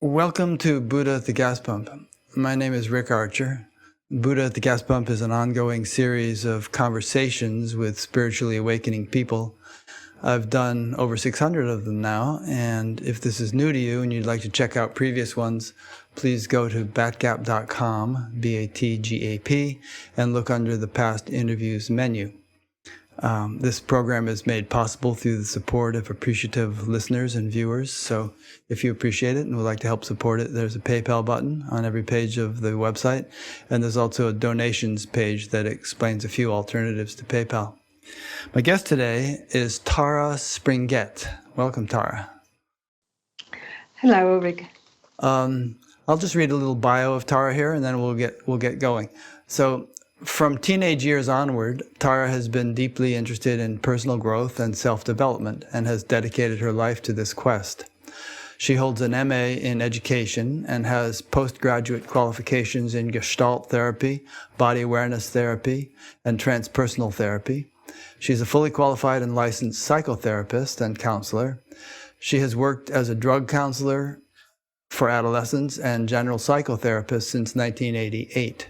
Welcome to Buddha at the Gas Pump. My name is Rick Archer. Buddha at the Gas Pump is an ongoing series of conversations with spiritually awakening people. I've done over 600 of them now, and if this is new to you and you'd like to check out previous ones, please go to batgap.com, B-A-T-G-A-P, and look under the past interviews menu. This program is made possible through the support of appreciative listeners and viewers. So if you appreciate it and would like to help support it, there's a PayPal button on every page of the website. And there's also a donations page that explains a few alternatives to PayPal. My guest today is Tara Springett. Welcome, Tara. Hello, Rick. I'll just read a little bio of Tara here, and then we'll get going. So, from teenage years onward, Tara has been deeply interested in personal growth and self-development and has dedicated her life to this quest. She holds an MA in education and has postgraduate qualifications in Gestalt therapy, body awareness therapy, and transpersonal therapy. She's a fully qualified and licensed psychotherapist and counselor. She has worked as a drug counselor for adolescents and general psychotherapist since 1988.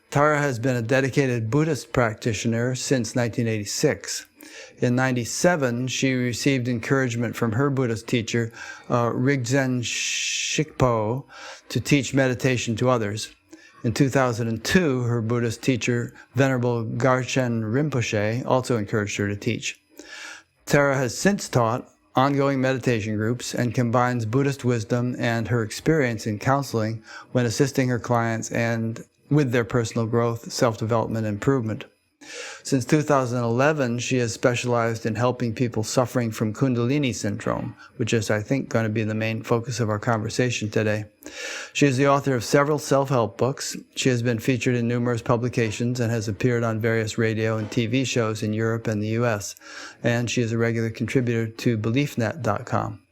Tara has been a dedicated Buddhist practitioner since 1986. In 1997, she received encouragement from her Buddhist teacher, Rigzen Shikpo, to teach meditation to others. In 2002, her Buddhist teacher, Venerable Garchen Rinpoche, also encouraged her to teach. Tara has since taught ongoing meditation groups and combines Buddhist wisdom and her experience in counseling when assisting her clients and with their personal growth, self-development, and improvement. Since 2011, she has specialized in helping people suffering from Kundalini syndrome, which is, I think, going to be the main focus of our conversation today. She is the author of several self-help books. She has been featured in numerous publications and has appeared on various radio and TV shows in Europe and the US. And she is a regular contributor to BeliefNet.com.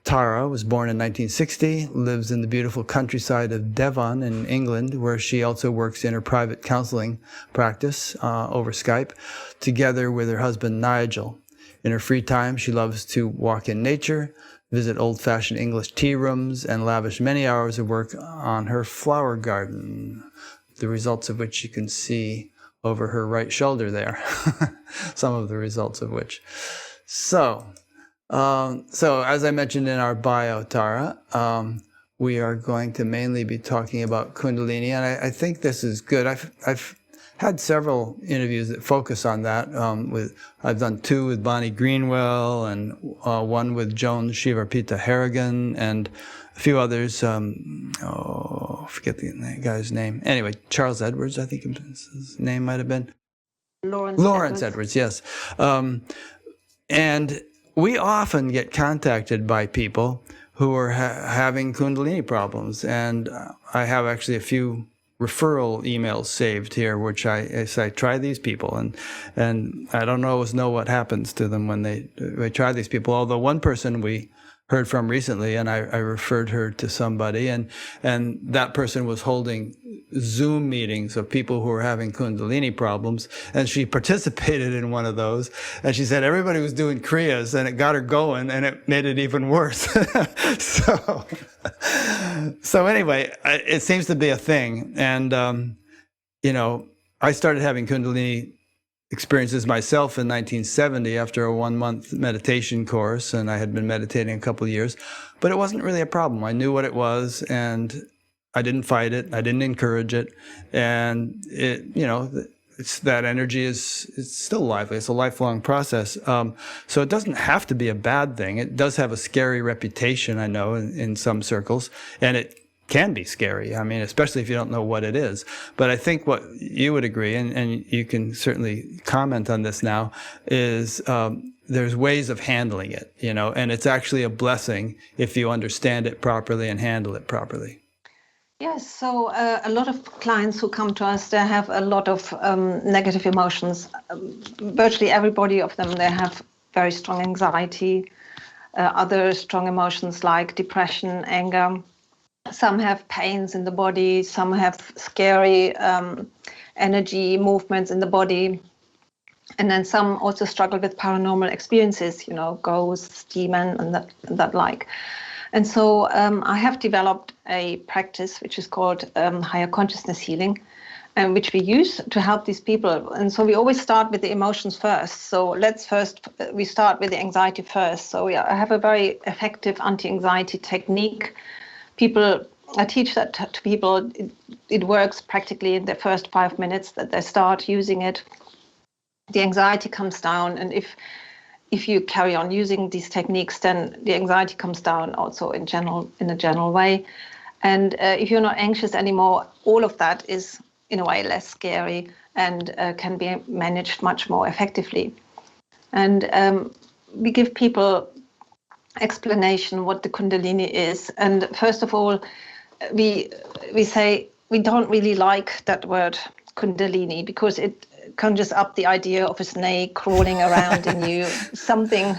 Tara was born in 1960, lives in the beautiful countryside of Devon in England, where she also works in her private counseling practice over Skype, together with her husband Nigel. In her free time, she loves to walk in nature, visit old-fashioned English tea rooms, and lavish many hours of work on her flower garden, the results of which you can see over her right shoulder there, some of the results of which. So as I mentioned in our bio, Tara, we are going to mainly be talking about Kundalini, and I think this is good. I've had several interviews that focus on that. I've done two with Bonnie Greenwell and one with Joan Shivarpita Harrigan and a few others. I forget the guy's name. Anyway, Charles Edwards, I think his name might have been. Lawrence Edwards, yes. And we often get contacted by people who are having Kundalini problems, and I have actually a few referral emails saved here, which I say, try these people, and I don't always know what happens to them when they try these people. Although one person we heard from recently, and I referred her to somebody, and that person was holding Zoom meetings of people who were having Kundalini problems, and she participated in one of those, and she said everybody was doing Kriyas, and it got her going, and it made it even worse. So anyway, it seems to be a thing, and I started having Kundalini experiences myself in 1970 after a 1-month meditation course, and I had been meditating a couple of years, but it wasn't really a problem. I knew what it was, and I didn't fight it. I didn't encourage it, and it's that energy it's still lively. It's a lifelong process. So it doesn't have to be a bad thing. It does have a scary reputation, I know, in some circles, and it can be scary. I mean, especially if you don't know what it is. But I think what you would agree, and you can certainly comment on this now, is there's ways of handling it, and it's actually a blessing if you understand it properly and handle it properly. Yes, so a lot of clients who come to us, they have a lot of negative emotions. Virtually everybody of them, they have very strong anxiety, other strong emotions like depression, anger. Some have pains in the body, some have scary energy movements in the body. And then some also struggle with paranormal experiences, ghosts, demon, and that like. And so I have developed a practice which is called higher consciousness healing, and which we use to help these people. And so we always start with the emotions first. So we start with the anxiety first. So I have a very effective anti-anxiety technique. I teach that to people. It works practically in the first 5 minutes that they start using it. The anxiety comes down, and if you carry on using these techniques, then the anxiety comes down also in a general way. And if you're not anxious anymore, all of that is in a way less scary and can be managed much more effectively. And we give people explanation what the Kundalini is. And first of all, we say we don't really like that word Kundalini because it conjures up the idea of a snake crawling around in you, something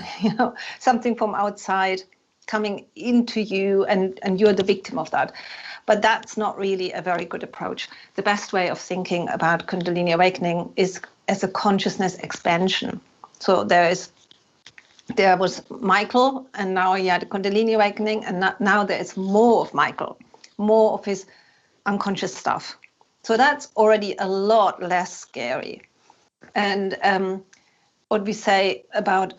from outside coming into you, and you're the victim of that. But that's not really a very good approach. The best way of thinking about Kundalini awakening is as a consciousness expansion. So there was Michael, and now he had a Kundalini awakening, and now there is more of Michael, more of his unconscious stuff. So that's already a lot less scary. And what we say about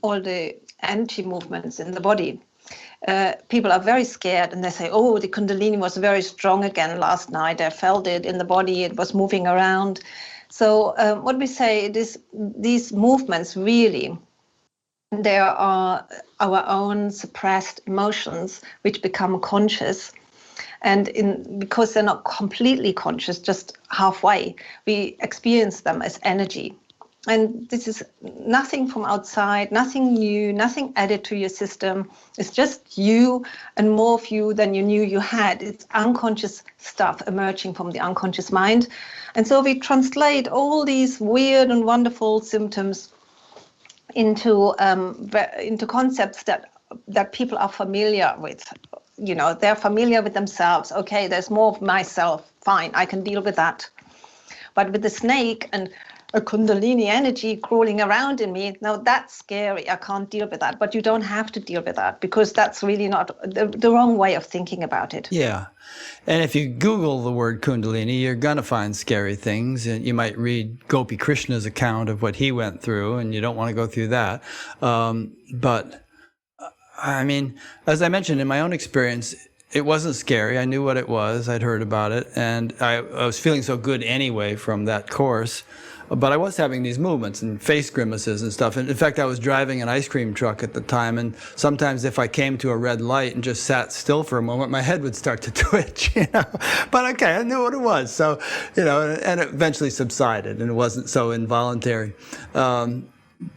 all the energy movements in the body, people are very scared and they say, oh, the Kundalini was very strong again last night. I felt it in the body. It was moving around. So what we say is these movements really, there are our own suppressed emotions which become conscious. And because they're not completely conscious, just halfway, we experience them as energy. And this is nothing from outside, nothing new, nothing added to your system. It's just you and more of you than you knew you had. It's unconscious stuff emerging from the unconscious mind. And so we translate all these weird and wonderful symptoms into concepts that people are familiar with. They're familiar with themselves. Okay, there's more of myself. Fine, I can deal with that. But with the snake and a Kundalini energy crawling around in me, now that's scary. I can't deal with that. But you don't have to deal with that because that's really not the wrong way of thinking about it. Yeah. And if you Google the word Kundalini, you're going to find scary things. And you might read Gopi Krishna's account of what he went through, and you don't want to go through that. But I mean, as I mentioned, in my own experience, it wasn't scary. I knew what it was. I'd heard about it. And I was feeling so good anyway from that course. But I was having these movements and face grimaces and stuff. And in fact, I was driving an ice cream truck at the time. And sometimes if I came to a red light and just sat still for a moment, my head would start to twitch, But okay, I knew what it was. So, and it eventually subsided and it wasn't so involuntary.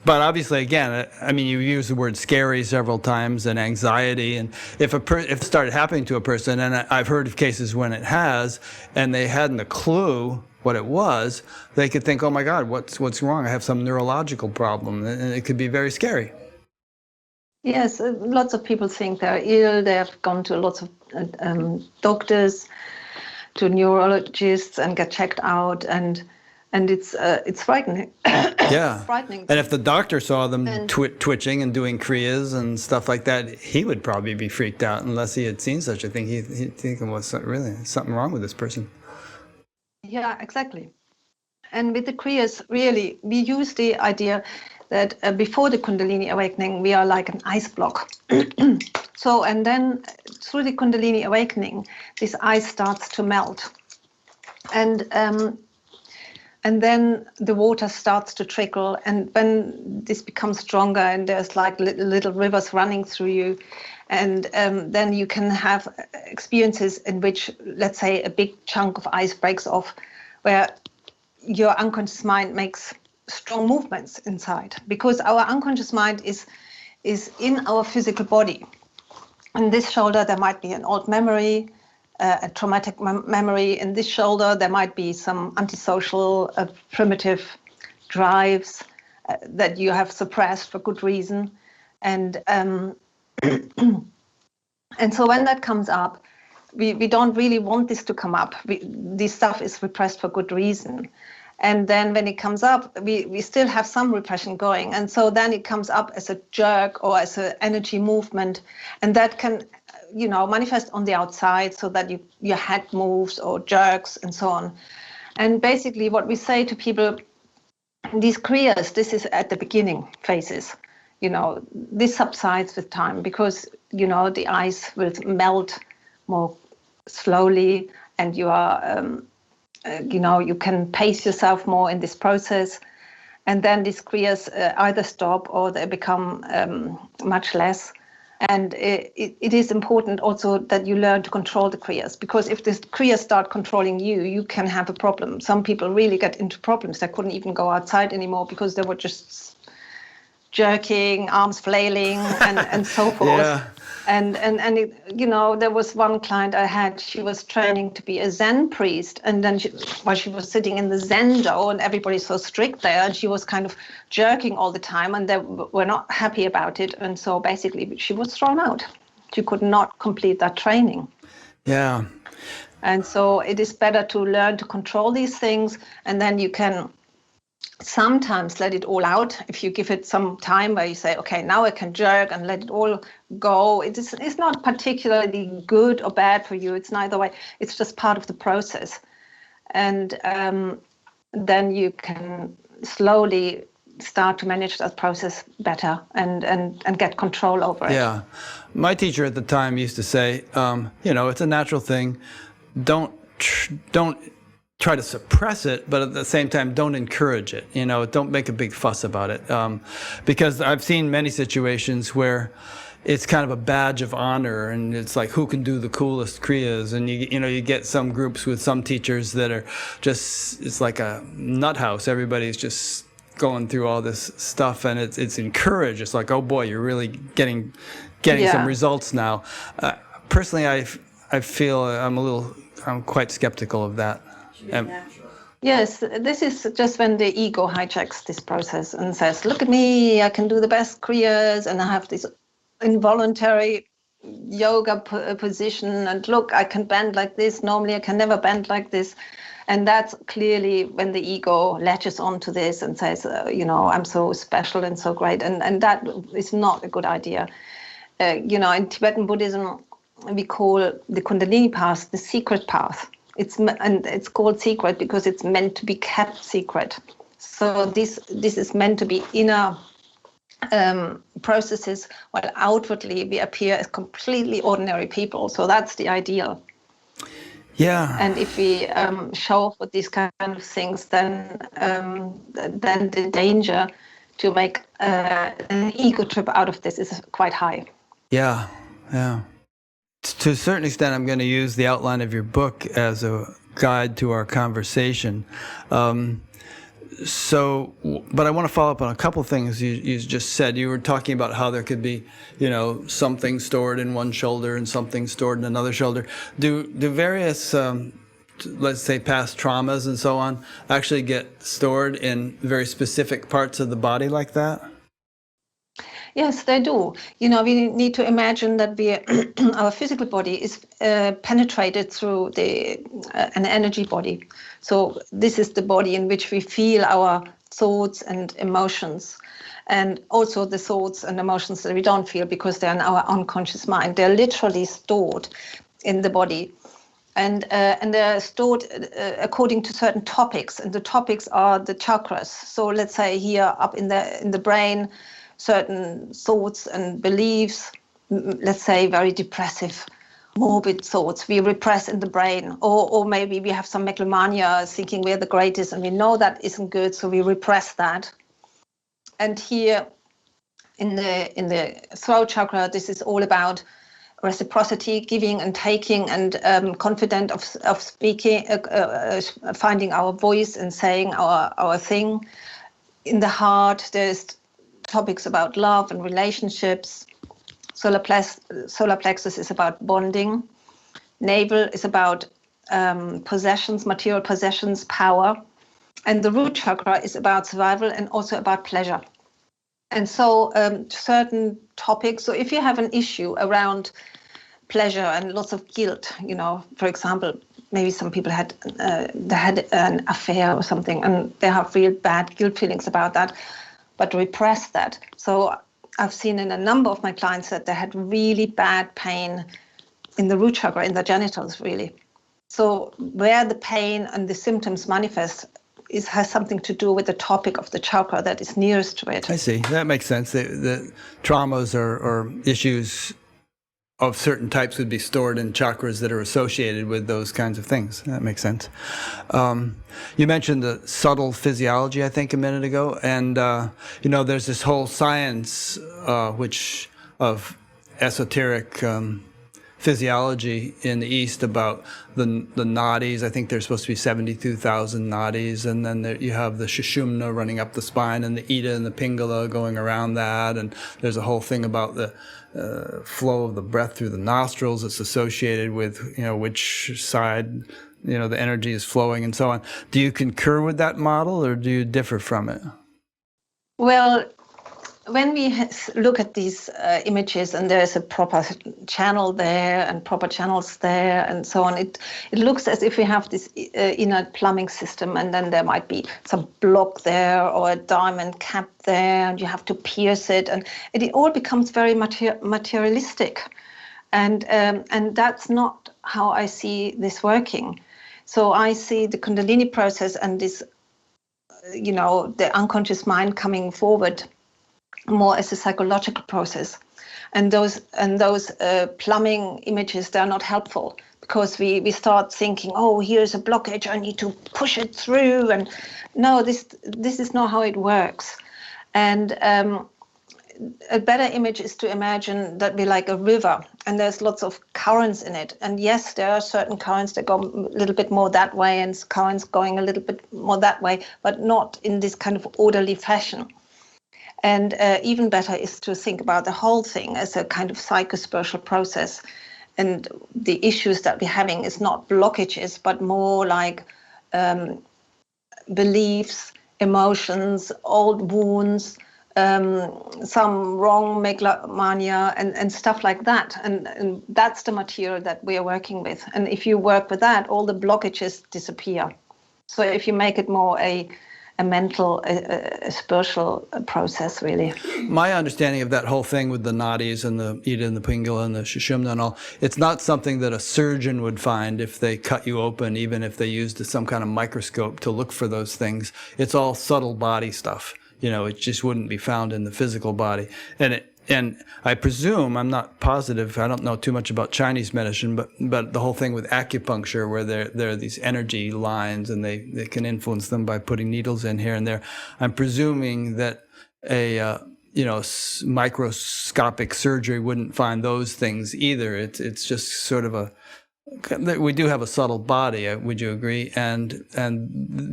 But obviously, again, I mean, you use the word scary several times and anxiety. And if it started happening to a person, and I've heard of cases when it has, and they hadn't a clue what it was, they could think, oh my God, what's wrong? I have some neurological problem. And it could be very scary. Yes, lots of people think they're ill. They have gone to lots of doctors, to neurologists, and get checked out, and it's frightening. Yeah, It's frightening. And if the doctor saw them twitching and doing kriyas and stuff like that, he would probably be freaked out unless he had seen such a thing. He'd think, well, really something wrong with this person. Yeah, exactly. And with the kriyas, really, we use the idea that before the Kundalini awakening, we are like an ice block. So, and then through the Kundalini awakening, this ice starts to melt. And then the water starts to trickle. And when this becomes stronger and there's like little rivers running through you, and then you can have experiences in which, let's say, a big chunk of ice breaks off, where your unconscious mind makes strong movements inside, because our unconscious mind is in our physical body. In this shoulder, there might be an old memory, a traumatic memory. In this shoulder, there might be some antisocial, primitive drives that you have suppressed for good reason. And and so when that comes up, we don't really want this to come up. This stuff is repressed for good reason. And then when it comes up, we still have some repression going. And so then it comes up as a jerk or as an energy movement. And that can, manifest on the outside so that your head moves or jerks and so on. And basically what we say to people, these kriyas, this is at the beginning phases. This subsides with time because, the ice will melt more slowly and you are, you can pace yourself more in this process. And then these kriyas either stop or they become much less. And it is important also that you learn to control the kriyas, because if the kriyas start controlling you, you can have a problem. Some people really get into problems. They couldn't even go outside anymore because they were just jerking, arms flailing, and so forth. Yeah. And there was one client I had, she was training to be a Zen priest. And then she was sitting in the Zen do and everybody's so strict there. And she was kind of jerking all the time and they were not happy about it. And so basically she was thrown out. She could not complete that training. Yeah. And so it is better to learn to control these things, and then you can sometimes let it all out if you give it some time where you say, okay, now I can jerk and let it all go. It's not particularly good or bad for you. It's neither way. It's just part of the process. And then you can slowly start to manage that process better and get control over it. Yeah. My teacher at the time used to say, it's a natural thing. Don't try to suppress it, but at the same time, don't encourage it. Don't make a big fuss about it. Because I've seen many situations where it's kind of a badge of honor, and it's like who can do the coolest kriyas, and you get some groups with some teachers that are just, it's like a nut house. Everybody's just going through all this stuff, and it's encouraged. It's like, oh boy, you're really getting some results now. Personally, I feel I'm quite skeptical of that. Yes, this is just when the ego hijacks this process and says, look at me, I can do the best kriyas and I have this involuntary yoga position, and look, I can bend like this. Normally I can never bend like this. And that's clearly when the ego latches onto this and says, I'm so special and so great. And that is not a good idea. In Tibetan Buddhism, we call the Kundalini path the secret path. It's called secret because it's meant to be kept secret. So this is meant to be inner processes, while outwardly we appear as completely ordinary people. So that's the ideal. Yeah. And if we show off with these kind of things, then the danger to make an ego trip out of this is quite high. Yeah. To a certain extent, I'm going to use the outline of your book as a guide to our conversation. But I want to follow up on a couple of things you just said. You were talking about how there could be, something stored in one shoulder and something stored in another shoulder. Do various, let's say, past traumas and so on actually get stored in very specific parts of the body like that? Yes, they do. We need to imagine that our physical body is penetrated through an energy body. So this is the body in which we feel our thoughts and emotions, and also the thoughts and emotions that we don't feel because they're in our unconscious mind. They're literally stored in the body. And they're stored according to certain topics, and the topics are the chakras. So let's say here up in the brain, certain thoughts and beliefs, let's say very depressive, morbid thoughts, we repress in the brain, or maybe we have some megalomania, thinking we're the greatest, and we know that isn't good, so we repress that. And here in the throat chakra, this is all about reciprocity, giving and taking, and confident of speaking, finding our voice and saying our thing. In the heart, there's topics about love and relationships. Solar plexus is about bonding. Navel is about possessions, material possessions, power. And the root chakra is about survival and also about pleasure. And so certain topics, so if you have an issue around pleasure and lots of guilt, for example, maybe some people they had an affair or something, and they have real bad guilt feelings about that, but repress that. So I've seen in a number of my clients that they had really bad pain in the root chakra, in the genitals, really. So where the pain and the symptoms manifest has something to do with the topic of the chakra that is nearest to it. I see. That makes sense. The traumas or issues of certain types would be stored in chakras that are associated with those kinds of things. That makes sense. You mentioned the subtle physiology, I think, a minute ago, and there's this whole science which of esoteric physiology in the East about the nadis. I think there's supposed to be 72,000 nadis, and then you have the Sushumna running up the spine, and the Ida and the Pingala going around that, and there's a whole thing about the flow of the breath through the nostrils. It's associated with which side the energy is flowing and so on. Do you concur with that model, or do you differ from it? Well, when we look at these images, and there's a proper channel there and proper channels there and so on, it looks as if we have this inner plumbing system, and then there might be some block there or a diamond cap there, and you have to pierce it, and it all becomes very materialistic. And that's not how I see this working. So I see the Kundalini process and this, the unconscious mind coming forward more as a psychological process, and those plumbing images, they're not helpful, because we start thinking, oh, here's a blockage, I need to push it through, and no, this is not how it works. And a better image is to imagine that we're like a river, and there's lots of currents in it, and yes, there are certain currents that go a little bit more that way and currents going a little bit more that way, but not in this kind of orderly fashion. And even better is to think about the whole thing as a kind of psychospiritual process. And the issues that we're having is not blockages, but more like beliefs, emotions, old wounds, some wrong megalomania and stuff like that. And that's the material that we are working with. And if you work with that, all the blockages disappear. So if you make it more a mental, a spiritual process, really. My understanding of that whole thing with the nadis and the Ida and the Pingala and the Sushumna and all, it's not something that a surgeon would find if they cut you open, even if they used some kind of microscope to look for those things. It's all subtle body stuff. It just wouldn't be found in the physical body. And I presume, I'm not positive, I don't know too much about Chinese medicine, but the whole thing with acupuncture, where there are these energy lines and they can influence them by putting needles in here and there. I'm presuming that a microscopic surgery wouldn't find those things either. It's just sort of we do have a subtle body, would you agree? And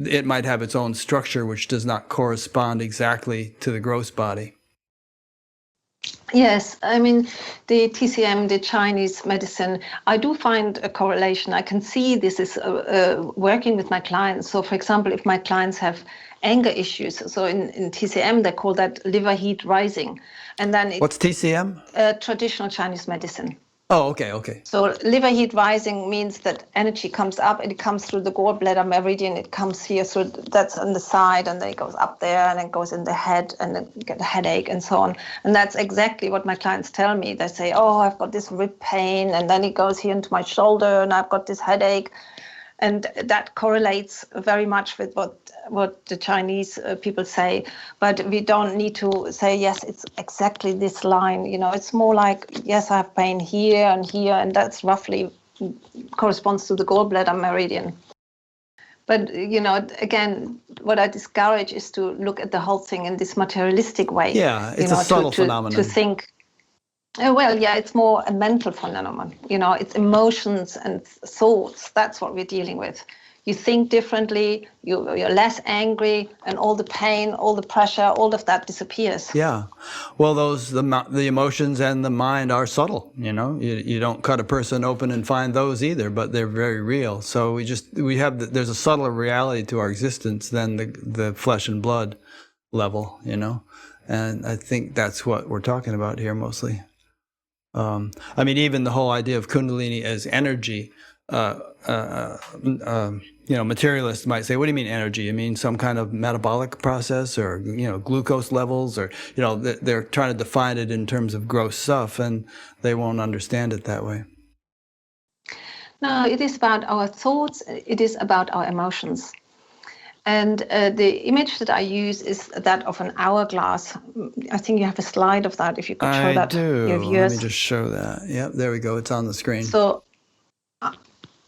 it might have its own structure which does not correspond exactly to the gross body. Yes, I mean, the TCM, the Chinese medicine, I do find a correlation. I can see this is working with my clients. So, for example, if my clients have anger issues, so in TCM, they call that liver heat rising. And then what's TCM? Traditional Chinese medicine. Oh, okay. So liver heat rising means that energy comes up and it comes through the gallbladder meridian. It comes here, so that's on the side, and then it goes up there, and it goes in the head, and then you get a headache and so on. And that's exactly what my clients tell me. They say, oh, I've got this rib pain, and then it goes here into my shoulder, and I've got this headache. And that correlates very much with what the Chinese people say. But we don't need to say, yes, it's exactly this line. It's more like, yes, I have pain here, and that's roughly corresponds to the gallbladder meridian. But, again, what I discourage is to look at the whole thing in this materialistic way. Yeah, it's a subtle phenomenon. To think, it's more a mental phenomenon. It's emotions and thoughts. That's what we're dealing with. You think differently, you're less angry, and all the pain, all the pressure, all of that disappears. Yeah. Well, the emotions and the mind are subtle, You don't cut a person open and find those either, but they're very real. So there's a subtler reality to our existence than the flesh and blood level, And I think that's what we're talking about here mostly. Even the whole idea of Kundalini as energy, materialists might say, what do you mean energy? You mean some kind of metabolic process, or, glucose levels, or, they're trying to define it in terms of gross stuff, and they won't understand it that way. No, it is about our thoughts. It is about our emotions. And the image that I use is that of an hourglass. I think you have a slide of that, if you could show that to your viewers. Let me just show that. Yep, there we go. It's on the screen. So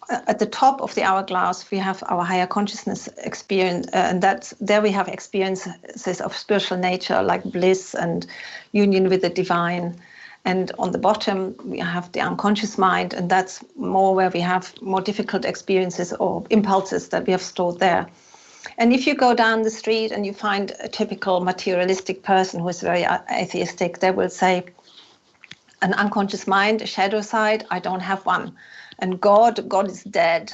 at the top of the hourglass, we have our higher consciousness experience, and there we have experiences of spiritual nature, like bliss and union with the divine. And on the bottom, we have the unconscious mind, and that's more where we have more difficult experiences or impulses that we have stored there. And if you go down the street and you find a typical materialistic person who is very atheistic, they will say, an unconscious mind, a shadow side, I don't have one. And God is dead.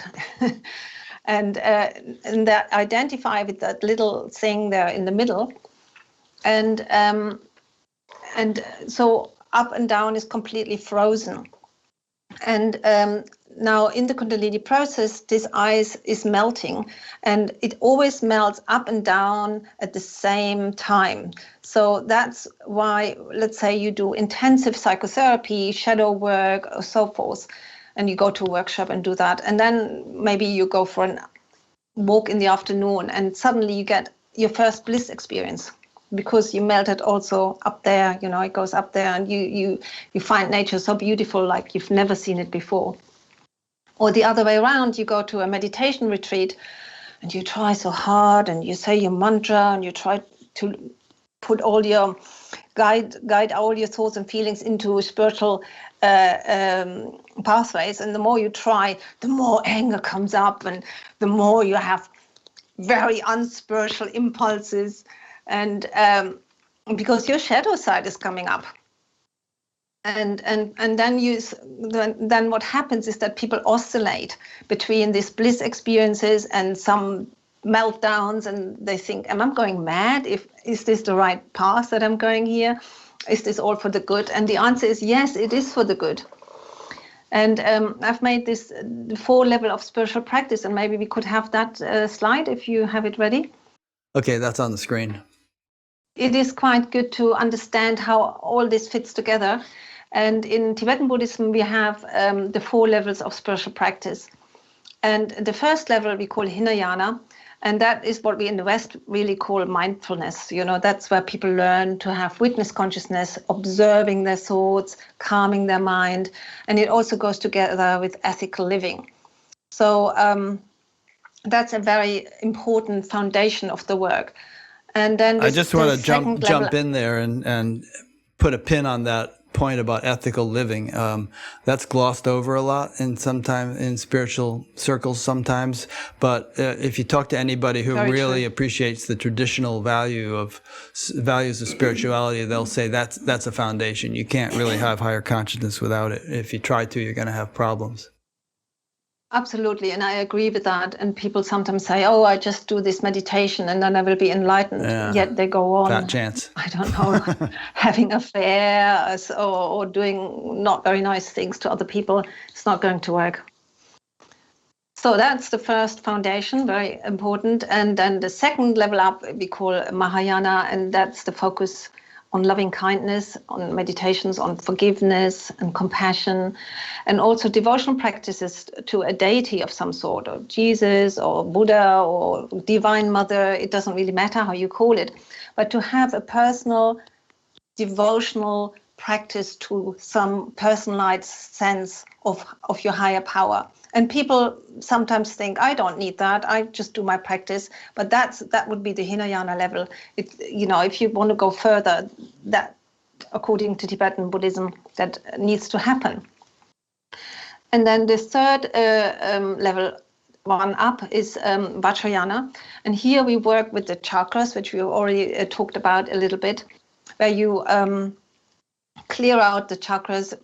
and they identify with that little thing there in the middle. And so up and down is completely frozen. And now in the Kundalini process, this ice is melting, and it always melts up and down at the same time. So that's why, let's say you do intensive psychotherapy, shadow work, or so forth, and you go to a workshop and do that. And then maybe you go for a walk in the afternoon, and suddenly you get your first bliss experience, because you melted also up there, it goes up there, and you find nature so beautiful, like you've never seen it before. Or the other way around, you go to a meditation retreat and you try so hard and you say your mantra and you try to put all your guide all your thoughts and feelings into spiritual pathways. And the more you try, the more anger comes up, and the more you have very unspiritual impulses. And because your shadow side is coming up, and then what happens is that people oscillate between these bliss experiences and some meltdowns, and they think, am I going mad? Is this the right path that I'm going here? Is this all for the good? And the answer is yes, it is for the good. And I've made this 4 level of spiritual practice, and maybe we could have that slide if you have it ready. Okay, that's on the screen. It is quite good to understand how all this fits together. And in Tibetan Buddhism, we have the 4 levels of spiritual practice. And the first level we call Hinayana, and that is what we in the West really call mindfulness. That's where people learn to have witness consciousness, observing their thoughts, calming their mind. And it also goes together with ethical living. So that's a very important foundation of the work. And then I just want to jump in there and put a pin on that point about ethical living. That's glossed over a lot in spiritual circles sometimes. But if you talk to anybody who really appreciates the traditional values of spirituality, they'll say that's a foundation. You can't really have higher consciousness without it. If you try to, you're going to have problems. Absolutely, and I agree with that. And people sometimes say, oh, I just do this meditation and then I will be enlightened. Yeah. Yet they go on, fat chance. I don't know, having affairs or doing not very nice things to other people. It's not going to work. So that's the first foundation, very important. And then the second level up we call Mahayana, and that's the focus on loving kindness, on meditations, on forgiveness and compassion, and also devotional practices to a deity of some sort, or Jesus or Buddha or Divine Mother. It doesn't really matter how you call it, but to have a personal devotional practice to some personalized sense of your higher power. And people sometimes think, I don't need that, I just do my practice. But that would be the Hinayana level. If you want to go further, that, according to Tibetan Buddhism, that needs to happen. And then the third level, one up, is Vajrayana. And here we work with the chakras, which we already talked about a little bit, where you clear out the chakras,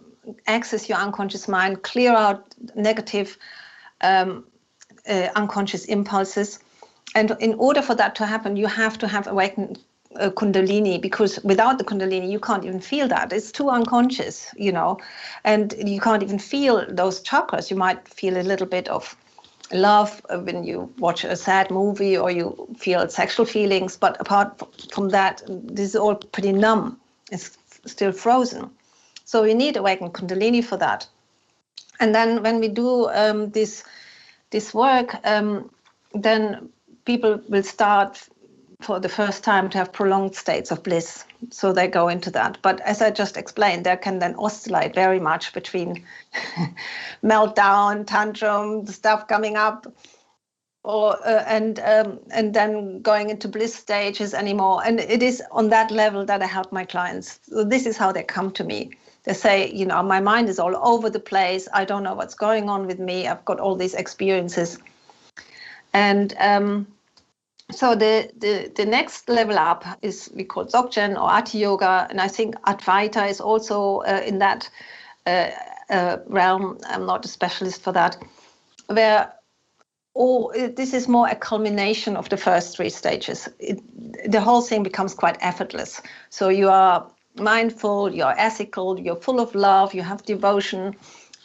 access your unconscious mind, clear out negative unconscious impulses. And in order for that to happen, you have to have awakened Kundalini, because without the Kundalini, you can't even feel that. It's too unconscious, and you can't even feel those chakras. You might feel a little bit of love when you watch a sad movie or you feel sexual feelings, but apart from that, this is all pretty numb. It's still frozen. So you need awakened Kundalini for that. And then when we do this work, then people will start for the first time to have prolonged states of bliss. So they go into that. But as I just explained, there can then oscillate very much between meltdown, tantrum, stuff coming up, or and then going into bliss stages anymore. And it is on that level that I help my clients. So this is how they come to me. They say, my mind is all over the place. I don't know what's going on with me. I've got all these experiences. And so the next level up is we call Dzogchen or Ati Yoga, and I think Advaita is also in that realm. I'm not a specialist for that, where this is more a culmination of the first three stages. The whole thing becomes quite effortless. So you are mindful, you're ethical, you're full of love, you have devotion.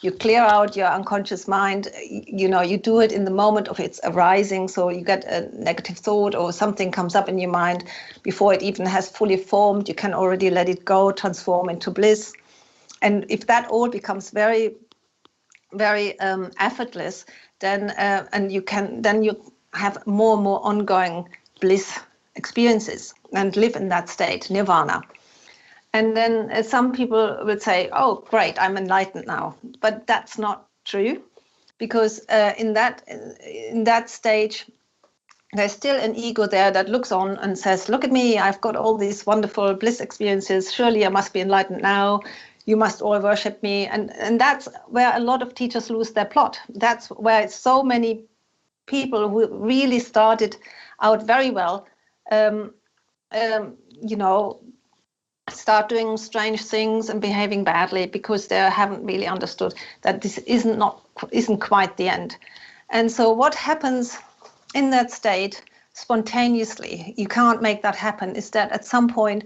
You clear out your unconscious mind, you do it in the moment of its arising. So you get a negative thought or something comes up in your mind before it even has fully formed. You can already let it go, transform into bliss. And if that all becomes very, very effortless, then you have more and more ongoing bliss experiences and live in that state, nirvana. And then some people would say, oh, great, I'm enlightened now. But that's not true, because in that stage, there's still an ego there that looks on and says, look at me, I've got all these wonderful bliss experiences. Surely I must be enlightened now. You must all worship me. And that's where a lot of teachers lose their plot. That's where so many people who really started out very well, start doing strange things and behaving badly because they haven't really understood that this isn't quite the end. And so what happens in that state spontaneously, you can't make that happen, is that at some point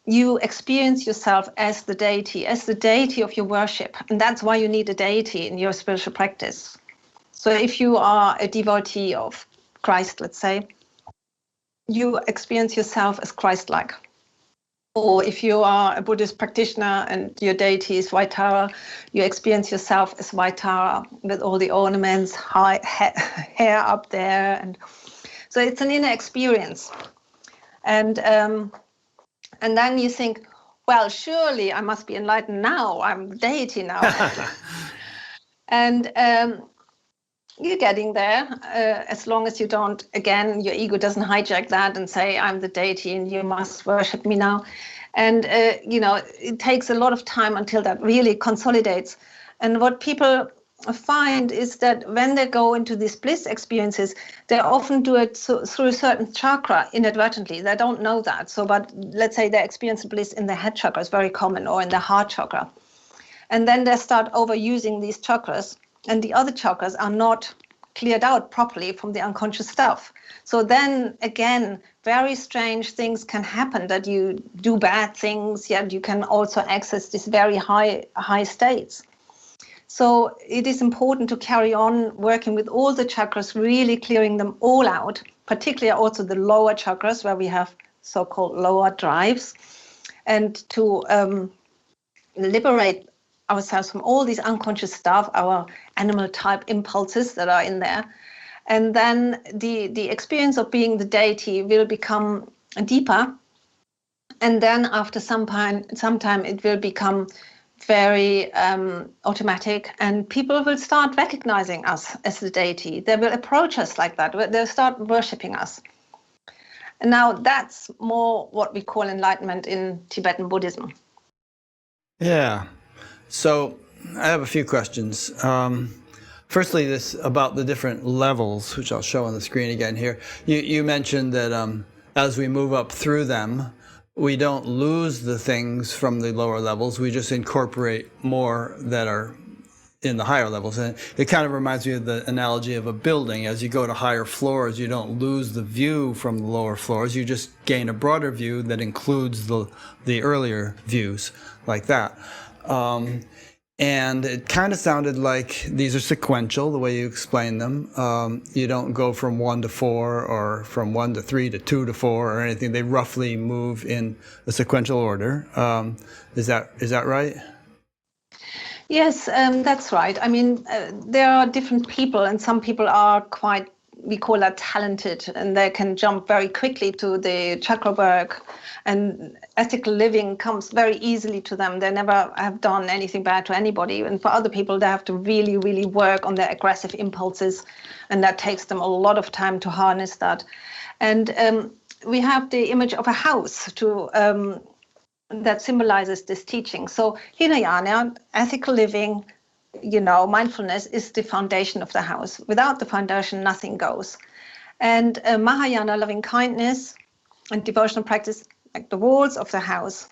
you experience yourself as the deity of your worship. And that's why you need a deity in your spiritual practice. So if you are a devotee of Christ, let's say, you experience yourself as Christ-like. Or if you are a Buddhist practitioner and your deity is Vaitara, you experience yourself as Vaitara with all the ornaments, hair up there. And so it's an inner experience. And then you think, well, surely I must be enlightened now. I'm the deity now. And you're getting there, as long as you don't, again, your ego doesn't hijack that and say, I'm the deity and you must worship me now. And, it takes a lot of time until that really consolidates. And what people find is that when they go into these bliss experiences, they often do it through a certain chakra inadvertently. They don't know that. So, but let's say they experience bliss in the head chakra, is very common, or in the heart chakra. And then they start overusing these chakras, and the other chakras are not cleared out properly from the unconscious stuff. So then again, very strange things can happen, that you do bad things, yet you can also access these very high states. So it is important to carry on working with all the chakras, really clearing them all out, particularly also the lower chakras where we have so-called lower drives, and to liberate ourselves from all these unconscious stuff, our animal type impulses that are in there. And then the experience of being the deity will become deeper. And then after some time it will become very automatic, and people will start recognizing us as the deity. They will approach us like that. They'll start worshipping us. And now that's more what we call enlightenment in Tibetan Buddhism. Yeah. So I have a few questions. Firstly, this about the different levels, which I'll show on the screen again here. You mentioned that as we move up through them, we don't lose the things from the lower levels. We just incorporate more that are in the higher levels. And it kind of reminds me of the analogy of a building. As you go to higher floors, you don't lose the view from the lower floors. You just gain a broader view that includes the earlier views, like that. And it kind of sounded like these are sequential, the way you explain them. You don't go from 1 to 4 or from 1 to 3 to 2 to 4 or anything. They roughly move in a sequential order. Is that right? Yes, that's right. I mean, there are different people, and some people are quite, we call that talented, and they can jump very quickly to the chakra work, and ethical living comes very easily to them. They never have done anything bad to anybody. And for other people, they have to really, really work on their aggressive impulses, and that takes them a lot of time to harness that. And we have the image of a house that symbolizes this teaching. So Hinayana, ethical living, mindfulness is the foundation of the house. Without the foundation, nothing goes. And Mahayana, loving kindness and devotional practice, like the walls of the house,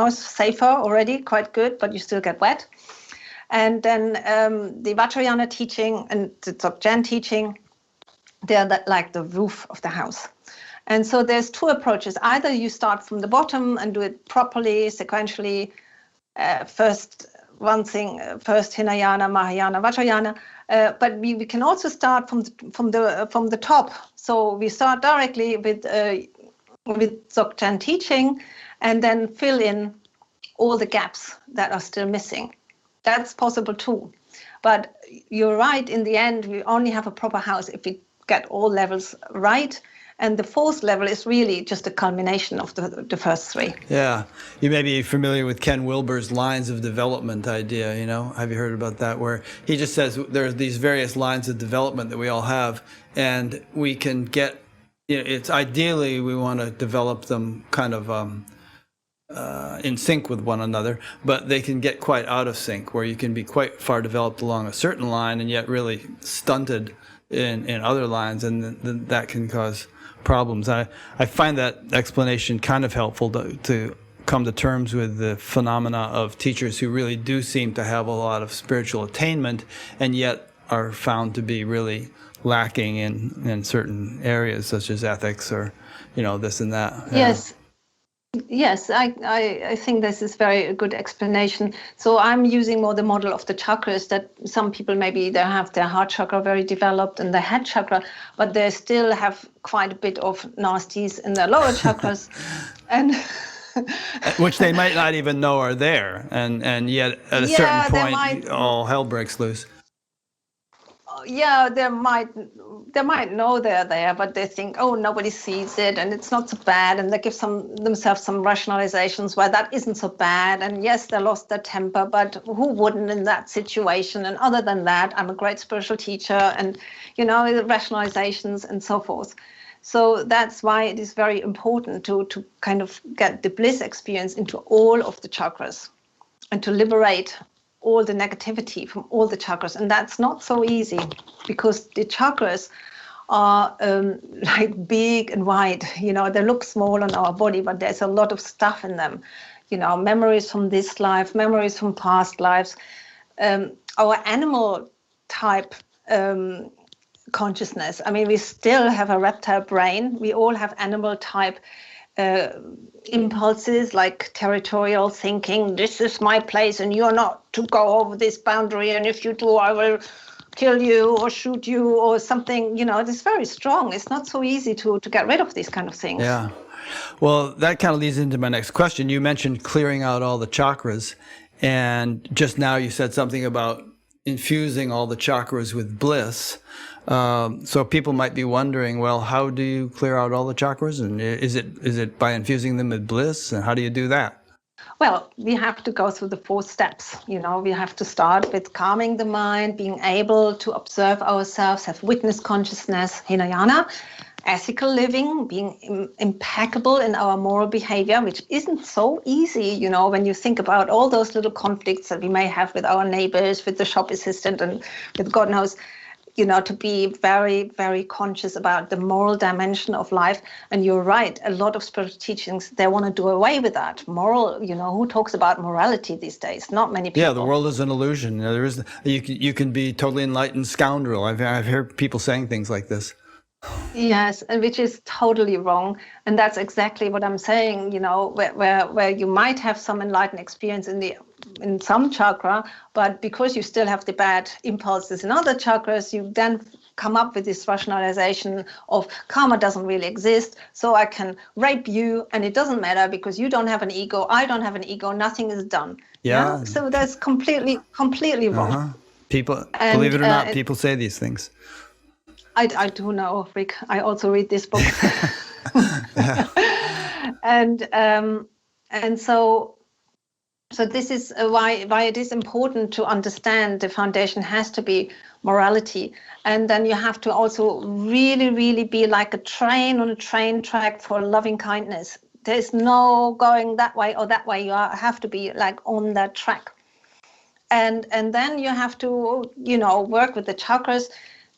safer already, quite good, but you still get wet. And then the Vajrayana teaching and the Dzogchen teaching, they're like the roof of the house. And so there's two approaches. Either you start from the bottom and do it properly, sequentially, first Hinayana, Mahayana, Vajrayana, but we can also start from the top. So we start directly with Dzogchen teaching, and then fill in all the gaps that are still missing. That's possible too. But you're right, in the end, we only have a proper house if we get all levels right. And the fourth level is really just a culmination of the first three. Yeah. You may be familiar with Ken Wilber's lines of development idea, Have you heard about that? Where he just says there's these various lines of development that we all have, and we can get, it's ideally we want to develop them kind of in sync with one another, but they can get quite out of sync, where you can be quite far developed along a certain line and yet really stunted in other lines, and that can cause problems. I find that explanation kind of helpful to come to terms with the phenomena of teachers who really do seem to have a lot of spiritual attainment and yet are found to be really lacking in certain areas, such as ethics or this and that. Yes, I think this is very good explanation. So I'm using more the model of the chakras, that some people maybe they have their heart chakra very developed and the head chakra, but they still have quite a bit of nasties in their lower chakras, and which they might not even know are there, and yet at a certain point, all hell breaks loose. Yeah, they might know they're there, but they think, oh, nobody sees it and it's not so bad, and they give themselves some rationalizations why that isn't so bad. And yes, they lost their temper, but who wouldn't in that situation? And other than that, I'm a great spiritual teacher, and rationalizations and so forth. So that's why it is very important to kind of get the bliss experience into all of the chakras and to liberate all the negativity from all the chakras. And that's not so easy, because the chakras are like big and wide. They look small on our body, but there's a lot of stuff in them. Memories from this life, memories from past lives, our animal type consciousness. I mean, we still have a reptile brain. We all have animal type impulses, like territorial thinking. This is my place and you're not to go over this boundary, and if you do, I will kill you or shoot you or something. It's very strong. It's not so easy to get rid of these kind of things. Yeah. Well, that kind of leads into my next question. You mentioned clearing out all the chakras, and just now you said something about infusing all the chakras with bliss. So people might be wondering, well, how do you clear out all the chakras? And is it by infusing them with bliss? And how do you do that? Well, we have to go through the 4 steps. We have to start with calming the mind, being able to observe ourselves, have witness consciousness, Hinayana, ethical living, being impeccable in our moral behavior, which isn't so easy, when you think about all those little conflicts that we may have with our neighbors, with the shop assistant, and with God knows. to be very, very conscious about the moral dimension of life. And you're right, a lot of spiritual teachings, they want to do away with that. Moral, who talks about morality these days? Not many people. Yeah, the world is an illusion. There is you can be totally enlightened scoundrel. I've heard people saying things like this. Yes, and which is totally wrong. And that's exactly what I'm saying, where you might have some enlightened experience in some chakra, but because you still have the bad impulses in other chakras, you then come up with this rationalization of karma doesn't really exist, so I can rape you and it doesn't matter because you don't have an ego, I don't have an ego, nothing is done. Yeah. So that's completely wrong. Uh-huh. People, And, believe it or not, people say these things. I do know, Rick. I also read this book. and so this is why it is important to understand the foundation has to be morality. And then you have to also really, really be like a train on a train track for loving kindness. There's no going that way or that way. You have to be like on that track. And then you have to, work with the chakras.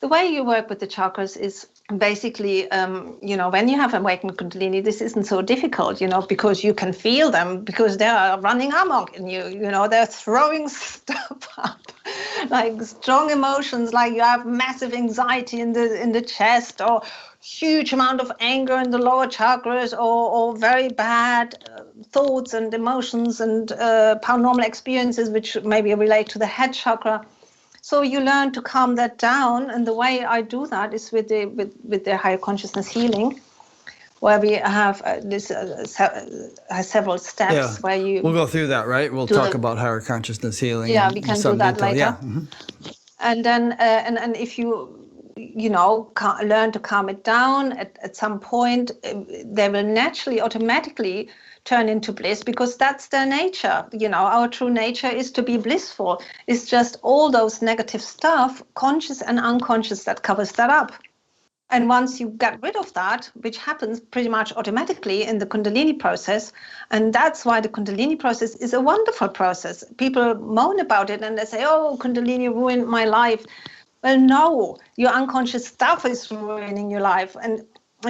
The way you work with the chakras is basically, when you have awakened Kundalini, this isn't so difficult, because you can feel them, because they are running amok in you, they're throwing stuff up, like strong emotions, like you have massive anxiety in the chest, or huge amount of anger in the lower chakras, or very bad thoughts and emotions and paranormal experiences, which maybe relate to the head chakra. So you learn to calm that down, and the way I do that is with the higher consciousness healing, where we have several steps where you. We'll go through that, right? We'll talk about higher consciousness healing. Yeah, we can do that later. Yeah. Mm-hmm. And then, and if you learn to calm it down at some point, they will naturally, automatically turn into bliss, because that's their nature. Our true nature is to be blissful. It's just all those negative stuff, conscious and unconscious, that covers that up. And once you get rid of that, which happens pretty much automatically in the Kundalini process, and that's why the Kundalini process is a wonderful process. People moan about it and they say, oh, Kundalini ruined my life. Well, no, your unconscious stuff is ruining your life. And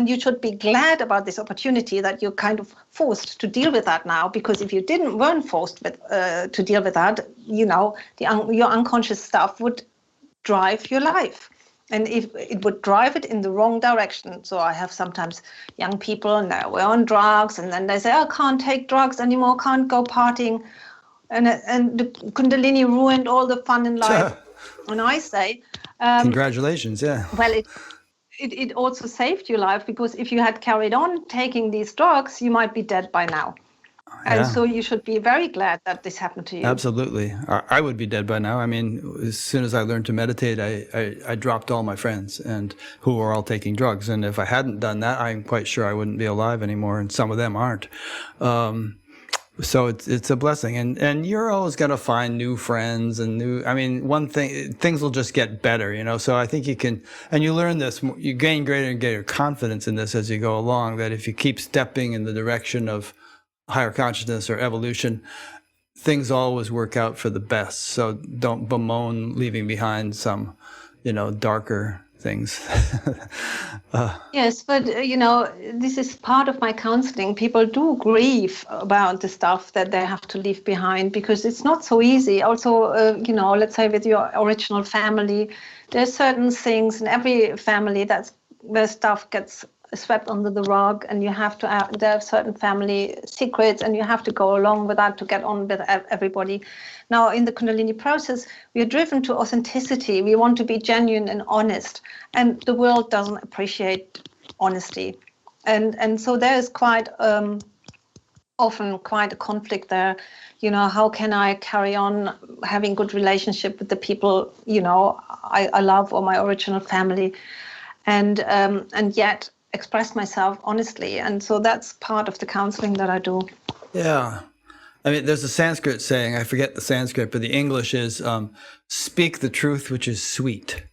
you should be glad about this opportunity that you're kind of forced to deal with that now, because if you weren't forced to deal with that, your unconscious stuff would drive your life. And if it would drive it in the wrong direction. So I have sometimes young people and they're on drugs, and then they say, I can't take drugs anymore, can't go partying. And the Kundalini ruined all the fun in life. And I say, congratulations, yeah. Well, it also saved your life, because if you had carried on taking these drugs, you might be dead by now. And so you should be very glad that this happened to you. Absolutely. I would be dead by now. I mean, as soon as I learned to meditate, I dropped all my friends and who were all taking drugs. And if I hadn't done that, I'm quite sure I wouldn't be alive anymore. And some of them aren't. So it's a blessing. And you're always going to find new friends and things will just get better, So I think you can, and you learn this, you gain greater and greater confidence in this as you go along, that if you keep stepping in the direction of higher consciousness or evolution, things always work out for the best. So don't bemoan leaving behind some, darker things. Yes, but this is part of my counseling. People do grieve about the stuff that they have to leave behind, because it's not so easy. Also, let's say with your original family, there's certain things in every family where stuff gets swept under the rug, and you have to there are certain family secrets, and you have to go along with that to get on with everybody. Now, in the Kundalini process, we are driven to authenticity. We want to be genuine and honest, and the world doesn't appreciate honesty, and so there is quite often quite a conflict there. How can I carry on having good relationship with the people I love, or my original family, and yet express myself honestly? And so that's part of the counseling that I do. Yeah. I mean, there's a Sanskrit saying, I forget the Sanskrit, but the English is, speak the truth, which is sweet.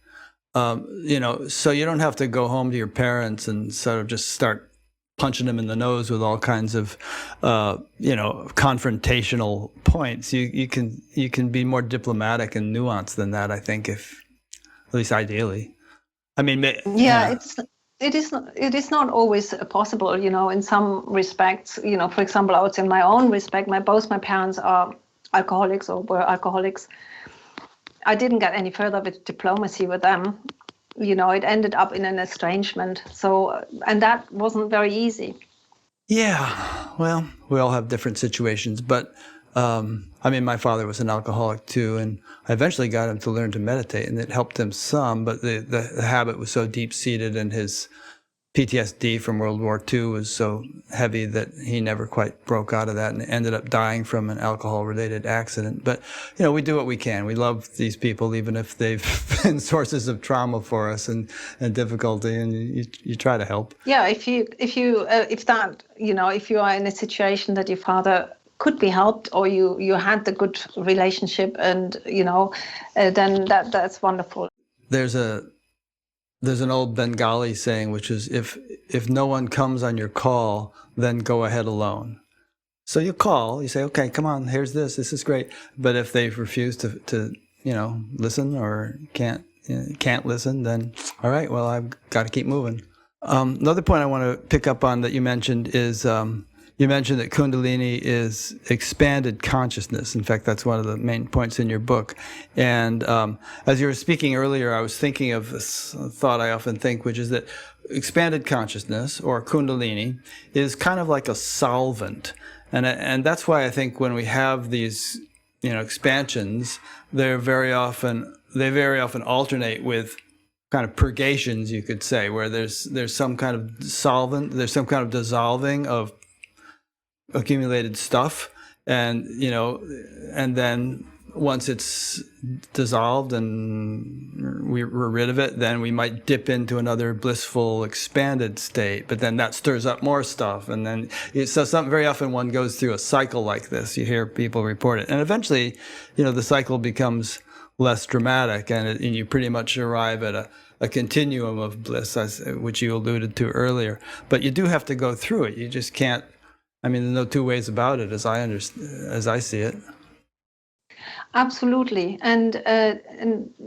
So you don't have to go home to your parents and sort of just start punching them in the nose with all kinds of, confrontational points. You can be more diplomatic and nuanced than that, I think, at least ideally. I mean, Yeah, it is not always possible, in some respects. For example, I would say in my own respect, both my parents are alcoholics or were alcoholics. I didn't get any further with diplomacy with them. It ended up in an estrangement. So, and that wasn't very easy. Yeah, well, we all have different situations, but I mean, my father was an alcoholic too, and I eventually got him to learn to meditate, and it helped him some, but the habit was so deep-seated, and his PTSD from World War II was so heavy that he never quite broke out of that and ended up dying from an alcohol-related accident. But, we do what we can. We love these people, even if they've been sources of trauma for us and difficulty, and you try to help. Yeah, if you are in a situation that your father could be helped, or you had the good relationship, and then that's wonderful. There's an old Bengali saying, which is, if no one comes on your call, then go ahead alone. So you call, you say, okay, come on, here's this is great. But if they refuse to listen or can't listen, then all right, well, I've got to keep moving. Another point I want to pick up on that you mentioned is, you mentioned that Kundalini is expanded consciousness. In fact, that's one of the main points in your book. And as you were speaking earlier, I was thinking of this thought I often think, which is that expanded consciousness, or Kundalini, is kind of like a solvent. And that's why I think when we have these expansions, they very often alternate with kind of purgations, you could say, where there's some kind of solvent, there's some kind of dissolving of accumulated stuff, and and then once it's dissolved and we're rid of it, then we might dip into another blissful expanded state, but then that stirs up more stuff, and then so very often one goes through a cycle like this. You hear people report it, and eventually the cycle becomes less dramatic, and you pretty much arrive at a continuum of bliss, which you alluded to earlier. But you do have to go through it. You just can't. I mean, there's no two ways about it, as I see it. Absolutely, and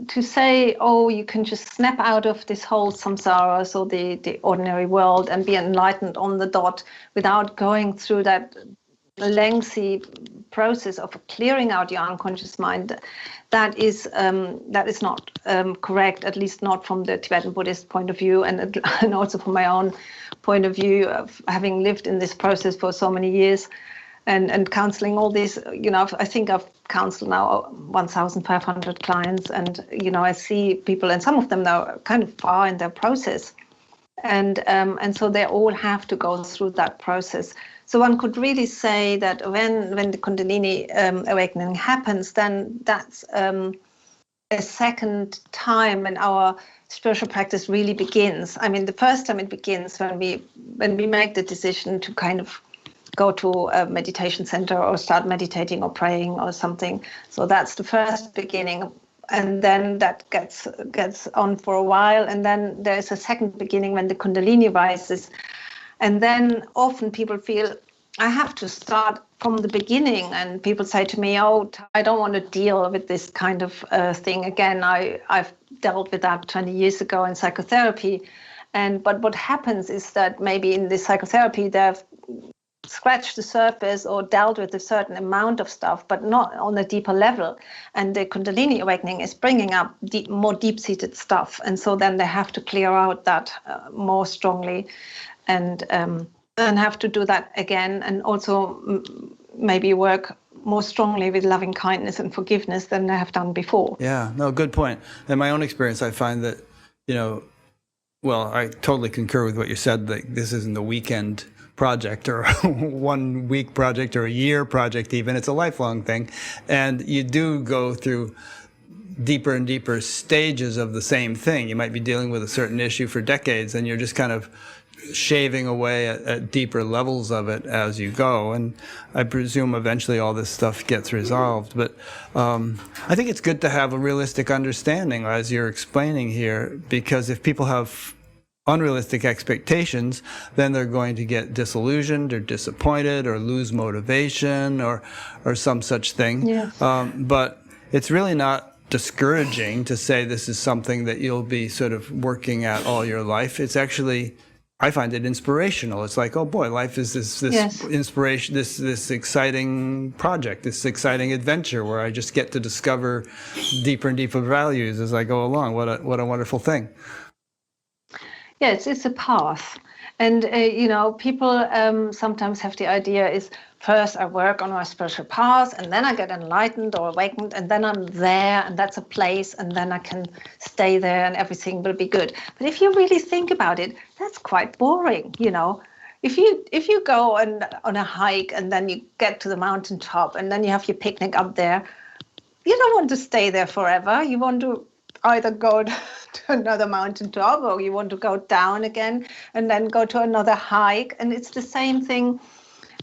to say, oh, you can just snap out of this whole samsara, so the ordinary world, and be enlightened on the dot without going through that lengthy process of clearing out your unconscious mind, that is not correct, at least not from the Tibetan Buddhist point of view, and also from my own point of view of having lived in this process for so many years and counseling all these. I think I've counseled now 1,500 clients, and I see people, and some of them now are kind of far in their process, and so they all have to go through that process. So one could really say that when the Kundalini awakening happens, then that's a second time when our spiritual practice really begins. I mean, the first time it begins when we make the decision to kind of go to a meditation center or start meditating or praying or something. So that's the first beginning. And then that gets on for a while. And then there's a second beginning when the Kundalini rises. And then often people feel, I have to start from the beginning. And people say to me, oh, I don't want to deal with this kind of thing again. I've dealt with that 20 years ago in psychotherapy. But what happens is that maybe in this psychotherapy, they've scratched the surface or dealt with a certain amount of stuff, but not on a deeper level. And the Kundalini awakening is bringing up more deep-seated stuff. And so then they have to clear out that more strongly, and have to do that again, and also maybe work more strongly with loving kindness and forgiveness than they have done before. Yeah, no, good point. In my own experience, I find that, well, I totally concur with what you said, that this isn't a weekend project or 1 week project or a year project even. It's a lifelong thing. And you do go through deeper and deeper stages of the same thing. You might be dealing with a certain issue for decades, and you're just kind of shaving away at deeper levels of it as you go. And I presume eventually all this stuff gets resolved. But I think it's good to have a realistic understanding, as you're explaining here, because if people have unrealistic expectations, then they're going to get disillusioned or disappointed or lose motivation or some such thing. Yes. But it's really not discouraging to say this is something that you'll be sort of working at all your life. It's actually, I find it inspirational. It's like, oh boy, life is this Yes. inspiration, this exciting project, this exciting adventure where I just get to discover deeper and deeper values as I go along. What a wonderful thing. Yes, it's a path. And, people sometimes have the idea is first I work on my spiritual path and then I get enlightened or awakened and then I'm there and that's a place and then I can stay there and everything will be good. But if you really think about it, that's quite boring, If you go on a hike and then you get to the mountaintop and then you have your picnic up there, you don't want to stay there forever. You want to either go to another mountaintop or you want to go down again and then go to another hike. And it's the same thing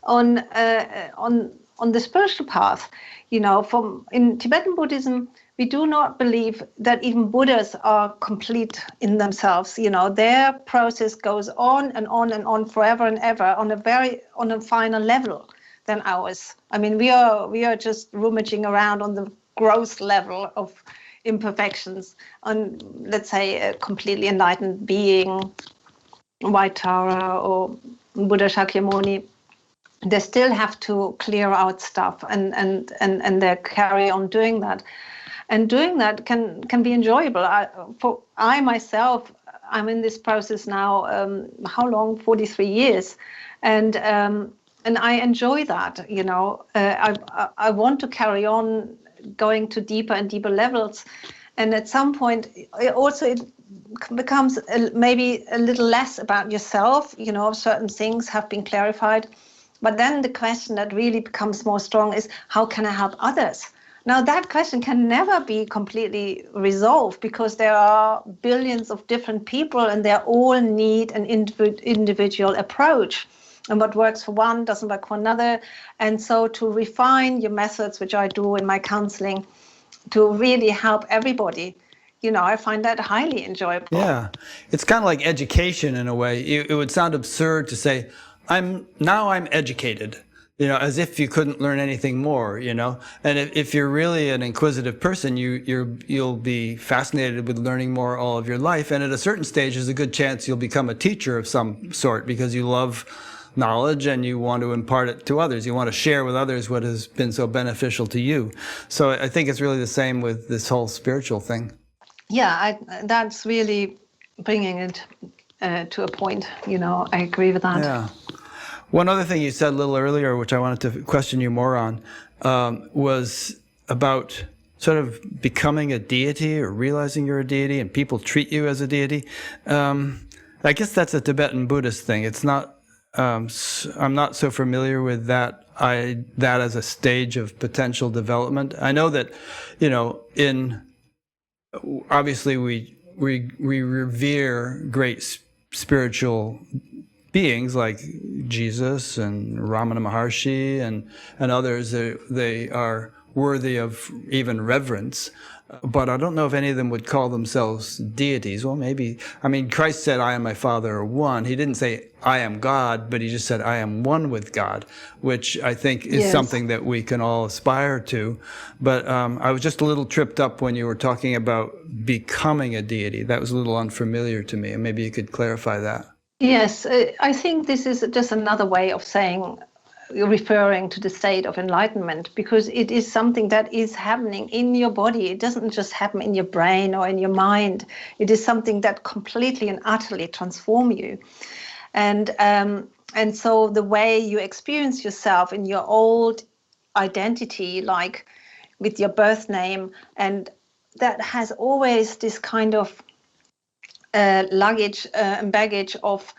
on the spiritual path. In Tibetan Buddhism, we do not believe that even Buddhas are complete in themselves. Their process goes on and on and on forever and ever on a finer level than ours. I mean, we are just rummaging around on the gross level of imperfections on, let's say, a completely enlightened being, White Tara or Buddha Shakyamuni. They still have to clear out stuff and they carry on doing that. And doing that can be enjoyable. I myself, I'm in this process now, how long? 43 years. And I enjoy that, I want to carry on going to deeper and deeper levels. And at some point, it becomes maybe a little less about yourself, certain things have been clarified. But then the question that really becomes more strong is, how can I help others? Now, that question can never be completely resolved because there are billions of different people and they all need an individual approach. And what works for one doesn't work for another. And so to refine your methods, which I do in my counseling, to really help everybody, I find that highly enjoyable. Yeah, it's kind of like education in a way. It would sound absurd to say, I'm educated, as if you couldn't learn anything more, And if you're really an inquisitive person, you'll be fascinated with learning more all of your life. And at a certain stage, there's a good chance you'll become a teacher of some sort because you love knowledge and you want to impart it to others. You want to share with others what has been so beneficial to you. So I think it's really the same with this whole spiritual thing. Yeah, that's really bringing it to a point. I agree with that. Yeah. One other thing you said a little earlier, which I wanted to question you more on, was about sort of becoming a deity or realizing you're a deity and people treat you as a deity. I guess that's a Tibetan Buddhist thing. It's not. I'm not so familiar with that as a stage of potential development. I know that, obviously we revere great spiritual beings like Jesus and Ramana Maharshi and others. They are worthy of even reverence. But I don't know if any of them would call themselves deities. Well, maybe. I mean, Christ said, I and my Father are one. He didn't say, I am God, but he just said, I am one with God, which I think is something that we can all aspire to. But I was just a little tripped up when you were talking about becoming a deity. That was a little unfamiliar to me, and maybe you could clarify that. Yes, I think this is just another way of saying, referring to the state of enlightenment, because it is something that is happening in your body. It doesn't just happen in your brain or in your mind. It is something that completely and utterly transforms you. And so the way you experience yourself in your old identity, like with your birth name, and that has always this kind of luggage and baggage of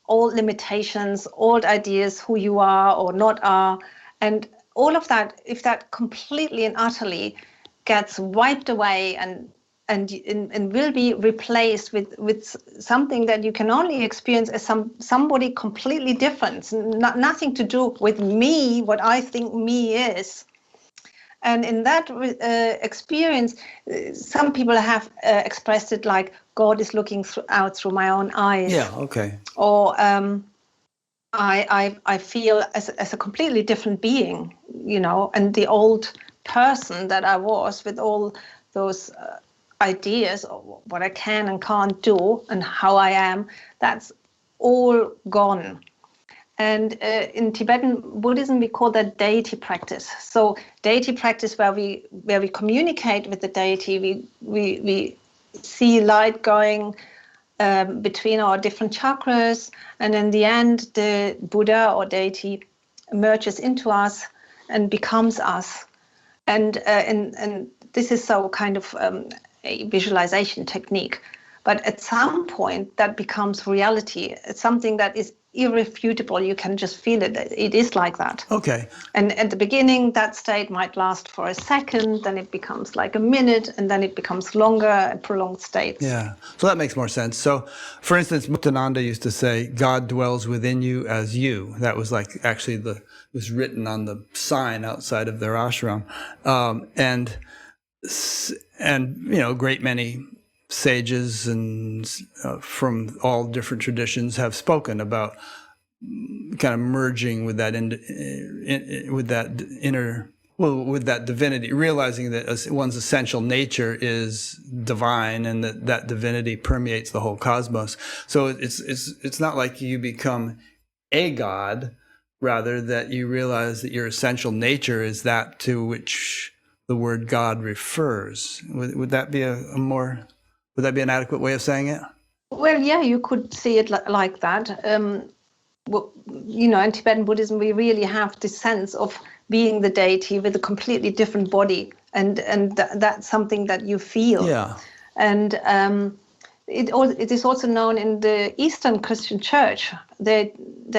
old limitations, old ideas, who you are or not are. And all of that, if that completely and utterly gets wiped away and will be replaced with something that you can only experience as somebody completely different, nothing to do with me, what I think me is. And in that experience, some people have expressed it like God is looking out through my own eyes. Yeah, okay. Or I feel as a completely different being, and the old person that I was with all those ideas of what I can and can't do and how I am, that's all gone. And in Tibetan Buddhism, we call that deity practice. So deity practice, where we communicate with the deity, we see light going between our different chakras, and in the end, the Buddha or deity emerges into us and becomes us. And this is so kind of a visualization technique. But at some point, that becomes reality. It's something that is irrefutable. You can just feel it. It is like that. Okay. And at the beginning, that state might last for a second, then it becomes like a minute, and then it becomes longer and prolonged states. Yeah. So that makes more sense. So, for instance, Muktananda used to say, "God dwells within you as you." That was like actually was written on the sign outside of their ashram, and a great many sages and from all different traditions have spoken about kind of merging with that with that divinity, realizing that one's essential nature is divine and that divinity permeates the whole cosmos. So it's not like you become a god, rather that you realize that your essential nature is that to which the word God refers. Would that be would that be an adequate way of saying it? Well, yeah, you could see it like that. In Tibetan Buddhism, we really have this sense of being the deity with a completely different body, and that's something that you feel. Yeah. And it is also known in the Eastern Christian Church. They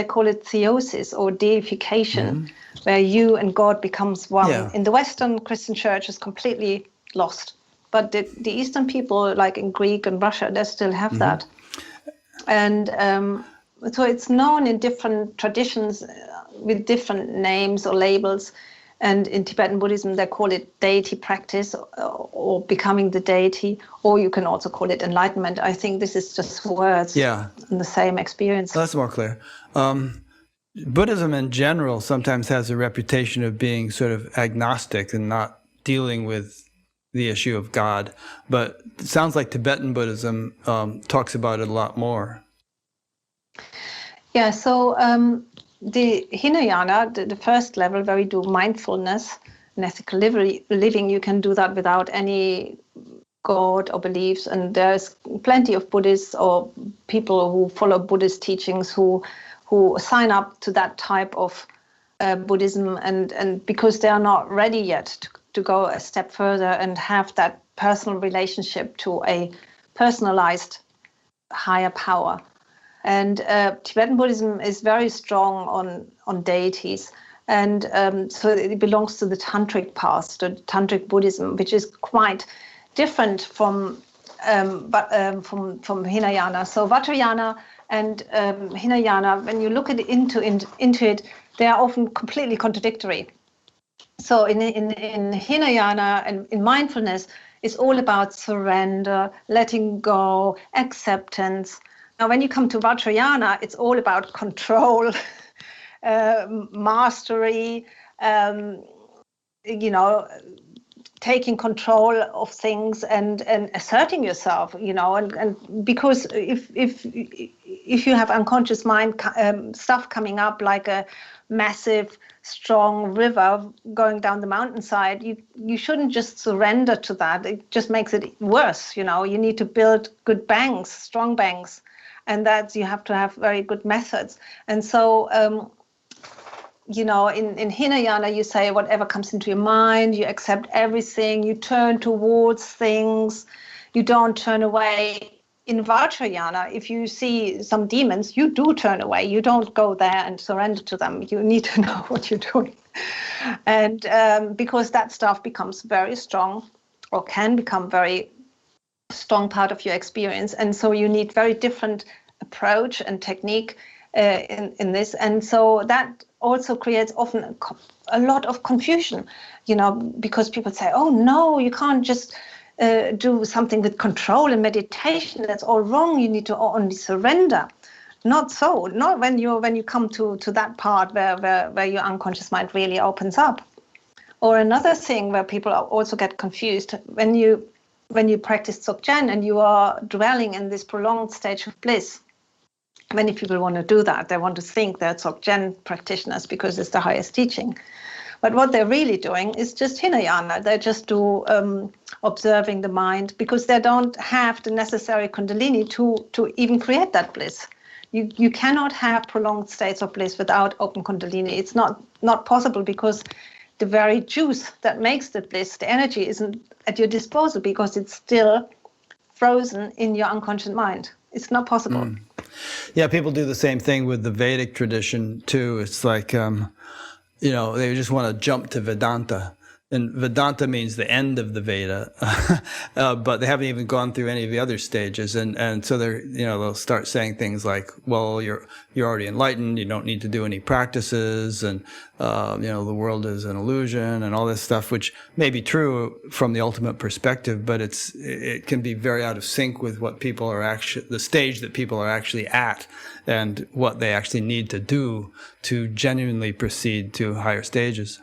call it theosis or deification, where you and God becomes one. Yeah. In the Western Christian Church, is completely lost. But the Eastern people, like in Greek and Russia, they still have that. And so it's known in different traditions with different names or labels. And in Tibetan Buddhism, they call it deity practice or becoming the deity, or you can also call it enlightenment. I think this is just words Yeah. and the same experience. That's more clear. Buddhism in general sometimes has a reputation of being sort of agnostic and not dealing with the issue of God, but it sounds like Tibetan Buddhism talks about it a lot more. Yeah, so the Hinayana, the first level where we do mindfulness and ethical living, you can do that without any God or beliefs. And there's plenty of Buddhists or people who follow Buddhist teachings who sign up to that type of Buddhism, and because they are not ready yet to go a step further and have that personal relationship to a personalized higher power. And Tibetan Buddhism is very strong on deities, and so it belongs to the Tantric path, to Tantric Buddhism, which is quite different from Hinayana. So Vajrayana and Hinayana, when you look into it, they are often completely contradictory. So in Hinayana and in mindfulness, it's all about surrender, letting go, acceptance. Now, when you come to Vajrayana, it's all about control, mastery, taking control of things and asserting yourself, and because if you have unconscious mind stuff coming up like a massive, strong river going down the mountainside, you shouldn't just surrender to that. It just makes it worse. You need to build good banks, strong banks, and that you have to have very good methods. And so in Hinayana, you say whatever comes into your mind, you accept everything, you turn towards things, you don't turn away. In Vajrayana, if you see some demons, you do turn away. You don't go there and surrender to them. You need to know what you're doing. And because that stuff becomes very strong, or can become very strong part of your experience. And so you need very different approach and technique in this. And so that also creates often a lot of confusion, because people say, oh, no, you can't just do something with control and meditation. That's all wrong. You need to only surrender. Not so. Not when you come to that part where your unconscious mind really opens up. Or another thing where people also get confused, when you practice Dzogchen and you are dwelling in this prolonged stage of bliss, many people want to do that. They want to think they're Dzogchen practitioners because it's the highest teaching. But what they're really doing is just Hinayana. They just do observing the mind because they don't have the necessary Kundalini to even create that bliss. You cannot have prolonged states of bliss without open Kundalini. It's not possible because the very juice that makes the bliss, the energy, isn't at your disposal because it's still frozen in your unconscious mind. It's not possible. Yeah, people do the same thing with the Vedic tradition too. It's like, they just want to jump to Vedanta. And Vedanta means the end of the Veda, but they haven't even gone through any of the other stages. And so they'll start saying things like, well, you're already enlightened. You don't need to do any practices. And, the world is an illusion and all this stuff, which may be true from the ultimate perspective, but it can be very out of sync with what people are actually, the stage that people are actually at and what they actually need to do to genuinely proceed to higher stages.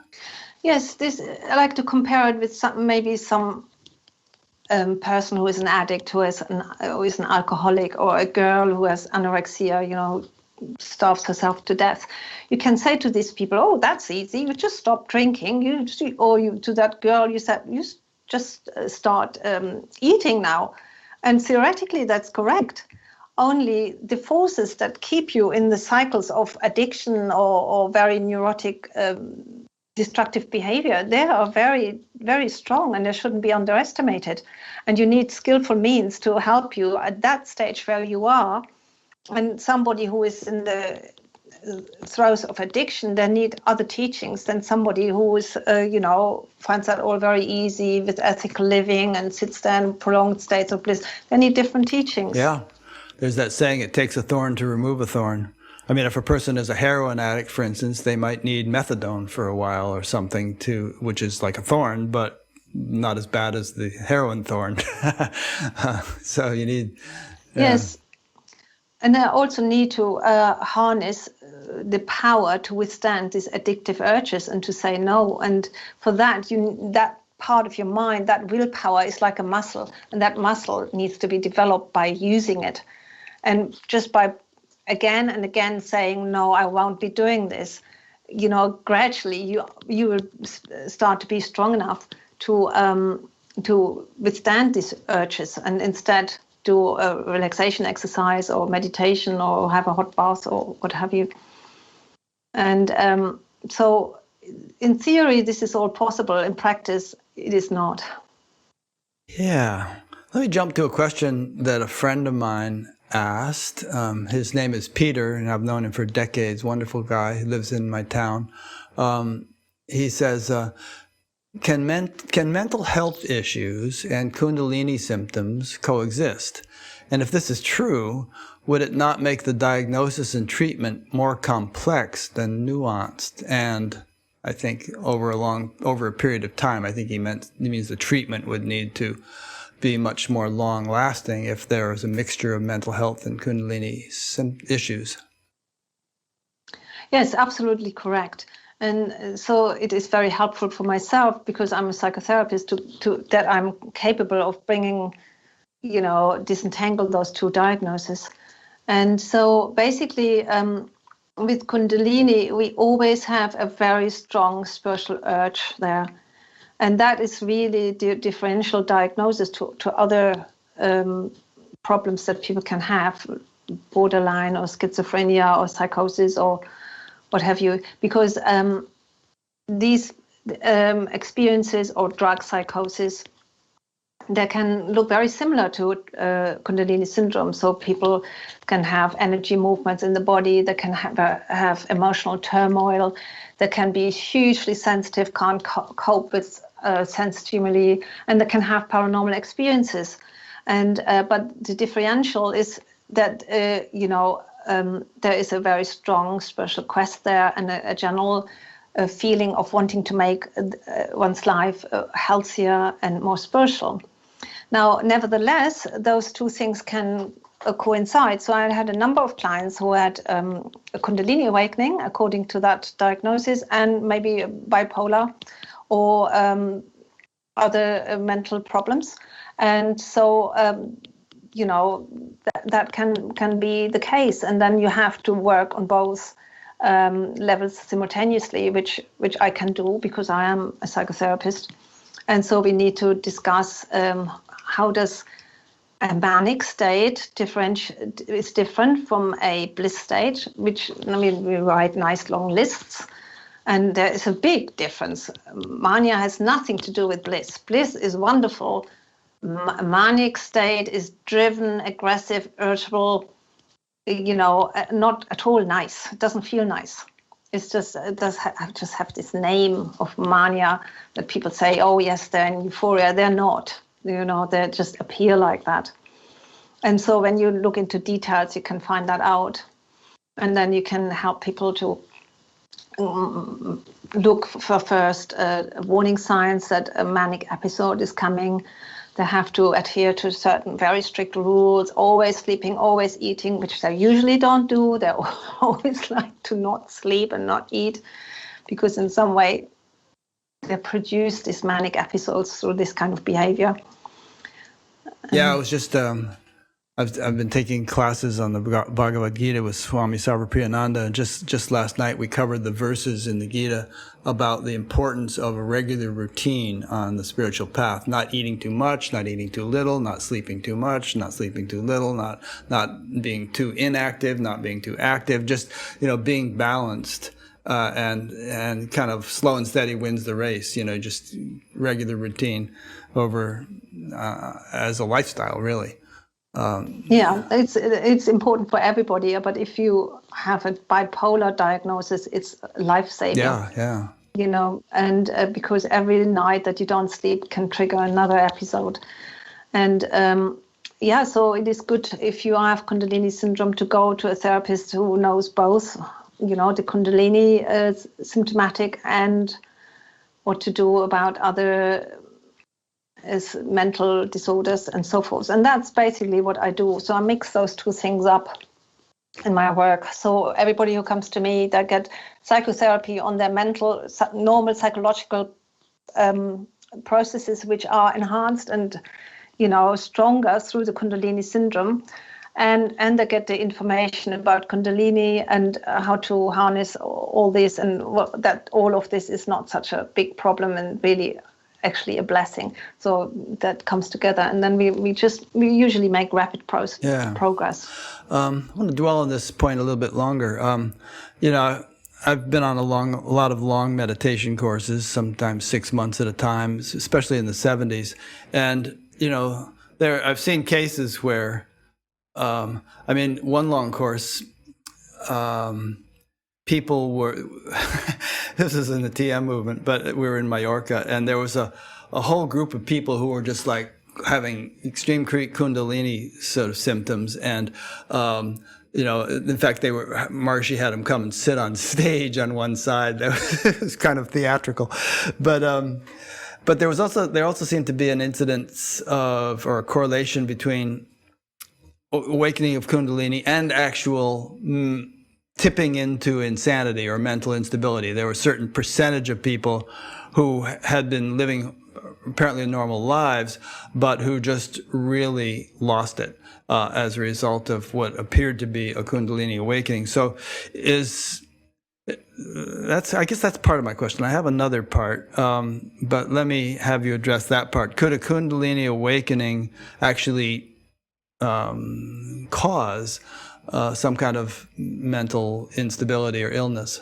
Yes, I like to compare it with some person who is an addict, who is an alcoholic, or a girl who has anorexia, starves herself to death. You can say to these people, "Oh, that's easy. You just stop drinking." To that girl, you said, "You just start eating now," and theoretically, that's correct. Only the forces that keep you in the cycles of addiction or very neurotic. Destructive behavior, they are very, very strong and they shouldn't be underestimated. And you need skillful means to help you at that stage where you are. And somebody who is in the throes of addiction, they need other teachings than somebody who is, finds that all very easy with ethical living and sits there in prolonged states of bliss. They need different teachings. Yeah. There's that saying, it takes a thorn to remove a thorn. I mean, if a person is a heroin addict, for instance, they might need methadone for a while or something which is like a thorn, but not as bad as the heroin thorn. So you need... Yes. And I also need to harness the power to withstand these addictive urges and to say no. And for that, that part of your mind, that willpower is like a muscle. And that muscle needs to be developed by using it. And just by again and again saying, no, I won't be doing this, gradually you will start to be strong enough to withstand these urges and instead do a relaxation exercise or meditation or have a hot bath or what have you. And so in theory, this is all possible. In practice, it is not. Yeah. Let me jump to a question that a friend of mine asked. His name is Peter, and I've known him for decades. Wonderful guy. He lives in my town. He says, can mental health issues and Kundalini symptoms coexist? And if this is true, would it not make the diagnosis and treatment more complex than nuanced? And I think over a period of time, I think he means the treatment would need to be much more long-lasting if there is a mixture of mental health and Kundalini issues. Yes, absolutely correct. And so it is very helpful for myself because I'm a psychotherapist that I'm capable of bringing, disentangle those two diagnoses. And so basically with Kundalini, we always have a very strong spiritual urge there. And that is really the differential diagnosis to other problems that people can have, borderline or schizophrenia or psychosis or what have you, because these experiences or drug psychosis, they can look very similar to Kundalini syndrome. So people can have energy movements in the body, they can have emotional turmoil, they can be hugely sensitive, can't cope with sense stimuli, and they can have paranormal experiences. And but the differential is that there is a very strong spiritual quest there and a general feeling of wanting to make one's life healthier and more spiritual. Now, nevertheless, those two things can coincide. So I had a number of clients who had a Kundalini awakening according to that diagnosis and maybe bipolar or other mental problems. And so, that can be the case. And then you have to work on both levels simultaneously, which I can do because I am a psychotherapist. And so we need to discuss how does a manic state is different from a bliss state, which, we write nice long lists. And there is a big difference. Mania has nothing to do with bliss. Bliss is wonderful. Manic state is driven, aggressive, irritable, not at all nice. It doesn't feel nice. It's just, just have this name of mania that people say, oh, yes, they're in euphoria. They're not. They just appear like that. And so when you look into details, you can find that out. And then you can help people to look for first warning signs that a manic episode is coming. They have to adhere to certain very strict rules, always sleeping, always eating, which they usually don't do. They always like to not sleep and not eat because in some way they produce these manic episodes through this kind of behavior. Yeah, I was just, I've been taking classes on the Bhagavad Gita with Swami Sarvapriyananda, and just last night we covered the verses in the Gita about the importance of a regular routine on the spiritual path, not eating too much, not eating too little, not sleeping too much, not sleeping too little, not being too inactive, not being too active, just, being balanced. And kind of slow and steady wins the race, just regular routine over as a lifestyle, really. It's important for everybody, but if you have a bipolar diagnosis, it's life-saving. Yeah. And because every night that you don't sleep can trigger another episode. And so it is good if you have Kundalini syndrome to go to a therapist who knows both, the Kundalini symptomatic and what to do about other mental disorders and so forth. And that's basically what I do. So I mix those two things up in my work. So everybody who comes to me, they get psychotherapy on their normal psychological processes, which are enhanced and, stronger through the Kundalini syndrome. And they get the information about Kundalini and how to harness all this, and that all of this is not such a big problem and really actually a blessing. So that comes together, and then we usually make rapid progress. I want to dwell on this point a little bit longer. I've been on a lot of long meditation courses, sometimes 6 months at a time, especially in the 70s. And, I've seen cases where, one long course, people were, this is in the TM movement, but we were in Mallorca, and there was a whole group of people who were just like having extreme Kundalini sort of symptoms. And, in fact, Maharishi had them come and sit on stage on one side. It was kind of theatrical. But there also seemed to be an incidence or a correlation between awakening of Kundalini and actual tipping into insanity or mental instability. There were a certain percentage of people who had been living apparently normal lives, but who just really lost it as a result of what appeared to be a Kundalini awakening. So I guess that's part of my question. I have another part, but let me have you address that part. Could a Kundalini awakening actually cause some kind of mental instability or illness?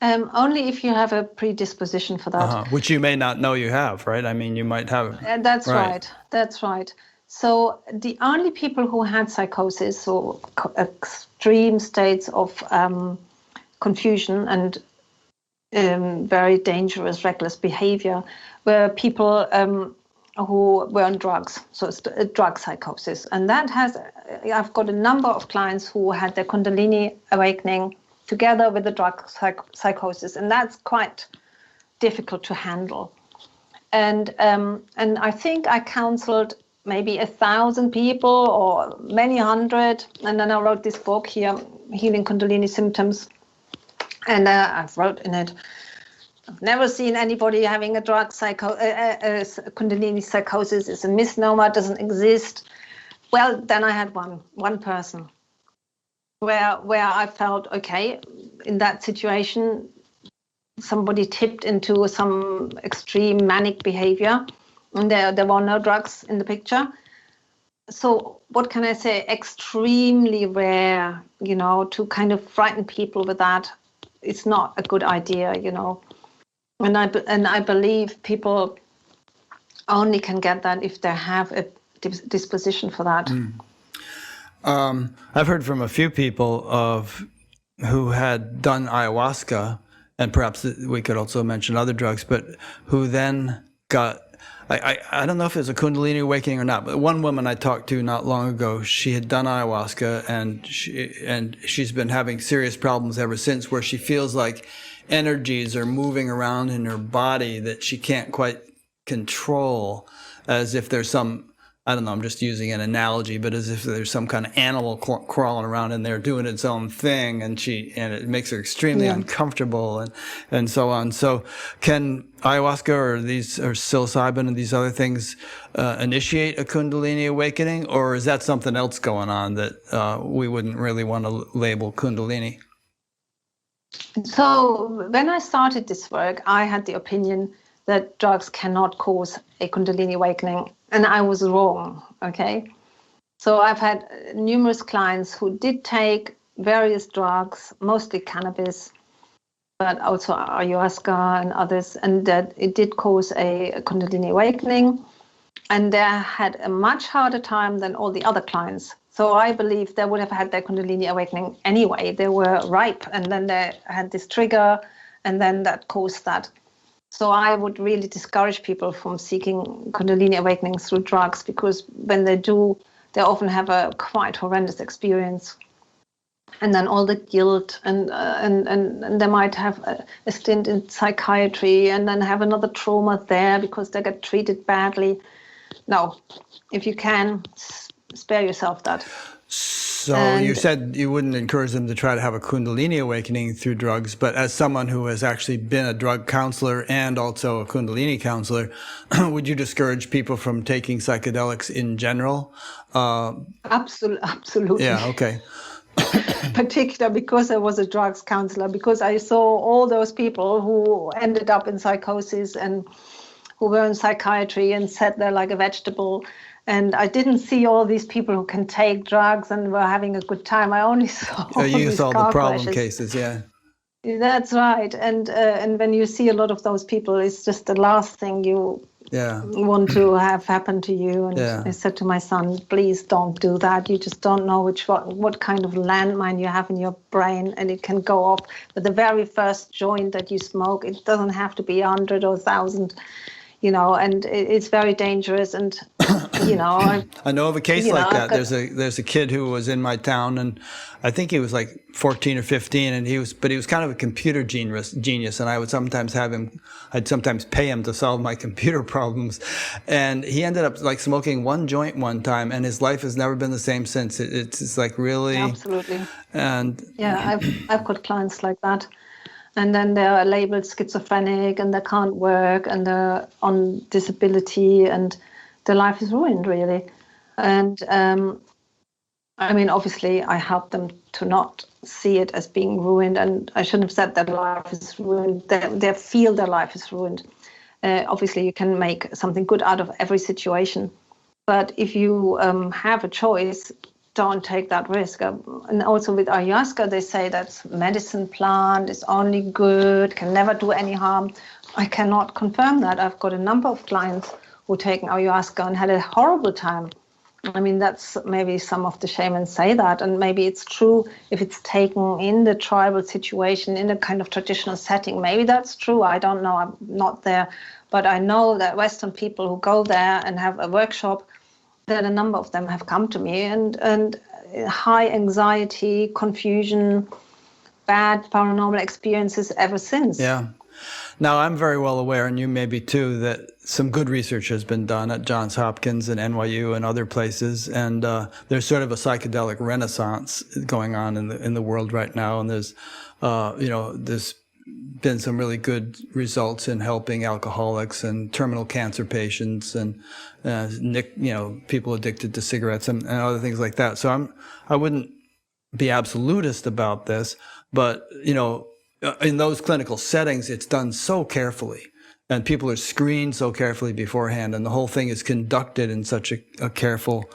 Only if you have a predisposition for that. Which you may not know you have, right? You might have. That's right. That's right. So the only people who had psychosis or extreme states of confusion and very dangerous, reckless behavior were people who were on drugs, so it's a drug psychosis. And I've got a number of clients who had their Kundalini awakening together with the drug psychosis, and that's quite difficult to handle. And I think I counseled maybe 1,000 people or many hundred, and then I wrote this book here, Healing Kundalini Symptoms, and I wrote in it never seen anybody having a Kundalini psychosis. It's a misnomer, doesn't exist. Well, then I had one person where I felt, okay, in that situation, somebody tipped into some extreme manic behavior, and there were no drugs in the picture. So what can I say? Extremely rare, to kind of frighten people with that. It's not a good idea, And I believe people only can get that if they have a disposition for that. I've heard from a few people who had done ayahuasca, and perhaps we could also mention other drugs, but who then got, I don't know if it was a Kundalini awakening or not, but one woman I talked to not long ago, she had done ayahuasca, and she's been having serious problems ever since, where she feels like energies are moving around in her body that she can't quite control, as if there's some, I don't know, I'm just using an analogy, but as if there's some kind of animal crawling around in there doing its own thing, and it makes her extremely uncomfortable and so on. So can ayahuasca or psilocybin and these other things initiate a Kundalini awakening, or is that something else going on that we wouldn't really want to label Kundalini? So when I started this work, I had the opinion that drugs cannot cause a Kundalini awakening, and I was wrong, okay? So I've had numerous clients who did take various drugs, mostly cannabis, but also ayahuasca and others, and that it did cause a Kundalini awakening, and they had a much harder time than all the other clients. So I believe they would have had their Kundalini awakening anyway. They were ripe, and then they had this trigger, and then that caused that. So I would really discourage people from seeking Kundalini awakenings through drugs, because when they do, they often have a quite horrendous experience. And then all the guilt, and they might have a stint in psychiatry, and then have another trauma there because they get treated badly. No, if you can, spare yourself that. So you said you wouldn't encourage them to try to have a Kundalini awakening through drugs, but as someone who has actually been a drug counselor and also a Kundalini counselor, would you discourage people from taking psychedelics in general? Absolutely. Yeah, okay. Particularly because I was a drugs counselor, because I saw all those people who ended up in psychosis and who were in psychiatry and sat there like a vegetable. And I didn't see all these people who can take drugs and were having a good time. I only saw you saw the problem crashes. cases, yeah. That's right. And when you see a lot of those people, it's just the last thing you want to have happen to you. And I said to my son, please don't do that. You just don't know what kind of landmine you have in your brain, and it can go off with the very first joint that you smoke. It doesn't have to be 100 or 1,000. And it's very dangerous. And, I know of a case like that. There's a kid who was in my town, and I think he was like 14 or 15, and he was kind of a computer genius. And I would sometimes I'd sometimes pay him to solve my computer problems. And he ended up like smoking one joint one time, and his life has never been the same since. It's like really. Absolutely. And yeah, I've got clients like that. And then they're labeled schizophrenic, and they can't work, and they're on disability, and their life is ruined, really. And obviously, I help them to not see it as being ruined, and I shouldn't have said that life is ruined. They feel their life is ruined. Obviously, you can make something good out of every situation, but if you have a choice, don't take that risk. And also with ayahuasca, they say that's medicine plant, is only good, can never do any harm. I cannot confirm that. I've got a number of clients who taken ayahuasca and had a horrible time. That's maybe some of the shamans say that, and maybe it's true if it's taken in the tribal situation, in a kind of traditional setting. Maybe that's true. I don't know. I'm not there. But I know that Western people who go there and have a workshop, that a number of them have come to me, and high anxiety, confusion, bad paranormal experiences ever since. Yeah. Now, I'm very well aware, and you may be too, that some good research has been done at Johns Hopkins and NYU and other places, and there's sort of a psychedelic renaissance going on in the world right now, and there's been some really good results in helping alcoholics and terminal cancer patients and people addicted to cigarettes and other things like that. So I wouldn't be absolutist about this, but in those clinical settings, it's done so carefully, and people are screened so carefully beforehand, and the whole thing is conducted in such a careful,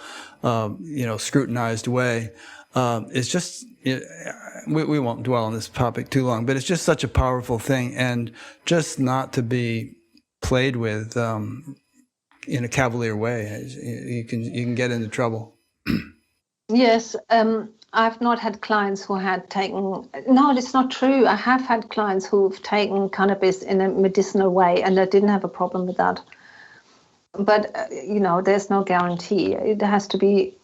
scrutinized way. It's just, we won't dwell on this topic too long, but it's just such a powerful thing, and just not to be played with in a cavalier way. You can get into trouble. Yes, I've not had clients who had taken. No, it's not true. I have had clients who've taken cannabis in a medicinal way, and I didn't have a problem with that. But there's no guarantee. It has to be.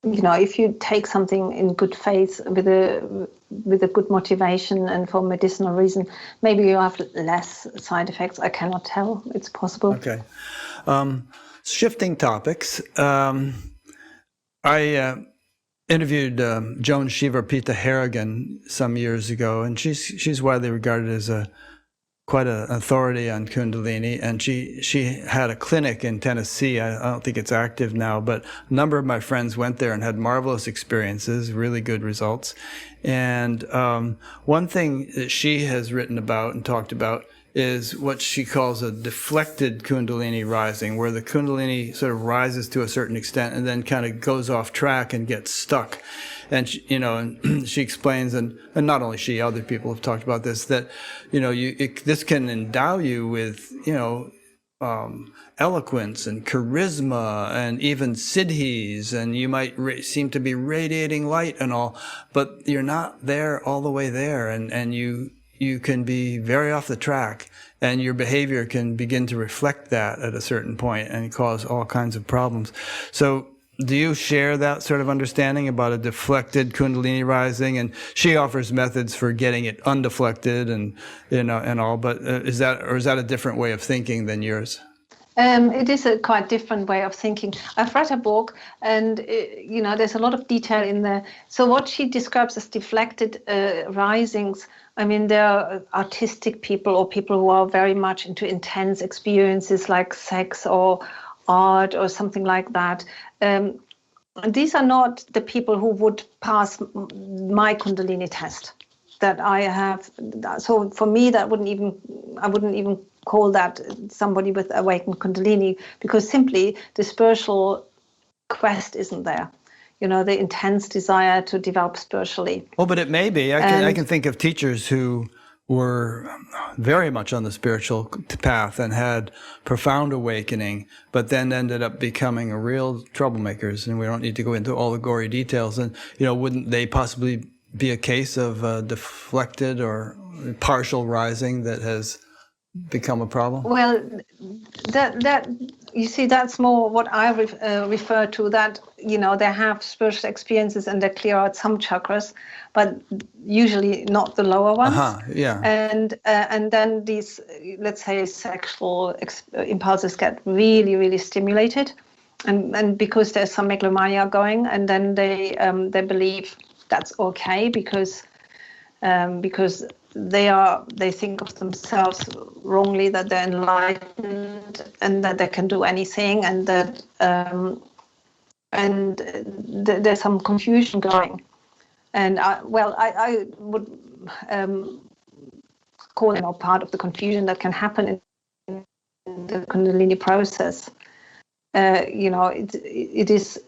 If you take something in good faith with a good motivation and for medicinal reason, maybe you have less side effects. I cannot tell. It's possible. Okay. Shifting topics. I interviewed Joan Shiva-Pita Harrigan some years ago, and she's widely regarded as quite an authority on Kundalini, and she had a clinic in Tennessee. I don't think it's active now, but a number of my friends went there and had marvelous experiences, really good results. And one thing that she has written about and talked about is what she calls a deflected Kundalini rising, where the Kundalini sort of rises to a certain extent and then kind of goes off track and gets stuck. And and she explains, and not only she, other people have talked about this, that this can endow you with eloquence and charisma and even siddhis, and you might seem to be radiating light and all, but you're not there all the way there, and you can be very off the track, and your behavior can begin to reflect that at a certain point and cause all kinds of problems. So do you share that sort of understanding about a deflected Kundalini rising? And she offers methods for getting it undeflected and all, but is that a different way of thinking than yours? It is a quite different way of thinking. I've read her book, and there's a lot of detail in there. So what she describes as deflected risings, I mean, there are artistic people or people who are very much into intense experiences like sex or art or something like that. These are not the people who would pass my Kundalini test that I have. So for me, I wouldn't even call that somebody with awakened Kundalini, because simply the spiritual quest isn't there. The intense desire to develop spiritually. Well, but it may be. I can think of teachers who were very much on the spiritual path and had profound awakening, but then ended up becoming real troublemakers. And we don't need to go into all the gory details. And, wouldn't they possibly be a case of deflected or partial rising that has become a problem? Well, that you see, that's more what I refer to, that they have spiritual experiences and they clear out some chakras, but usually not the lower ones. Yeah. And then these, let's say, sexual impulses get really, really stimulated, and because there's some megalomania going, and then they believe that's okay because they think of themselves wrongly, that they're enlightened and that they can do anything, and that there's some confusion going. And I would call it part of the confusion that can happen in the Kundalini process. It is,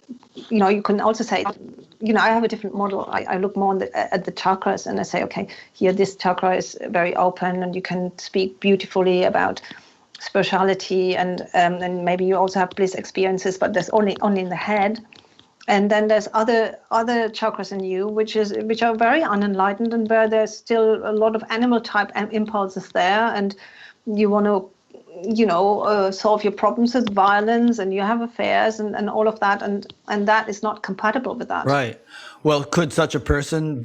you can also say, I have a different model. I look more at the chakras, and I say, okay, here this chakra is very open, and you can speak beautifully about spirituality, and maybe you also have bliss experiences, but that's only in the head. And then there's other chakras in you, which are very unenlightened, and where there's still a lot of animal type impulses there, and you want to solve your problems with violence, and you have affairs and all of that, and that is not compatible with that. Right. Well, could such a person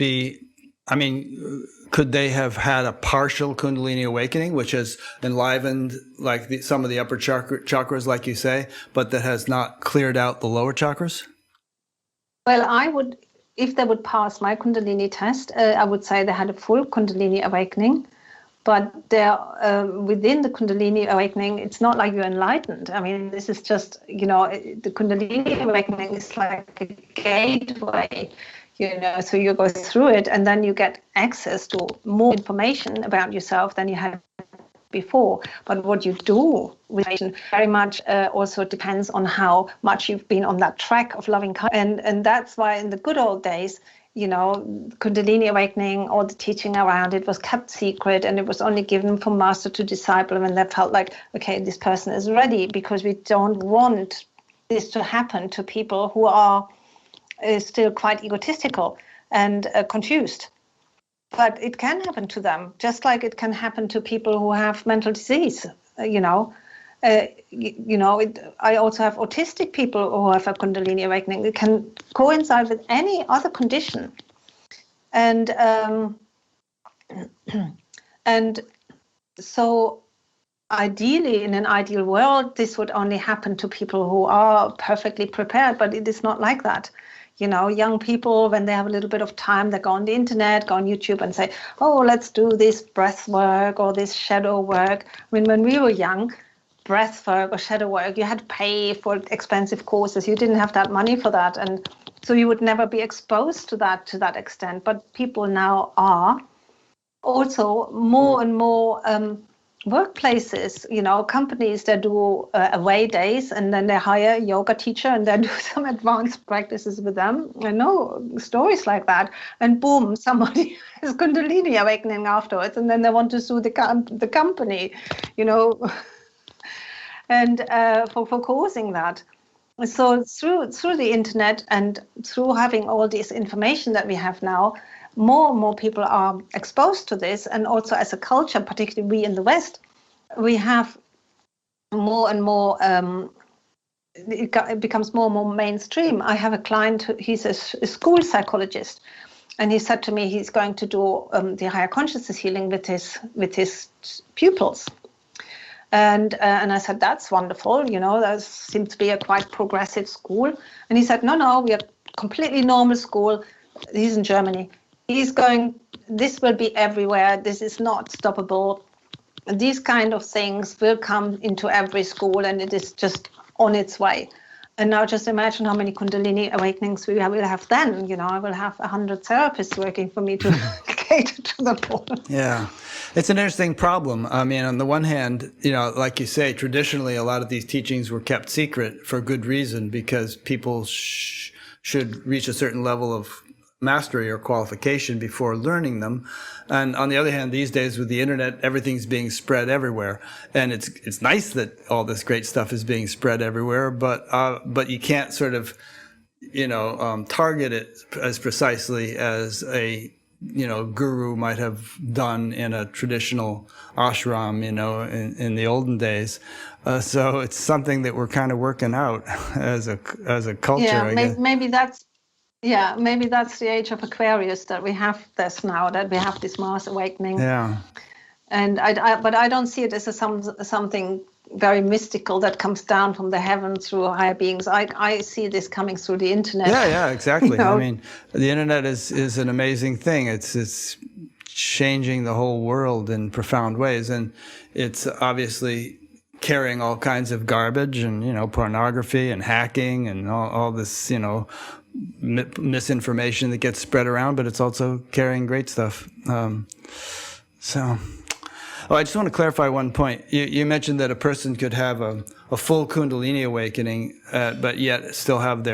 could they have had a partial Kundalini awakening, which has enlivened some of the upper chakras, like you say, but that has not cleared out the lower chakras? Well, I would, if they would pass my Kundalini test, I would say they had a full Kundalini awakening. But there, within the Kundalini awakening, it's not like you're enlightened. I mean, this is just, the Kundalini awakening is like a gateway, so you go through it and then you get access to more information about yourself than you had before. But what you do with meditation very much also depends on how much you've been on that track of loving kindness. And that's why in the good old days, Kundalini awakening, all the teaching around it was kept secret, and it was only given from master to disciple when they felt like, okay, this person is ready, because we don't want this to happen to people who are still quite egotistical and confused. But it can happen to them, just like it can happen to people who have mental disease, I also have autistic people who have a Kundalini awakening. It can coincide with any other condition. And and so ideally, in an ideal world, this would only happen to people who are perfectly prepared, but it is not like that. Young people, when they have a little bit of time, they go on the internet, go on YouTube and say, oh, let's do this breath work or this shadow work. I mean, when we were young, breath work or shadow work, you had to pay for expensive courses. You didn't have that money for that. And so you would never be exposed to that extent. But people now are. Also, more and more workplaces, companies that do away days, and then they hire a yoga teacher and then do some advanced practices with them. I know stories like that. And boom, somebody has Kundalini awakening afterwards, and then they want to sue the company, and for causing that. So through the internet and through having all this information that we have now, more and more people are exposed to this. And also as a culture, particularly we in the West, we have more and more, it becomes more and more mainstream. I have a client, he's a school psychologist, and he said to me he's going to do the higher consciousness healing with his pupils. And I said, that's wonderful, that seems to be a quite progressive school. And he said, no, we are completely normal school. He's in Germany. He's going, this will be everywhere. This is not stoppable. These kind of things will come into every school, and it is just on its way. And now just imagine how many Kundalini awakenings we will have then. I will have 100 therapists working for me to cater to them all. Yeah. It's an interesting problem. I mean, on the one hand, like you say, traditionally, a lot of these teachings were kept secret for good reason, because people should reach a certain level of mastery or qualification before learning them. And on the other hand, these days with the internet, everything's being spread everywhere. And it's nice that all this great stuff is being spread everywhere, but you can't sort of, target it as precisely as a guru might have done in a traditional ashram, in the olden days. So it's something that we're kind of working out as a culture. Yeah, I guess. maybe that's the age of Aquarius, that we have this now, that we have this mass awakening. Yeah. And but I don't see it as something very mystical that comes down from the heavens through higher beings. I see this coming through the internet. Yeah, exactly. I mean, the internet is an amazing thing. It's changing the whole world in profound ways, and it's obviously carrying all kinds of garbage and pornography and hacking and all this misinformation that gets spread around, but it's also carrying great stuff. I just want to clarify one point. You mentioned that a person could have a full Kundalini awakening, but yet still have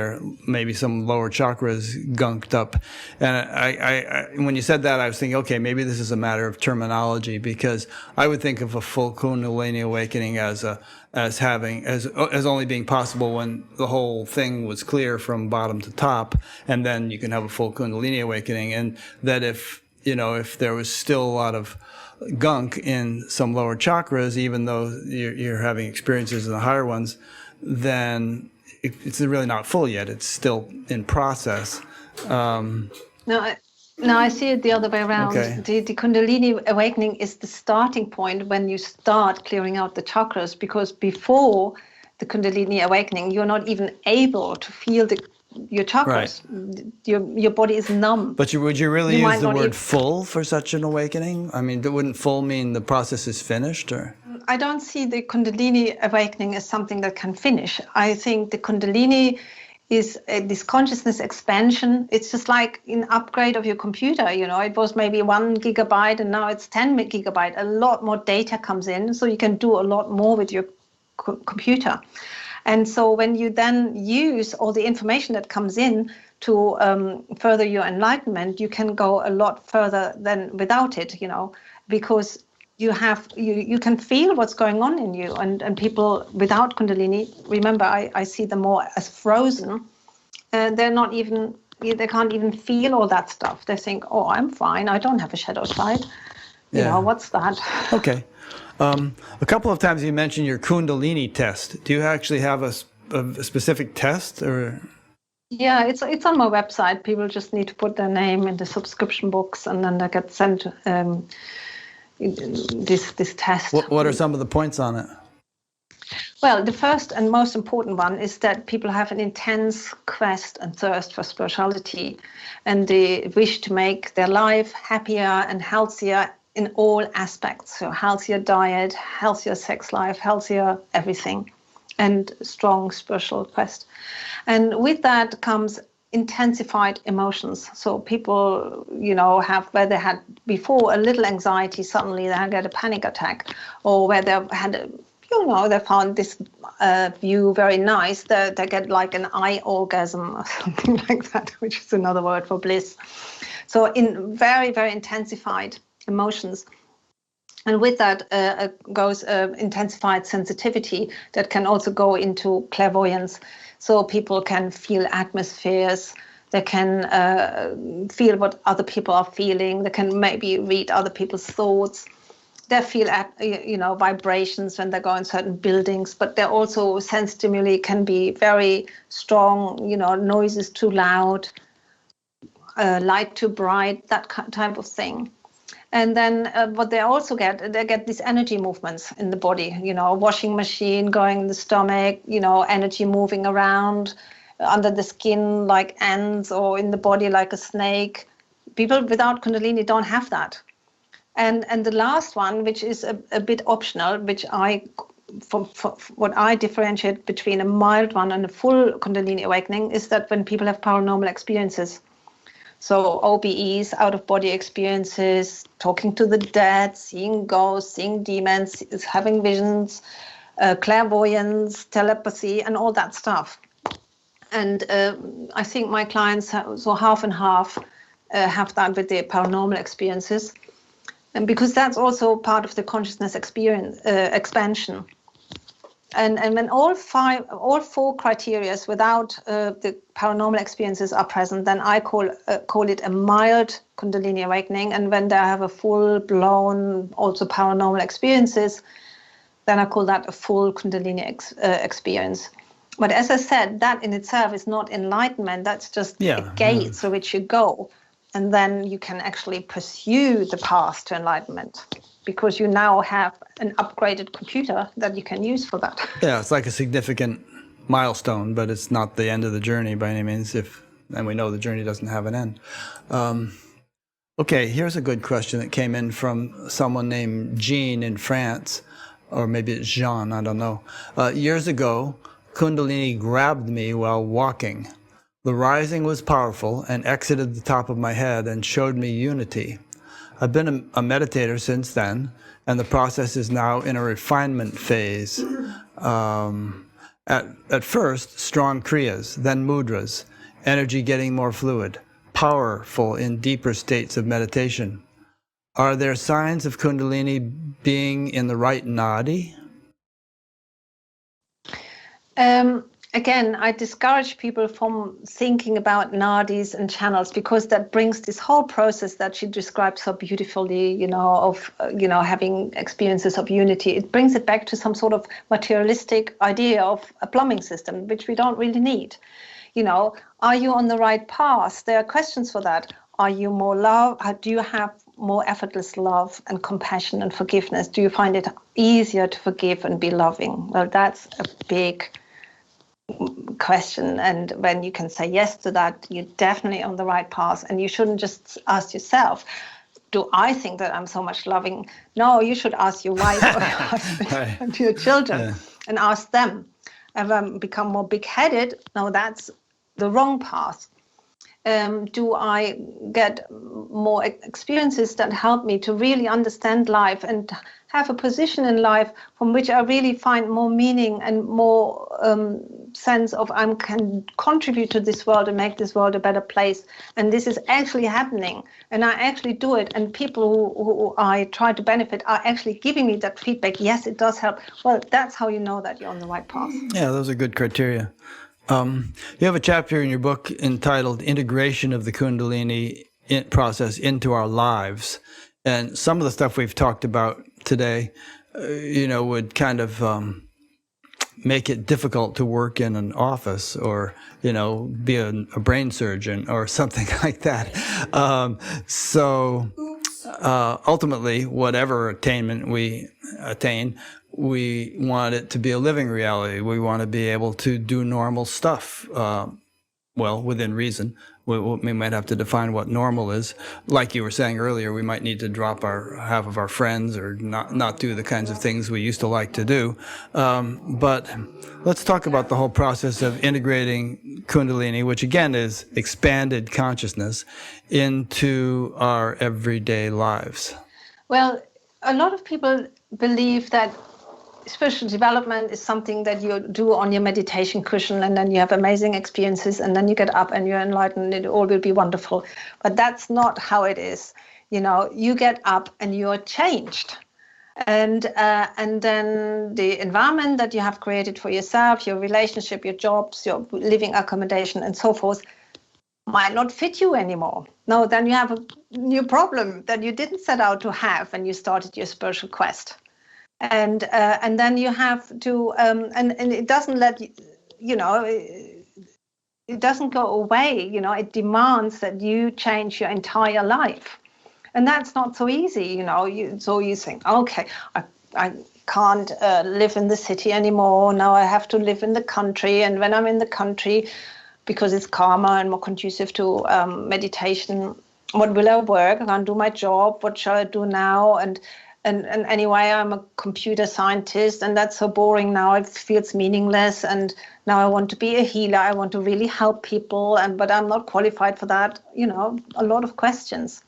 maybe some lower chakras gunked up. And I when you said that, I was thinking, okay, maybe this is a matter of terminology, because I would think of a full Kundalini awakening as only being possible when the whole thing was clear from bottom to top, and then you can have a full Kundalini awakening. And that if there was still a lot of gunk in some lower chakras, even though you're having experiences in the higher ones, then it's really not full yet. It's still in process. No, I see it the other way around. Okay. The Kundalini awakening is the starting point when you start clearing out the chakras, because before the Kundalini awakening, you're not even able to feel your chakras. Your body is numb. But would you really You use might the not word even- full for such an awakening? I mean, wouldn't full mean the process is finished, or? I don't see the Kundalini awakening as something that can finish. I think the Kundalini is this consciousness expansion. It's just like an upgrade of your computer. You know, it was maybe 1 gigabyte and now it's 10 gigabyte. A lot more data comes in, so you can do a lot more with your computer. And so when you then use all the information that comes in to further your enlightenment, you can go a lot further than without it, you know, because you can feel what's going on in you. And people without Kundalini, remember, I see them more as frozen. They're not even, they can't even feel all that stuff. They think, oh, I'm fine. I don't have a shadow side. You know, what's that? Okay. A couple of times you mentioned your Kundalini test. Do you actually have a specific test, or? Yeah, it's on my website. People just need to put their name in the subscription box, and then they get sent this test. What are some of the points on it? Well, the first and most important one is that people have an intense quest and thirst for spirituality, and they wish to make their life happier and healthier in all aspects. So healthier diet, healthier sex life, healthier everything, and strong spiritual quest. And with that comes intensified emotions. So people, you know, have where they had before a little anxiety, suddenly they get a panic attack, or where they had you know, they found this view very nice. They get like an eye orgasm or something like that, which is another word for bliss. So in very, very intensified emotions. And with that goes intensified sensitivity that can also go into clairvoyance. So people can feel atmospheres. They can feel what other people are feeling. They can maybe read other people's thoughts. They feel, you know, vibrations when they go in certain buildings, but they're also sense stimuli can be very strong, you know, noises too loud, light too bright, that type of thing. And then what they also get, they get these energy movements in the body, you know, washing machine going in the stomach, you know, energy moving around under the skin like ants, or in the body like a snake. People without Kundalini don't have that. And the last one, which is a bit optional, which for what I differentiate between a mild one and a full Kundalini awakening, is that when people have paranormal experiences. So OBEs, out-of-body experiences, talking to the dead, seeing ghosts, seeing demons, having visions, clairvoyance, telepathy, and all that stuff. And I think my clients, so half and half, have that with their paranormal experiences. And because that's also part of the consciousness experience expansion. And when all four criteria without the paranormal experiences are present, then I call it a mild Kundalini awakening. And when they have a full-blown also paranormal experiences, then I call that a full Kundalini experience. But as I said, that in itself is not enlightenment. That's just a gate through which you go. And then you can actually pursue the path to enlightenment, because you now have an upgraded computer that you can use for that. Yeah, it's like a significant milestone, but it's not the end of the journey by any means. And we know the journey doesn't have an end. Okay, here's a good question that came in from someone named Jean in France, or maybe it's Jean, I don't know. Years ago, Kundalini grabbed me while walking. The rising was powerful and exited the top of my head and showed me unity. I've been a meditator since then, and the process is now in a refinement phase. At first, strong kriyas, then mudras, energy getting more fluid, powerful in deeper states of meditation. Are there signs of Kundalini being in the right nadi? Again, I discourage people from thinking about nadis and channels, because that brings this whole process that she described so beautifully, you know, of, you know, having experiences of unity. It brings it back to some sort of materialistic idea of a plumbing system, which we don't really need. You know, are you on the right path? There are questions for that. Are you more love? Do you have more effortless love and compassion and forgiveness? Do you find it easier to forgive and be loving? Well, that's a big question. And when you can say yes to that, you're definitely on the right path. And you shouldn't just ask yourself, do I think that I'm so much loving? No, you should ask your wife or your husband Right. and your children and ask them. Have I become more big-headed? No, that's the wrong path. Do I get more experiences that help me to really understand life and have a position in life from which I really find more meaning and more sense of I can contribute to this world and make this world a better place. And this is actually happening. And I actually do it. And people who I try to benefit are actually giving me that feedback. Yes, it does help. Well, that's how you know that you're on the right path. Yeah, those are good criteria. You have a chapter in your book entitled Integration of the Kundalini Process into Our Lives. And some of the stuff we've talked about today, would kind of make it difficult to work in an office or, be a brain surgeon or something like that. Ultimately, whatever attainment we attain, we want it to be a living reality. We want to be able to do normal stuff, within reason. We might have to define what normal is. Like you were saying earlier, we might need to drop half of our friends or not do the kinds of things we used to like to do. But let's talk about the whole process of integrating Kundalini, which again is expanded consciousness, into our everyday lives. Well, a lot of people believe that spiritual development is something that you do on your meditation cushion and then you have amazing experiences and then you get up and you're enlightened and it all will be wonderful. But that's not how it is. You get up and you're changed. And then the environment that you have created for yourself, your relationship, your jobs, your living accommodation and so forth might not fit you anymore. No, then you have a new problem that you didn't set out to have when you started your spiritual quest. And then you have to, and it doesn't let you, it doesn't go away. It demands that you change your entire life, and that's not so easy. So you think, okay, I can't live in the city anymore. Now I have to live in the country, and when I'm in the country, because it's calmer and more conducive to meditation, what will I work? I can't do my job. What shall I do now? And anyway, I'm a computer scientist and that's so boring now. It feels meaningless. And now I want to be a healer. I want to really help people. But I'm not qualified for that. A lot of questions.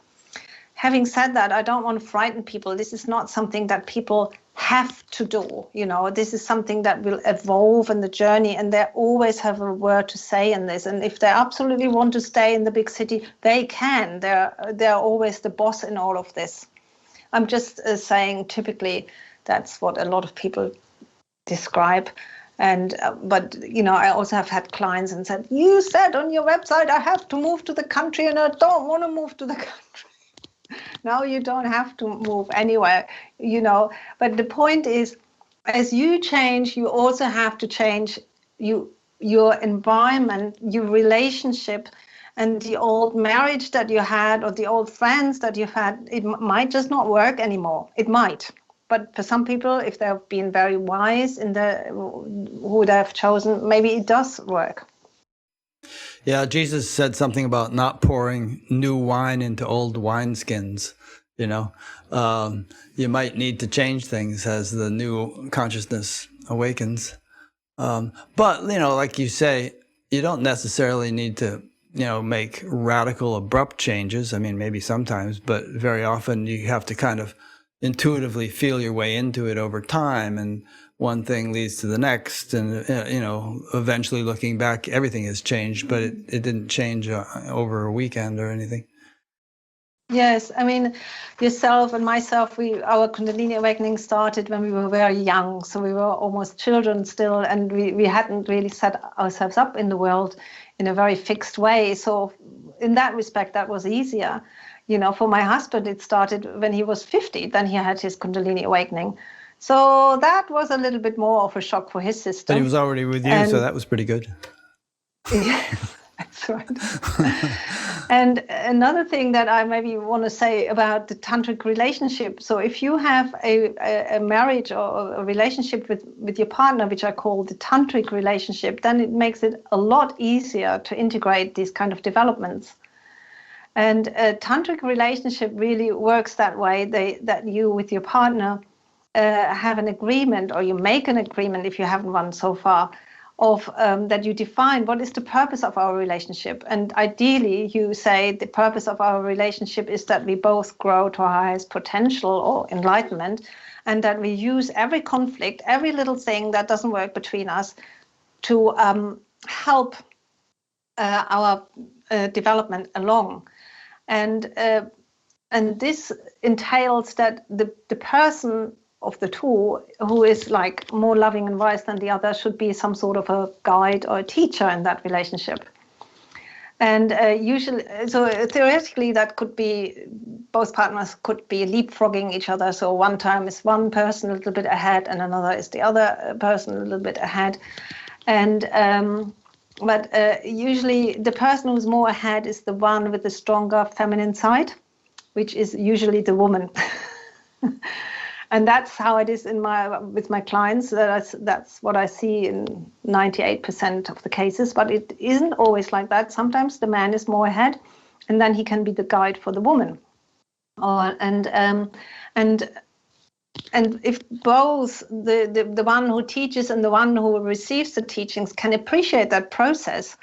Having said that, I don't want to frighten people. This is not something that people have to do. This is something that will evolve in the journey. And they always have a word to say in this. And if they absolutely want to stay in the big city, they can. They're always the boss in all of this. I'm just saying typically that's what a lot of people describe. But I also have had clients and said, you said on your website, I have to move to the country and I don't want to move to the country. No, you don't have to move anywhere, But the point is, as you change, you also have to change your environment, your relationship. And the old marriage that you had or the old friends that you've had, it might just not work anymore. It might. But for some people, if they've been very wise in who they have chosen, maybe it does work. Yeah, Jesus said something about not pouring new wine into old wineskins. You might need to change things as the new consciousness awakens. But, like you say, you don't necessarily need to make radical, abrupt changes. I mean, maybe sometimes, but very often you have to kind of intuitively feel your way into it over time. And one thing leads to the next. And, eventually looking back, everything has changed, but it didn't change over a weekend or anything. Yes, I mean, yourself and myself, our Kundalini awakening started when we were very young. So we were almost children still, and we hadn't really set ourselves up in the world in a very fixed way. So in that respect, that was easier. For my husband, it started when he was 50, then he had his Kundalini awakening. So that was a little bit more of a shock for his system. But he was already with you, so that was pretty good. Yes, that's right. And another thing that I maybe want to say about the tantric relationship. So if you have a marriage or a relationship with your partner, which I call the tantric relationship, then it makes it a lot easier to integrate these kind of developments. And a tantric relationship really works that way, that you with your partner have an agreement, or you make an agreement if you haven't one so far, of that you define what is the purpose of our relationship. And ideally, you say the purpose of our relationship is that we both grow to our highest potential or enlightenment, and that we use every conflict, every little thing that doesn't work between us to help our development along. And this entails that the person of the two who is like more loving and wise than the other should be some sort of a guide or a teacher in that relationship. And usually, so theoretically, that could be, both partners could be leapfrogging each other. So one time is one person a little bit ahead, and another is the other person a little bit ahead. And but usually the person who's more ahead is the one with the stronger feminine side, which is usually the woman. And that's how it is with my clients. That's what I see in 98% of the cases. But it isn't always like that. Sometimes the man is more ahead, and then he can be the guide for the woman. And if both the one who teaches and the one who receives the teachings can appreciate that process,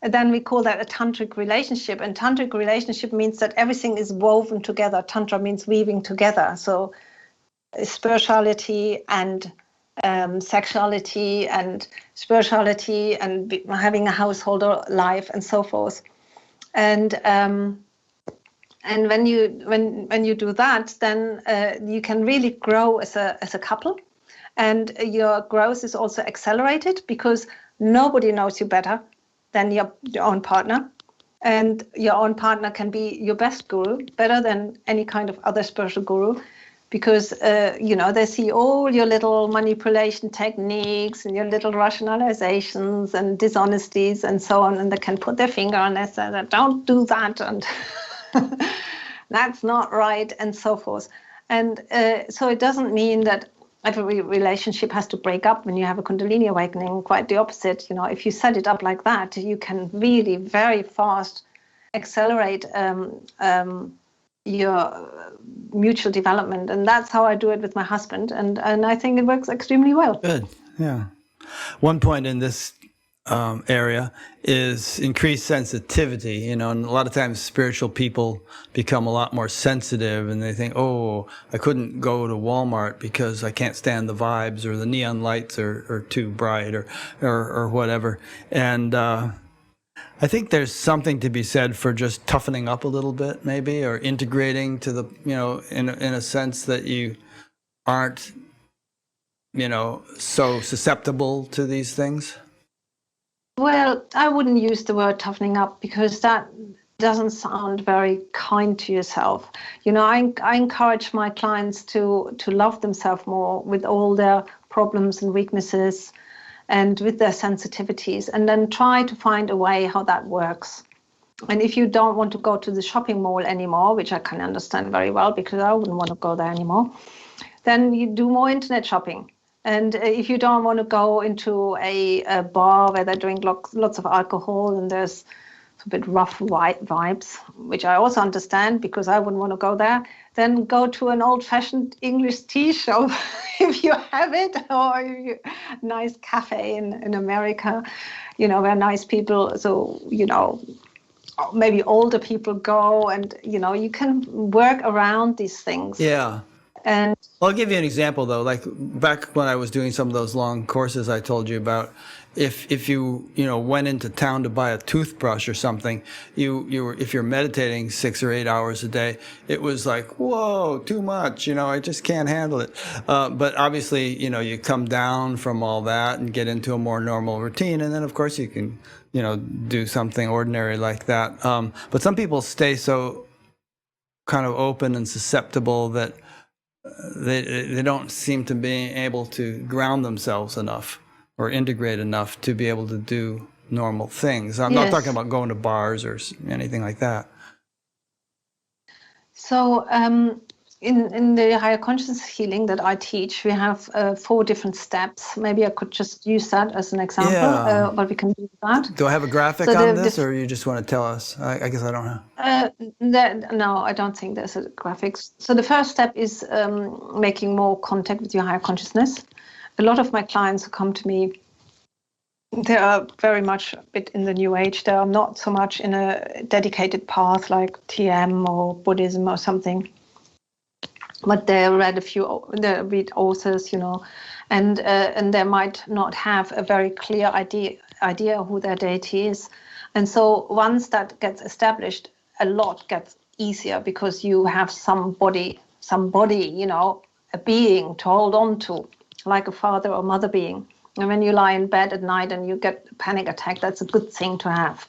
then we call that a tantric relationship. And tantric relationship means that everything is woven together. Tantra means weaving together. So spirituality and sexuality and spirituality and having a householder life and so forth. And when you do that, then you can really grow as a couple, and your growth is also accelerated because nobody knows you better than your own partner, and your own partner can be your best guru, better than any kind of other spiritual guru, because they see all your little manipulation techniques and your little rationalizations and dishonesties and so on, and they can put their finger on it and say, don't do that, and that's not right, and so forth. And so it doesn't mean that every relationship has to break up when you have a Kundalini awakening. Quite the opposite. If you set it up like that, you can really very fast accelerate your mutual development. And that's how I do it with my husband. And I think it works extremely well. Good. Yeah. One point in this area is increased sensitivity, and a lot of times spiritual people become a lot more sensitive, and they think, oh, I couldn't go to Walmart because I can't stand the vibes, or the neon lights are too bright, or whatever. And I think there's something to be said for just toughening up a little bit, maybe, or integrating to the, in a sense that you aren't, so susceptible to these things. Well, I wouldn't use the word toughening up, because that doesn't sound very kind to yourself. I encourage my clients to love themselves more with all their problems and weaknesses and with their sensitivities, and then try to find a way how that works. And if you don't want to go to the shopping mall anymore, which I can understand very well because I wouldn't want to go there anymore, then you do more internet shopping. And if you don't want to go into a bar where they drink lots of alcohol and there's a bit rough white vibes, which I also understand because I wouldn't want to go there, then go to an old-fashioned English tea shop if you have it, or a nice cafe in America, where nice people, so, maybe older people go, and, you can work around these things. Yeah. And I'll give you an example, though. Like back when I was doing some of those long courses I told you about, if you went into town to buy a toothbrush or something, if you're meditating 6 or 8 hours a day, it was like, whoa, too much. I just can't handle it. But obviously, you come down from all that and get into a more normal routine, and then of course you can do something ordinary like that. But some people stay so kind of open and susceptible that they don't seem to be able to ground themselves enough or integrate enough to be able to do normal things. I'm not Yes. talking about going to bars or anything like that. So in the higher consciousness healing that I teach, we have 4 different steps. Maybe I could just use that as an example, Yeah. but we can do that. Do I have a graphic So on this, or you just want to tell us? I guess I don't know. No, I don't think there's a graphics. So the first step is making more contact with your higher consciousness. A lot of my clients who come to me, they are very much a bit in the New Age. They are not so much in a dedicated path like TM or Buddhism or something. But they read authors, and they might not have a very clear idea who their deity is. And so once that gets established, a lot gets easier because you have somebody, a being to hold on to, like a father or mother being. And when you lie in bed at night and you get a panic attack, that's a good thing to have.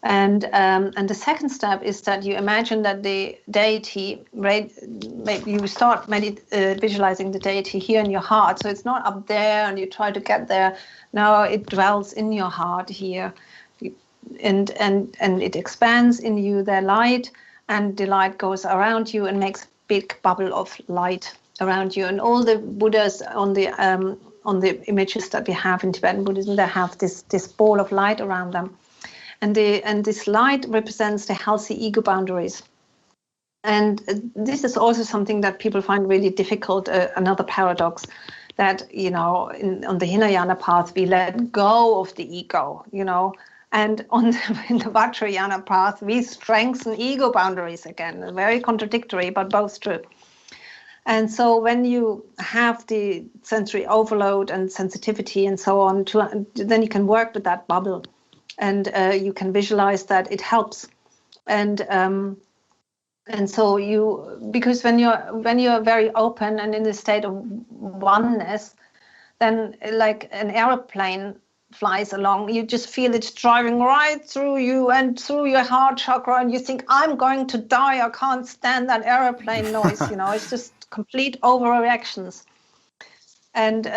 And the second step is that you imagine that the deity, you start visualizing the deity here in your heart. So it's not up there and you try to get there. No, it dwells in your heart here. And it expands in you, their light, and the light goes around you and makes a big bubble of light around you. And all the Buddhas on the images that we have in Tibetan Buddhism, they have this ball of light around them. And this light represents the healthy ego boundaries. And this is also something that people find really difficult, another paradox, that, on the Hinayana path, we let go of the ego, and in the Vajrayana path, we strengthen ego boundaries again. Very contradictory, but both true. And so when you have the sensory overload and sensitivity and so on, then you can work with that bubble, and you can visualize that it helps. And so because when you're very open and in the state of oneness, then like an airplane flies along, you just feel it's driving right through you and through your heart chakra, and you think, I'm going to die, I can't stand that airplane noise. It's just complete overreactions. And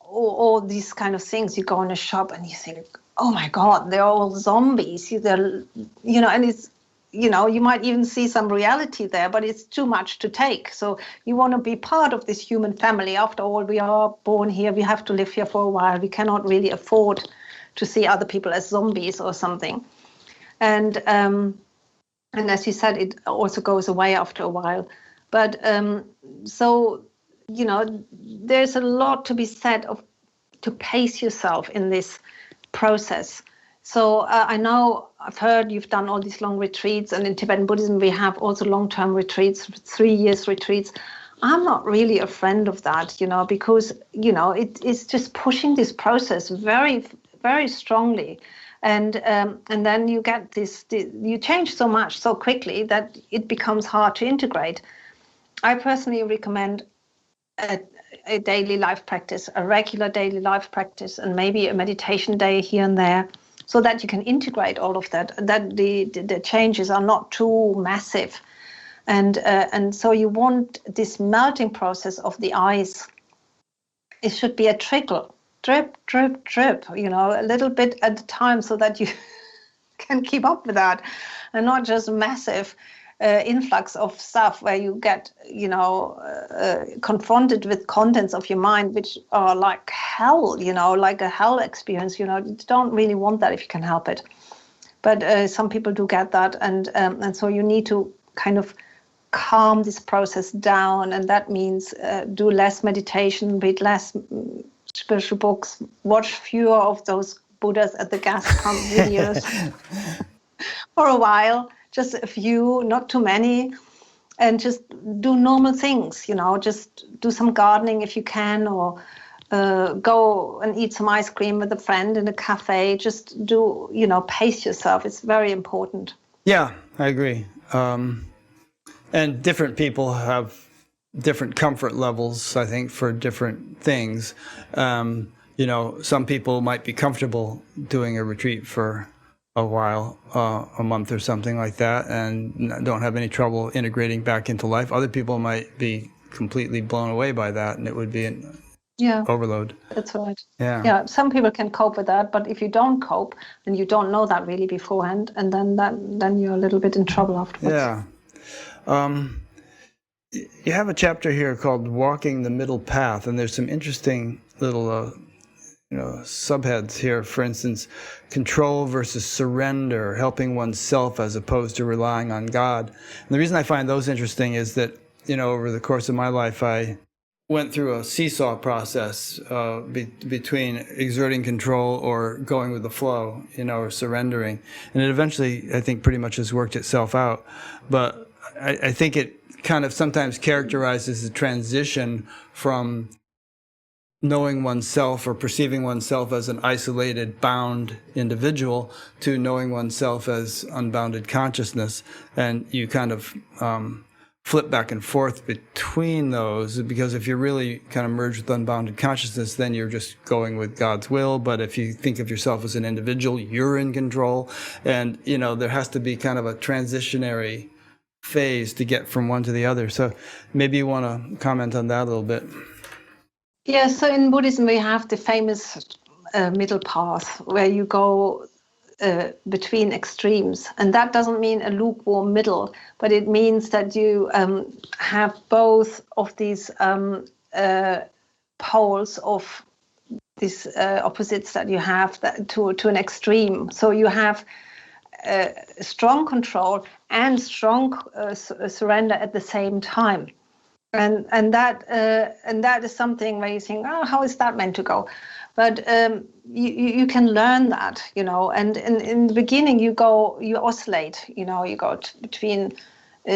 all these kind of things. You go in a shop and you think, oh my God, they're all zombies. And it's, you might even see some reality there, but it's too much to take. So you want to be part of this human family. After all, we are born here. We have to live here for a while. We cannot really afford to see other people as zombies or something. And as you said, it also goes away after a while. But there's a lot to be said to pace yourself in this process. So I've heard you've done all these long retreats, and in Tibetan Buddhism we have also long-term retreats, 3 years retreats. I'm not really a friend of that, because it is just pushing this process very, very strongly, and then you get you change so much so quickly that it becomes hard to integrate. I personally recommend a daily life practice, a regular daily life practice, and maybe a meditation day here and there, so that you can integrate all of that the changes are not too massive. And so you want this melting process of the ice. It should be a trickle, drip, drip, drip, a little bit at a time, so that you can keep up with that, and not just massive influx of stuff where you get, confronted with contents of your mind which are like hell, like a hell experience. You don't really want that if you can help it. But some people do get that, and so you need to kind of calm this process down, and that means do less meditation, read less spiritual books, watch fewer of those Buddhas at the gas pump videos for a while. Just a few, not too many, and just do normal things, just do some gardening if you can, or go and eat some ice cream with a friend in a cafe. Just do, pace yourself. It's very important. Yeah, I agree. And different people have different comfort levels, I think, for different things. Some people might be comfortable doing a retreat for a while, a month or something like that, and don't have any trouble integrating back into life. Other people might be completely blown away by that, and it would be Yeah, overload. that's right. Yeah. Yeah, some people can cope with that, but if you don't cope and you don't know that really beforehand, and then you're a little bit in trouble afterwards. Yeah. You have a chapter here called Walking the Middle Path, and there's some interesting little subheads here. For instance, control versus surrender, helping oneself as opposed to relying on God. And the reason I find those interesting is that, over the course of my life, I went through a seesaw process between exerting control or going with the flow, or surrendering. And it eventually, I think, pretty much has worked itself out. But I think it kind of sometimes characterizes the transition from knowing oneself or perceiving oneself as an isolated, bound individual to knowing oneself as unbounded consciousness. And you kind of flip back and forth between those, because if you're really kind of merged with unbounded consciousness, then you're just going with God's will. But if you think of yourself as an individual, you're in control. And, there has to be kind of a transitionary phase to get from one to the other. So maybe you want to comment on that a little bit. Yeah, so in Buddhism, we have the famous middle path where you go between extremes. And that doesn't mean a lukewarm middle, but it means that you have both of these poles of these opposites that you have to an extreme. So you have strong control and strong surrender at the same time. And that is something where you think, oh, how is that meant to go? But you can learn that, and in the beginning you oscillate, you go between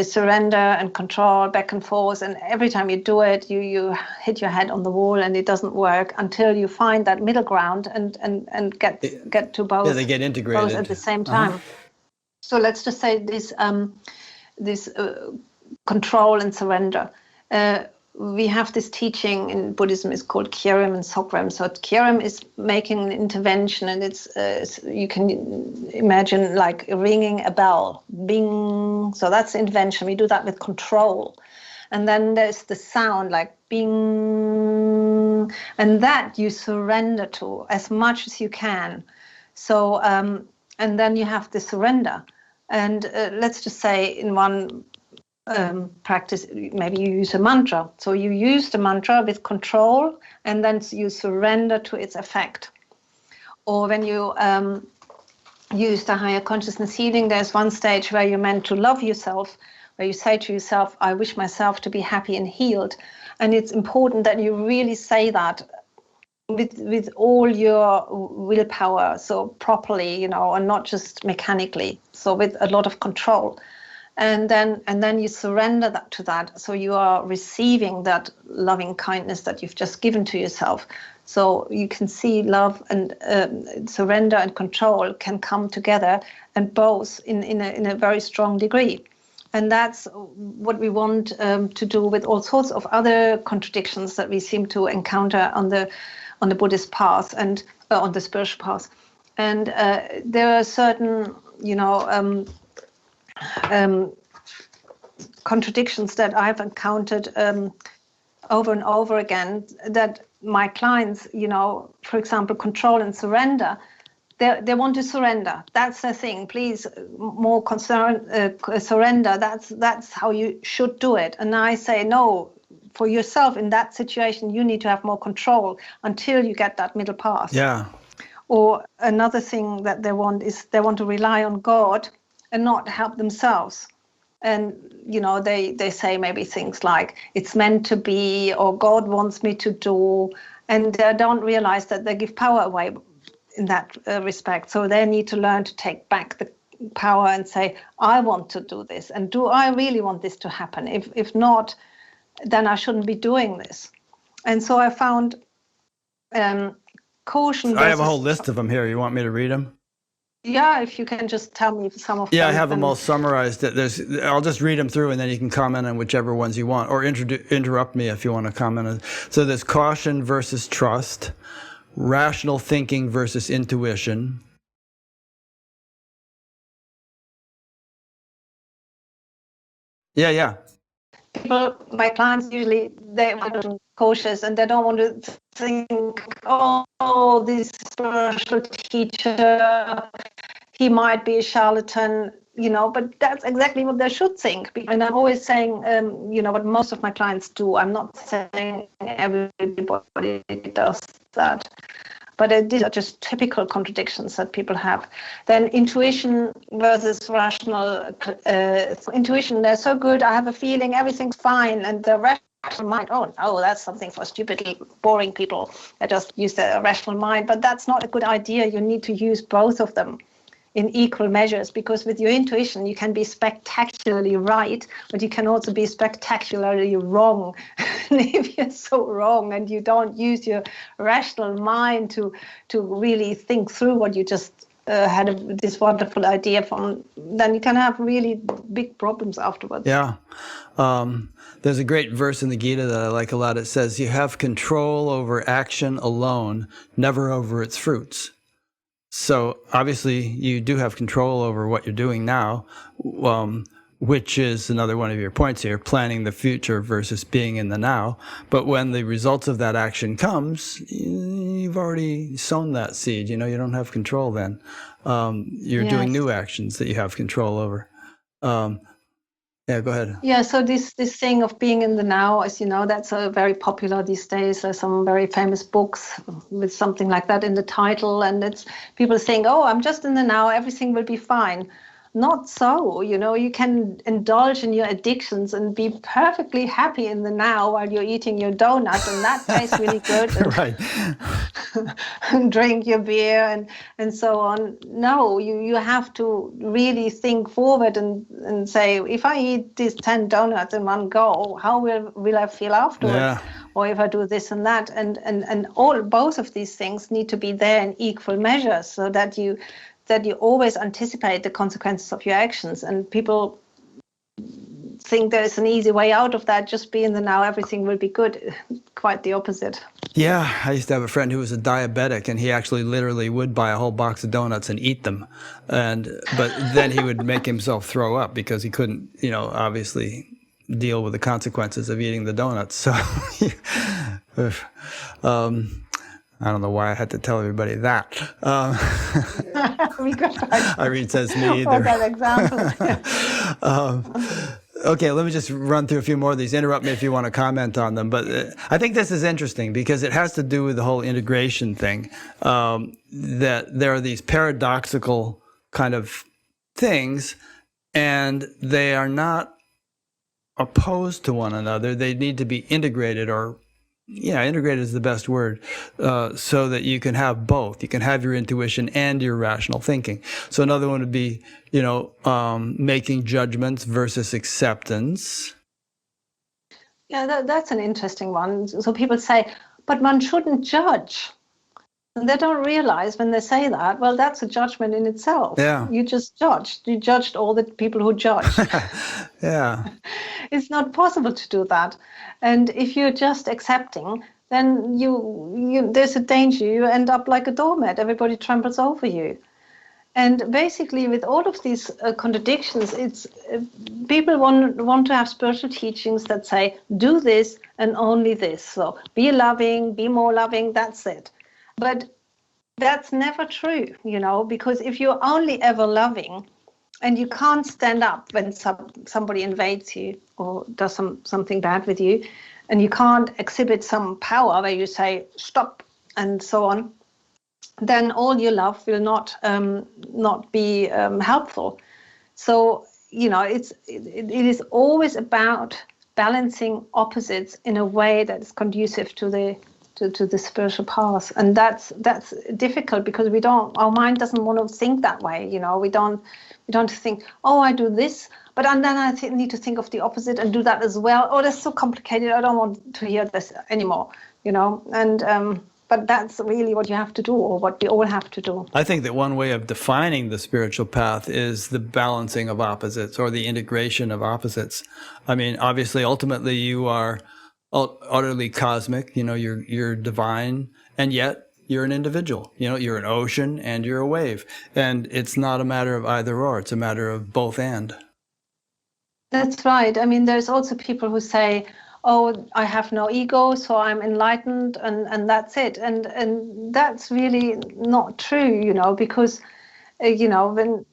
surrender and control, back and forth, and every time you do it, you hit your head on the wall and it doesn't work until you find that middle ground and get to both. Yeah, they get integrated both at the same time. So let's just say this control and surrender. We have this teaching in Buddhism is called Kyurem and Sokrem. So Kyurem is making an intervention, and it's you can imagine like ringing a bell, bing. So that's the intervention. We do that with control, and then there's the sound like bing, and that you surrender to as much as you can. So and then you have the surrender, and let's just say in one practice, maybe you use a mantra. So you use the mantra with control, and then you surrender to its effect. Or when you use the higher consciousness healing, there's one stage where you're meant to love yourself, where you say to yourself, I wish myself to be happy and healed. And it's important that you really say that with all your willpower, so properly, and not just mechanically, so with a lot of control. And then you surrender that to that. So you are receiving that loving kindness that you've just given to yourself. So you can see love and surrender and control can come together, and both in a very strong degree. And that's what we want to do with all sorts of other contradictions that we seem to encounter on the Buddhist path and on the spiritual path. And there are certain, contradictions that I've encountered over and over again, that my clients, for example, control and surrender, they want to surrender. That's the thing. Please, more surrender. That's how you should do it. And I say, no, for yourself in that situation, you need to have more control until you get that middle path. Yeah. Or another thing that they want is they want to rely on God and not help themselves. And, they say maybe things like, it's meant to be, or God wants me to do, and they don't realize that they give power away in that respect. So they need to learn to take back the power and say, I want to do this. And do I really want this to happen? If not, then I shouldn't be doing this. And so I found caution. I have a whole list of them here. You want me to read them? Yeah, if you can just tell me some of them. Yeah, I have them all summarized. I'll just read them through, and then you can comment on whichever ones you want, or interrupt me if you want to comment. So there's caution versus trust, rational thinking versus intuition. Yeah. People, my clients usually, they want to cautious, and they don't want to think, oh, this spiritual teacher, he might be a charlatan, but that's exactly what they should think. And I'm always saying, what most of my clients do. I'm not saying everybody does that, but these are just typical contradictions that people have. Then intuition versus rational. Intuition, they're so good, I have a feeling everything's fine, and the rational mind, oh, that's something for stupid, boring people that just use the rational mind. But that's not a good idea. You need to use both of them in equal measures, because with your intuition you can be spectacularly right, but you can also be spectacularly wrong. And if you're so wrong and you don't use your rational mind to really think through what you just had this wonderful idea from, then you can have really big problems afterwards. Yeah. There's a great verse in the Gita that I like a lot. It says, you have control over action alone, never over its fruits. So obviously you do have control over what you're doing now, which is another one of your points here, planning the future versus being in the now. But when the results of that action comes, you've already sown that seed. You don't have control then. You're doing new actions that you have control over. Yeah, go ahead. Yeah, so this thing of being in the now, as you know, that's very popular these days. There's some very famous books with something like that in the title, and it's people saying, oh, I'm just in the now, everything will be fine. Not so, you can indulge in your addictions and be perfectly happy in the now while you're eating your donut, and that tastes really good. And, Right. and drink your beer and so on. No, you have to really think forward and say, if I eat these 10 donuts in one go, how will I feel afterwards? Yeah. Or if I do this and that, and both of these things need to be there in equal measure, so that you always anticipate the consequences of your actions. And people think there's an easy way out of that, just be in the now, everything will be good. Quite the opposite. Yeah, I used to have a friend who was a diabetic, and he actually literally would buy a whole box of donuts and eat them. But then he would make himself throw up because he couldn't, obviously deal with the consequences of eating the donuts. So I don't know why I had to tell everybody that. Irene says me either. For that example. Okay, let me just run through a few more of these. Interrupt me if you want to comment on them. But I think this is interesting because it has to do with the whole integration thing. That there are these paradoxical kind of things, and they are not opposed to one another. They need to be integrated, integrated is the best word, so that you can have both. You can have your intuition and your rational thinking. So another one would be, making judgments versus acceptance. Yeah, that's an interesting one. So people say, but one shouldn't judge. And they don't realize when they say that, well, that's a judgment in itself. Yeah. You just judged. You judged all the people who judged. Yeah. It's not possible to do that. And if you're just accepting, then you there's a danger. You end up like a doormat. Everybody tramples over you. And basically, with all of these contradictions, it's people want to have spiritual teachings that say, do this and only this. So be loving, be more loving, that's it. But that's never true, because if you're only ever loving and you can't stand up when somebody invades you or does something bad with you, and you can't exhibit some power where you say, stop, and so on, then all your love will not be helpful. So, it is always about balancing opposites in a way that is conducive to the spiritual path, and that's difficult because our mind doesn't want to think that way. We don't think, oh, I do this, but then I need to think of the opposite and do that as well. Oh, that's so complicated. I don't want to hear this anymore. And but that's really what you have to do, or what we all have to do. I think that one way of defining the spiritual path is the balancing of opposites, or the integration of opposites. I mean, obviously, ultimately, you are utterly cosmic, you're divine, and yet you're an individual. You're an ocean and you're a wave. And it's not a matter of either or, it's a matter of both and. That's right. I mean, there's also people who say, oh, I have no ego, so I'm enlightened, and that's it. And that's really not true, because when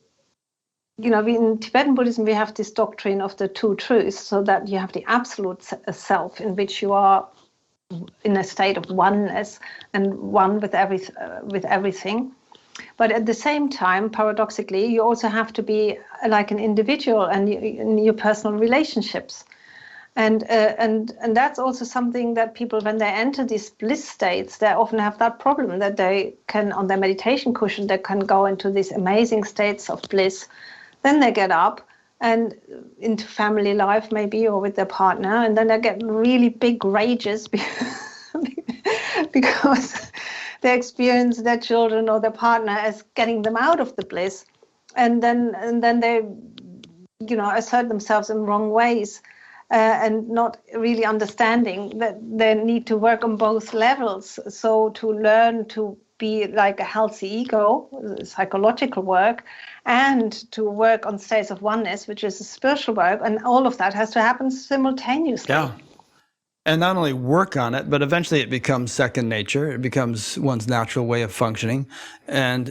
in Tibetan Buddhism, we have this doctrine of the two truths, so that you have the absolute self, in which you are in a state of oneness and one with everything. But at the same time, paradoxically, you also have to be like an individual and in your personal relationships. And that's also something that people, when they enter these bliss states, they often have that problem, that they can, on their meditation cushion, they can go into these amazing states of bliss. Then they get up and into family life maybe, or with their partner, and then they get really big rages because they experience their children or their partner as getting them out of the bliss, and then they assert themselves in wrong ways, and not really understanding that they need to work on both levels. So to learn to be like a healthy ego, psychological work, and to work on states of oneness, which is a spiritual work, and all of that has to happen simultaneously. Yeah. And not only work on it, but eventually it becomes second nature. It becomes one's natural way of functioning. And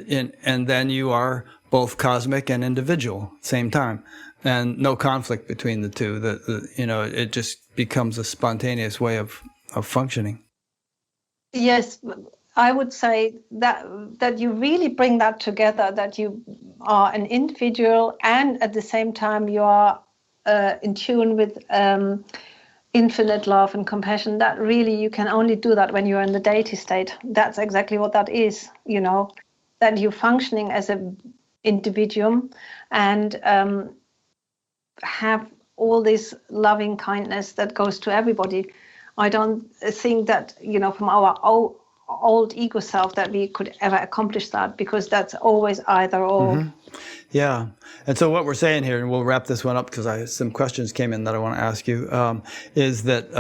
then you are both cosmic and individual at the same time. And no conflict between the two. It just becomes a spontaneous way of functioning. Yes, I would say that you really bring that together, that you are an individual and at the same time you are in tune with infinite love and compassion. That really, you can only do that when you're in the deity state. That's exactly what that is, that you're functioning as an individuum and have all this loving kindness that goes to everybody. I don't think that, from our old ego self that we could ever accomplish that, because that's always either or. Mm-hmm. Yeah. And so what we're saying here, and we'll wrap this one up because some questions came in that I want to ask you, is that,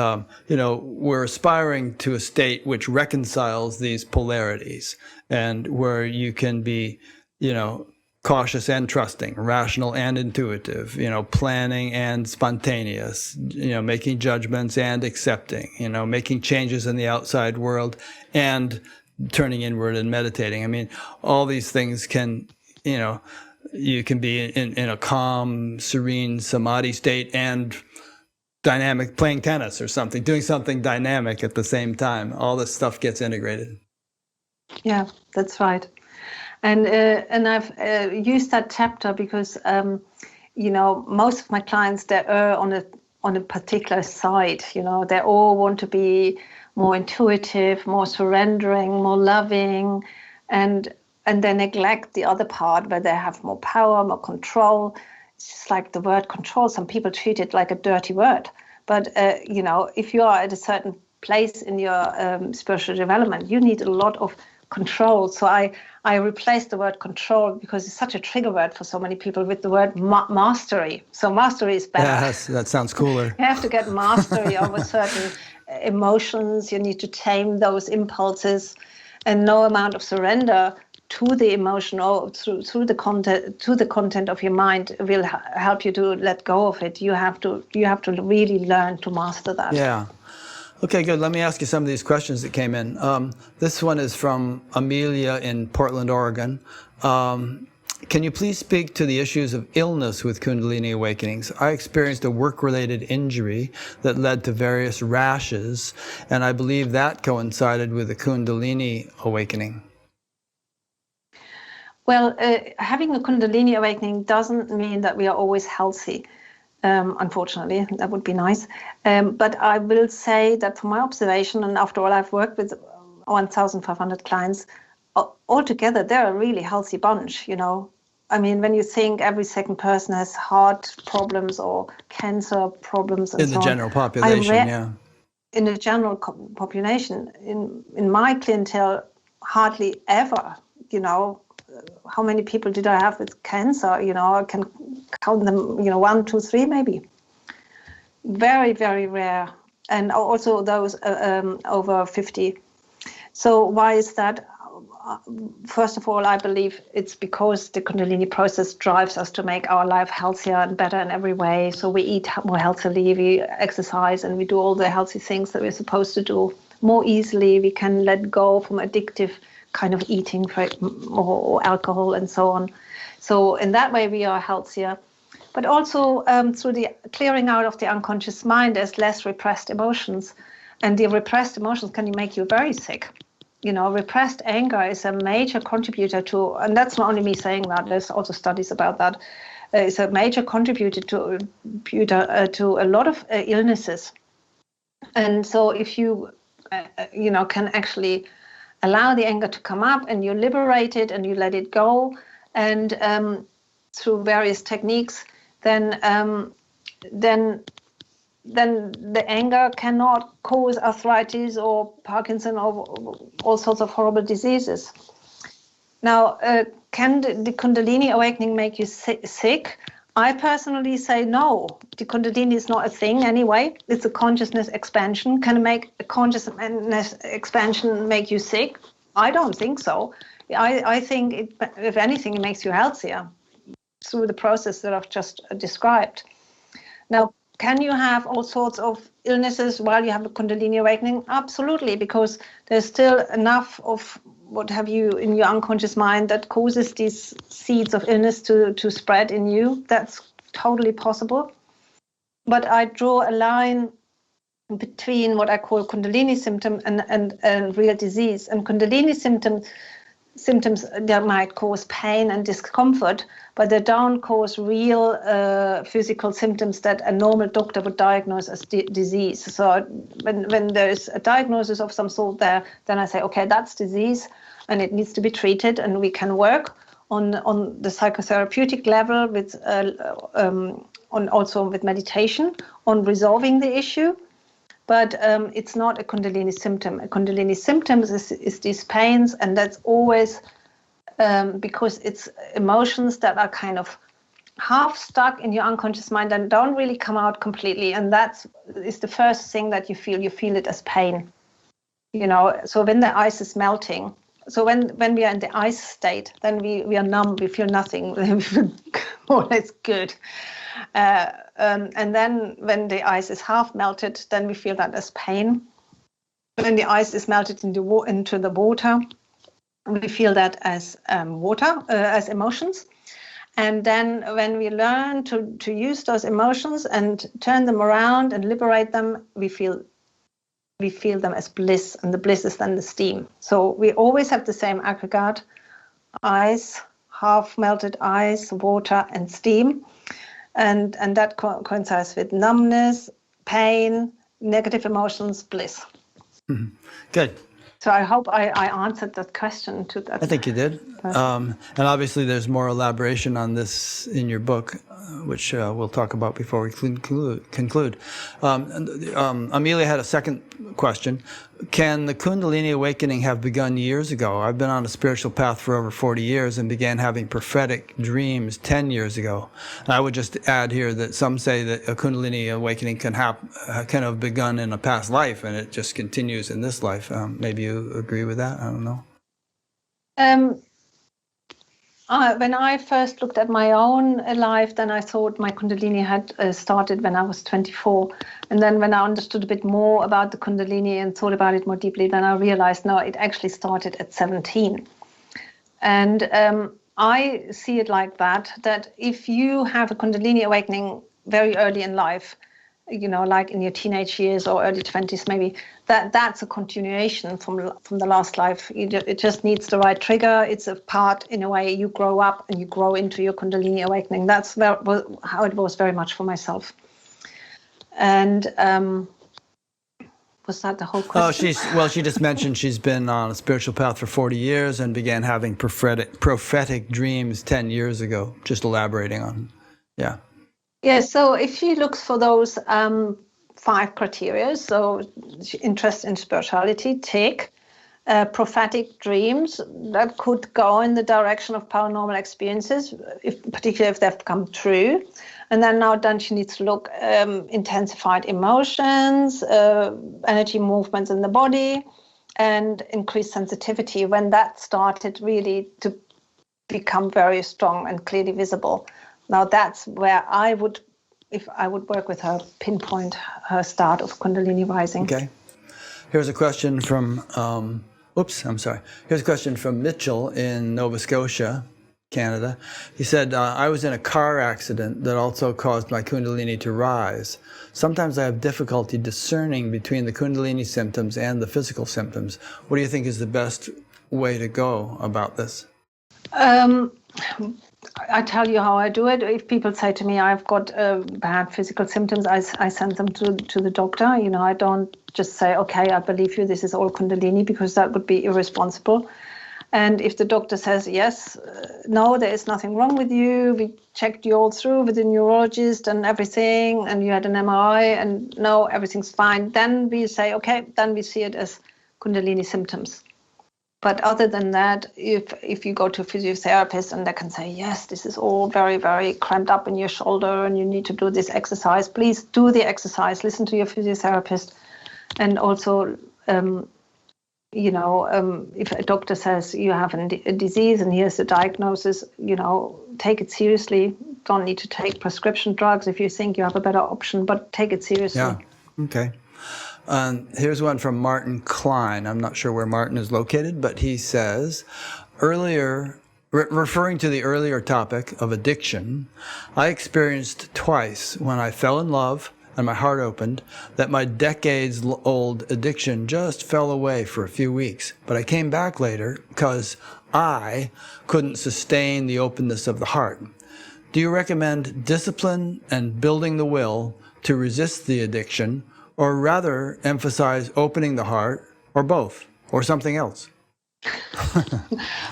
we're aspiring to a state which reconciles these polarities, and where you can be, cautious and trusting, rational and intuitive, planning and spontaneous, making judgments and accepting, making changes in the outside world and turning inward and meditating. I mean, all these things can, you can be in a calm, serene samadhi state and dynamic, playing tennis or something, doing something dynamic at the same time. All this stuff gets integrated. Yeah, that's right. And I've used that chapter because, most of my clients, they err on a particular side. They all want to be more intuitive, more surrendering, more loving, and they neglect the other part where they have more power, more control. It's just like the word control. Some people treat it like a dirty word. But, if you are at a certain place in your spiritual development, you need a lot of control. So I replaced the word control because it's such a trigger word for so many people with the word mastery. So mastery is better. Yes, that sounds cooler. You have to get mastery over certain emotions. You need to tame those impulses, and no amount of surrender to the emotion or through the content of your mind will help you to let go of it. You have to really learn to master that. Yeah. Okay, good. Let me ask you some of these questions that came in. This one is from Amelia in Portland, Oregon. Can you please speak to the issues of illness with Kundalini awakenings? I experienced a work-related injury that led to various rashes, and I believe that coincided with the Kundalini awakening. Well, having a Kundalini awakening doesn't mean that we are always healthy. Unfortunately, that would be nice. But I will say that from my observation, and after all, I've worked with 1,500 clients, altogether, they're a really healthy bunch, I mean, when you think every second person has heart problems or cancer problems and in the general population, yeah. In the general population, in my clientele, hardly ever, how many people did I have with cancer? I can count them, 1, 2, 3, maybe. Very, very rare. And also those over 50. So why is that? first of all, I believe it's because the Kundalini process drives us to make our life healthier and better in every way. So we eat more healthily, we exercise, and we do all the healthy things that we're supposed to do more easily. We can let go from addictive kind of eating or alcohol and so on. So in that way, we are healthier. But also through the clearing out of the unconscious mind, there's less repressed emotions. And the repressed emotions can make you very sick. You know, repressed anger is a major contributor to, and that's not only me saying that, there's also studies about that, it's a major contributor to a lot of illnesses. And so if you, can actually allow the anger to come up and you liberate it and you let it go, and through various techniques, then the anger cannot cause arthritis or Parkinson or all sorts of horrible diseases. Now, can the Kundalini awakening make you sick? I personally say no. The Kundalini is not a thing anyway. It's a consciousness expansion. Can make a consciousness expansion make you sick? I don't think so. I think, if anything, it makes you healthier through the process that I've just described. Now, can you have all sorts of illnesses while you have a Kundalini awakening? Absolutely, because there's still enough of what have you in your unconscious mind that causes these seeds of illness to spread in you. That's totally possible. But I draw a line between what I call Kundalini symptom and real disease. And Kundalini symptoms that might cause pain and discomfort, but they don't cause real physical symptoms that a normal doctor would diagnose as disease. So when there's a diagnosis of some sort there, then I say, okay, that's disease and it needs to be treated, and we can work on the psychotherapeutic level with on also with meditation on resolving the issue. But it's not a Kundalini symptom. A Kundalini symptom is these pains, and that's always because it's emotions that are kind of half stuck in your unconscious mind and don't really come out completely. And that is the first thing that you feel. You feel it as pain. You know, so when the ice is melting, so when we are in the ice state, then we are numb, we feel nothing, we feel more or less good. And then when the ice is half melted, then we feel that as pain. When the ice is melted into the water, we feel that as water, as emotions. And then when we learn to use those emotions and turn them around and liberate them, we feel them as bliss, and the bliss is then the steam. So we always have the same aggregate: ice, half melted ice, water, and steam. And that coincides with numbness, pain, negative emotions, bliss. Mm-hmm. Good. So I hope I answered that question to that. I think you did. And obviously there's more elaboration on this in your book, which we'll talk about before we conclude. Amelia had a second question. Can the Kundalini awakening have begun years ago? I've been on a spiritual path for over 40 years and began having prophetic dreams 10 years ago. And I would just add here that some say that a Kundalini awakening can have begun in a past life and it just continues in this life. Maybe you agree with that? I don't know. When I first looked at my own life, then I thought my Kundalini had started when I was 24. And then when I understood a bit more about the Kundalini and thought about it more deeply, then I realized, no, it actually started at 17. And I see it like that if you have a Kundalini awakening very early in life, you know, like in your teenage years or early 20s, maybe that's a continuation from the last life. It just needs the right trigger. It's a part, in a way, you grow up and you grow into your Kundalini awakening. That's how it was very much for myself. And was that the whole question? She just mentioned she's been on a spiritual path for 40 years and began having prophetic dreams 10 years ago. Just elaborating on, yeah. Yeah, so if she looks for those 5 criteria, so interest in spirituality, tick, prophetic dreams, that could go in the direction of paranormal experiences, particularly if they've come true. And then she needs to look intensified emotions, energy movements in the body, and increased sensitivity, when that started really to become very strong and clearly visible. Now that's where I would, if I would work with her, pinpoint her start of Kundalini rising. Okay. Here's a question from, Here's a question from Mitchell in Nova Scotia, Canada. He said, I was in a car accident that also caused my Kundalini to rise. Sometimes I have difficulty discerning between the Kundalini symptoms and the physical symptoms. What do you think is the best way to go about this? I tell you how I do it. If people say to me, I've got bad physical symptoms, I send them to the doctor. I don't just say, okay, I believe you, this is all Kundalini, because that would be irresponsible. And if the doctor says, yes, no, there is nothing wrong with you, we checked you all through with the neurologist and everything, and you had an MRI, and no, everything's fine, then we say, okay, then we see it as Kundalini symptoms. But other than that, if you go to a physiotherapist and they can say, yes, this is all very, very cramped up in your shoulder and you need to do this exercise, please do the exercise, listen to your physiotherapist. And also, if a doctor says you have a disease and here's the diagnosis, take it seriously. Don't need to take prescription drugs if you think you have a better option, but take it seriously. Yeah, okay. Here's one from Martin Klein. I'm not sure where Martin is located, but he says, referring to the earlier topic of addiction, I experienced twice when I fell in love and my heart opened that my decades-old addiction just fell away for a few weeks. But I came back later because I couldn't sustain the openness of the heart. Do you recommend discipline and building the will to resist the addiction, or rather emphasize opening the heart, or both, or something else?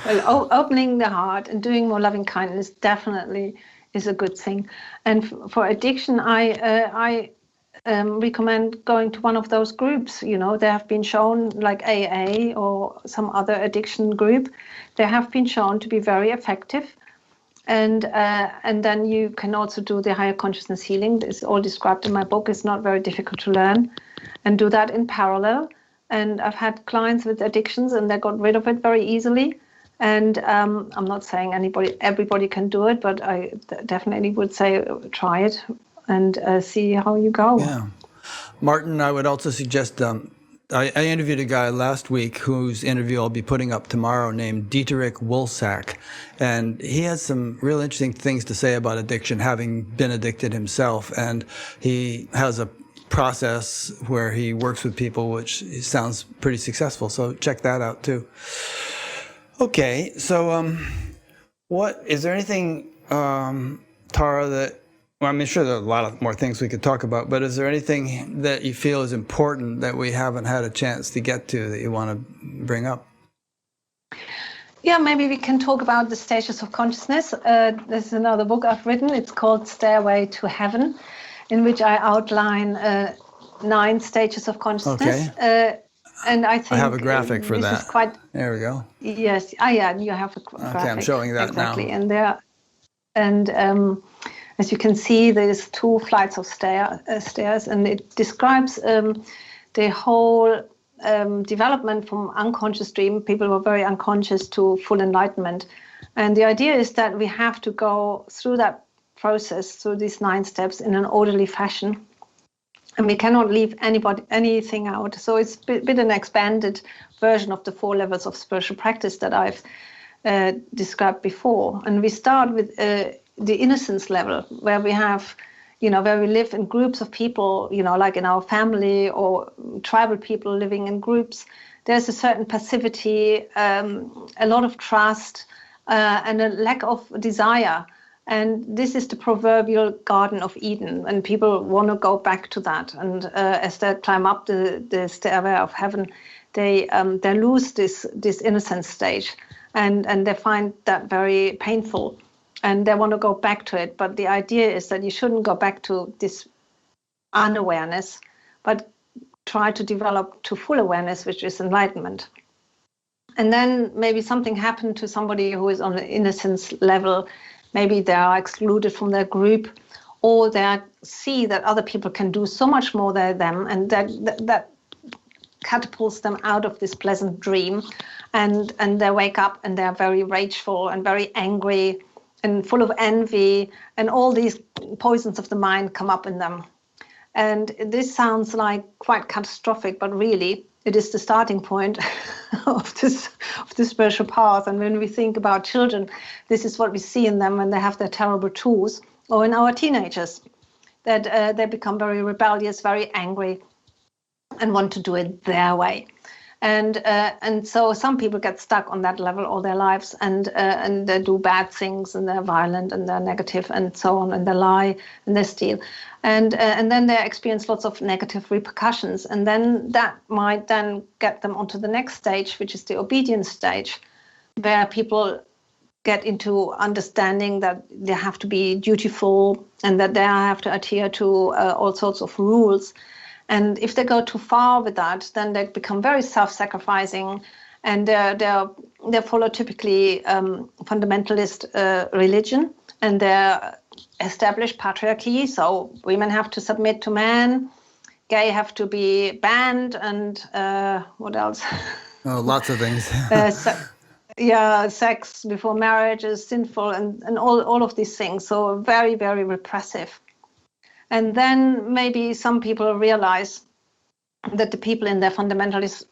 Well, opening the heart and doing more loving kindness definitely is a good thing. And for addiction, I recommend going to one of those groups. They have been shown, like AA or some other addiction group, they have been shown to be very effective. And then you can also do the higher consciousness healing. It's all described in my book. It's not very difficult to learn, and do that in parallel. And I've had clients with addictions and they got rid of it very easily. And I'm not saying everybody can do it, but I definitely would say try it and see how you go. Yeah. Martin, I would also suggest, I interviewed a guy last week whose interview I'll be putting up tomorrow named Dieterich Woolsack. And he has some real interesting things to say about addiction, having been addicted himself. And he has a process where he works with people, which sounds pretty successful. So check that out too. Okay, so is there anything, Tara, that, well, I'm sure there are a lot of more things we could talk about, but is there anything that you feel is important that we haven't had a chance to get to that you want to bring up? Yeah, maybe we can talk about the stages of consciousness. There's another book I've written. It's called Stairway to Heaven, in which I outline 9 stages of consciousness. Okay. And I think I have a graphic for that. There we go. Yes. Yeah, you have a graphic. Okay, I'm showing that exactly. now. As you can see, there's 2 flights of stairs, and it describes the whole development from unconscious dream. People were very unconscious to full enlightenment. And the idea is that we have to go through that process, through these 9 steps in an orderly fashion. And we cannot leave anything out. So it's a bit an expanded version of the 4 levels of spiritual practice that I've described before. And we start with the innocence level, where we have, where we live in groups of people, like in our family or tribal people living in groups. There's a certain passivity, a lot of trust, and a lack of desire. And this is the proverbial Garden of Eden, and people want to go back to that. And as they climb up the stairway of heaven, they lose this innocence stage, and they find that very painful, and they want to go back to it. But the idea is that you shouldn't go back to this unawareness, but try to develop to full awareness, which is enlightenment. And then maybe something happened to somebody who is on the innocence level. Maybe they are excluded from their group, or they see that other people can do so much more than them, and that catapults them out of this pleasant dream, and they wake up and they're very rageful and very angry and full of envy, and all these poisons of the mind come up in them. And this sounds like quite catastrophic, but really it is the starting point of this spiritual path. And when we think about children, this is what we see in them when they have their terrible tools, or in our teenagers, that they become very rebellious, very angry, and want to do it their way. And so some people get stuck on that level all their lives, and they do bad things, and they're violent, and they're negative, and so on, and they lie, and they steal, and then they experience lots of negative repercussions, and then that might then get them onto the next stage, which is the obedience stage, where people get into understanding that they have to be dutiful and that they have to adhere to all sorts of rules. And if they go too far with that, then they become very self-sacrificing, and they follow typically fundamentalist religion, and they establish patriarchy. So women have to submit to men, gay have to be banned, and what else? Oh, lots of things. Sex before marriage is sinful, and all of these things. So very, very repressive. And then maybe some people realize that the people in their fundamentalist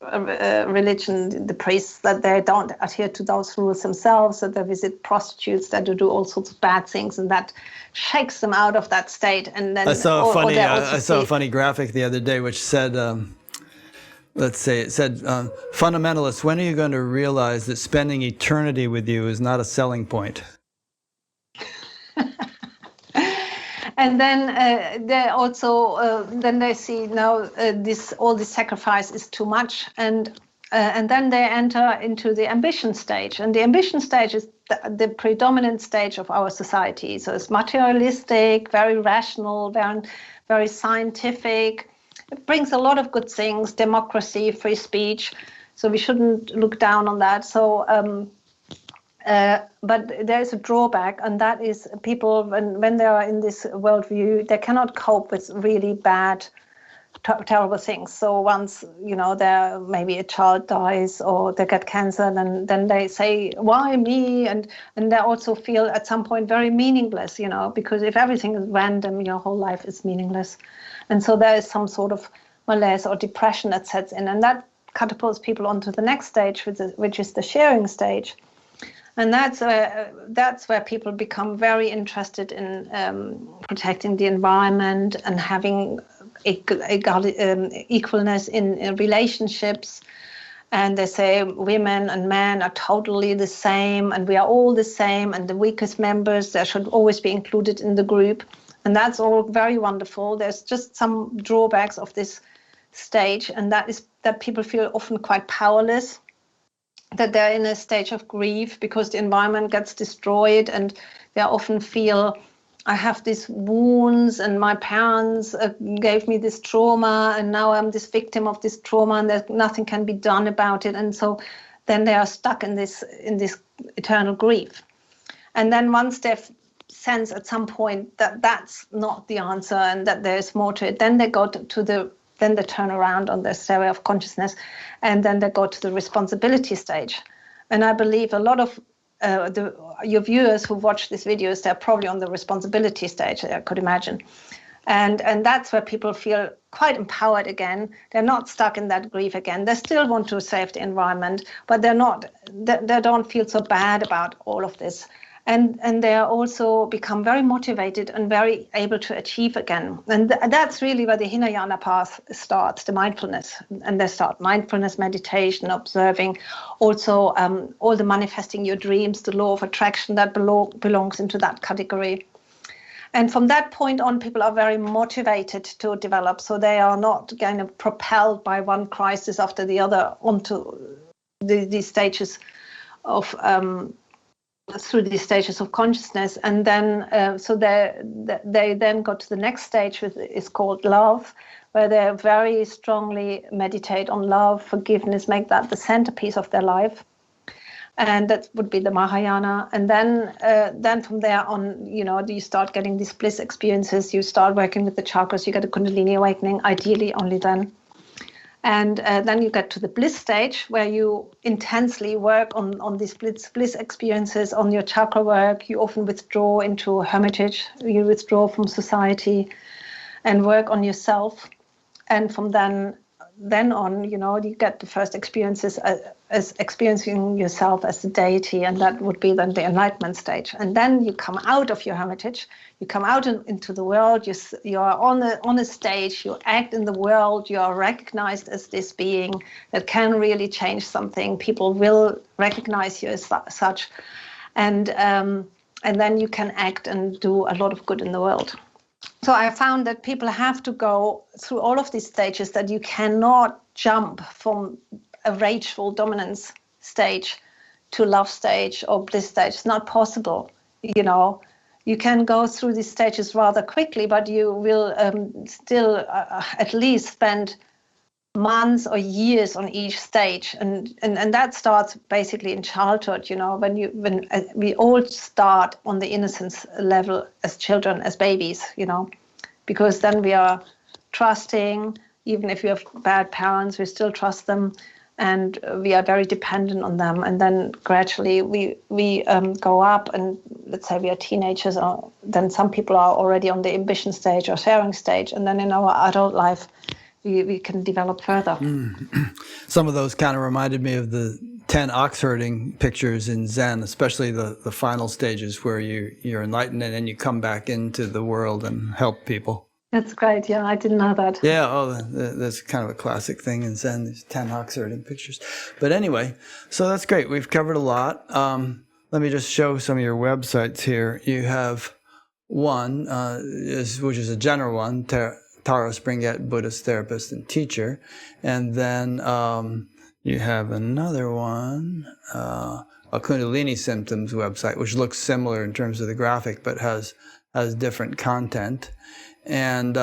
religion, the priests, that they don't adhere to those rules themselves, that they visit prostitutes, that they do all sorts of bad things, and that shakes them out of that state. And then I saw a funny graphic the other day which said, fundamentalists, when are you going to realize that spending eternity with you is not a selling point? And then they also then they see now all this sacrifice is too much, and then they enter into the ambition stage. And the ambition stage is the predominant stage of our society. So it's materialistic, very rational, very, very scientific. It brings a lot of good things: democracy, free speech. So we shouldn't look down on that. So. But there is a drawback, and that is people, when they are in this worldview, they cannot cope with really bad, terrible things. So once, maybe a child dies or they get cancer, then they say, why me? And they also feel at some point very meaningless, because if everything is random, your whole life is meaningless. And so there is some sort of malaise or depression that sets in, and that catapults people onto the next stage, which is the sharing stage. And that's where people become very interested in protecting the environment and having equalness in relationships. And they say women and men are totally the same, and we are all the same, and the weakest members, they should always be included in the group. And that's all very wonderful. There's just some drawbacks of this stage, and that is that people feel often quite powerless, that they're in a stage of grief because the environment gets destroyed, and they often feel, I have these wounds, and my parents gave me this trauma, and now I'm this victim of this trauma, and there's nothing can be done about it. And so then they are stuck in this eternal grief. And then once they've sensed at some point that that's not the answer and that there's more to it, then they go then they turn around on their stairway of consciousness, and then they go to the responsibility stage. And I believe a lot of your viewers who watch these videos, they're probably on the responsibility stage, I could imagine. And that's where people feel quite empowered again. They're not stuck in that grief again. They still want to save the environment, but they don't feel so bad about all of this. And they also become very motivated and very able to achieve again. And that's really where the Hinayana path starts, the mindfulness. And they start mindfulness meditation, observing also all the manifesting your dreams, the law of attraction that belongs into that category. And from that point on, people are very motivated to develop. So they are not kind of propelled by one crisis after the other onto these stages of through these stages of consciousness. And then so they then go to the next stage, which is called love, where they very strongly meditate on love, forgiveness, make that the centerpiece of their life. And that would be the Mahayana. And then from there on, you start getting these bliss experiences. You start working with the chakras. You get a Kundalini awakening, ideally only then. And then you get to the bliss stage, where you intensely work on these bliss experiences, on your chakra work. You often withdraw into hermitage, you withdraw from society and work on yourself. And from then on, you get the first experiences as experiencing yourself as the deity, and that would be then the enlightenment stage. And then you come out of your hermitage, you come out into the world, you are on a stage, you act in the world, you are recognized as this being that can really change something. People will recognize you as such, and then you can act and do a lot of good in the world. So I found that people have to go through all of these stages, that you cannot jump from a rageful dominance stage to love stage or bliss stage. It's not possible. You can go through these stages rather quickly, but you will still at least spend months or years on each stage, and that starts basically in childhood. When we all start on the innocence level as children, as babies, because then we are trusting. Even if you have bad parents, we still trust them, and we are very dependent on them. And then gradually we go up, and let's say we are teenagers, or then some people are already on the ambition stage or sharing stage, and then in our adult life we can develop further. Some of those kind of reminded me of the 10 ox herding pictures in Zen, especially the final stages where you're enlightened and then you come back into the world and help people. That's great. Yeah, I didn't know that. Yeah, that's kind of a classic thing in Zen, these 10 ox herding pictures. But anyway, so that's great. We've covered a lot. Let me just show some of your websites here. You have one, which is a general one, Tara Springett, Buddhist therapist and teacher. And then you have another one, a Kundalini Symptoms website, which looks similar in terms of the graphic, but has different content. And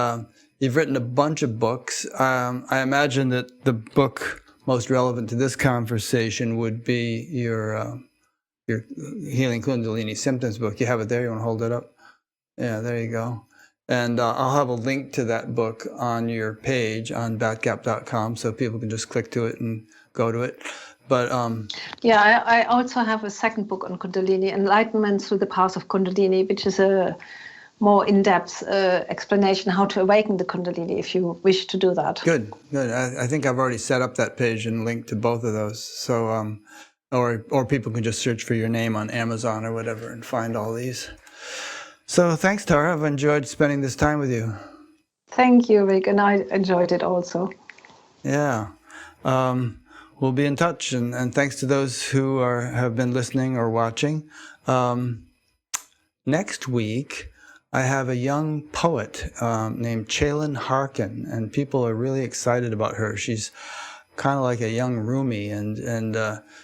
you've written a bunch of books. I imagine that the book most relevant to this conversation would be your Healing Kundalini Symptoms book. You have it there? You want to hold it up? Yeah, there you go. And I'll have a link to that book on your page on batgap.com, so people can just click to it and go to it. But yeah, I also have a second book on Kundalini, Enlightenment Through the Path of Kundalini, which is a more in-depth explanation how to awaken the Kundalini, if you wish to do that. Good. I think I've already set up that page and linked to both of those. So, or people can just search for your name on Amazon or whatever and find all these. So thanks, Tara. I've enjoyed spending this time with you. Thank you, Rick, and I enjoyed it also. Yeah. We'll be in touch, and thanks to those who have been listening or watching. Next week, I have a young poet named Chalin Harkin, and people are really excited about her. She's kind of like a young Rumi, and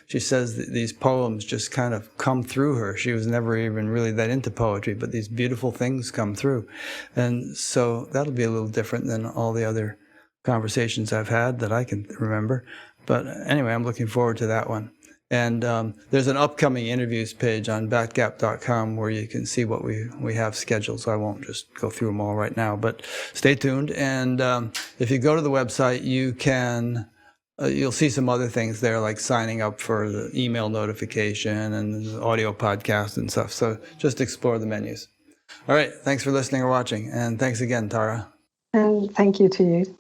she says that these poems just kind of come through her. She was never even really that into poetry, but these beautiful things come through. And so that'll be a little different than all the other conversations I've had that I can remember. But anyway, I'm looking forward to that one. And there's an upcoming interviews page on batgap.com where you can see what we have scheduled. So I won't just go through them all right now, but stay tuned. And if you go to the website, you can... you'll see some other things there, like signing up for the email notification and the audio podcast and stuff. So just explore the menus. All right. Thanks for listening or watching. And thanks again, Tara. And thank you to you.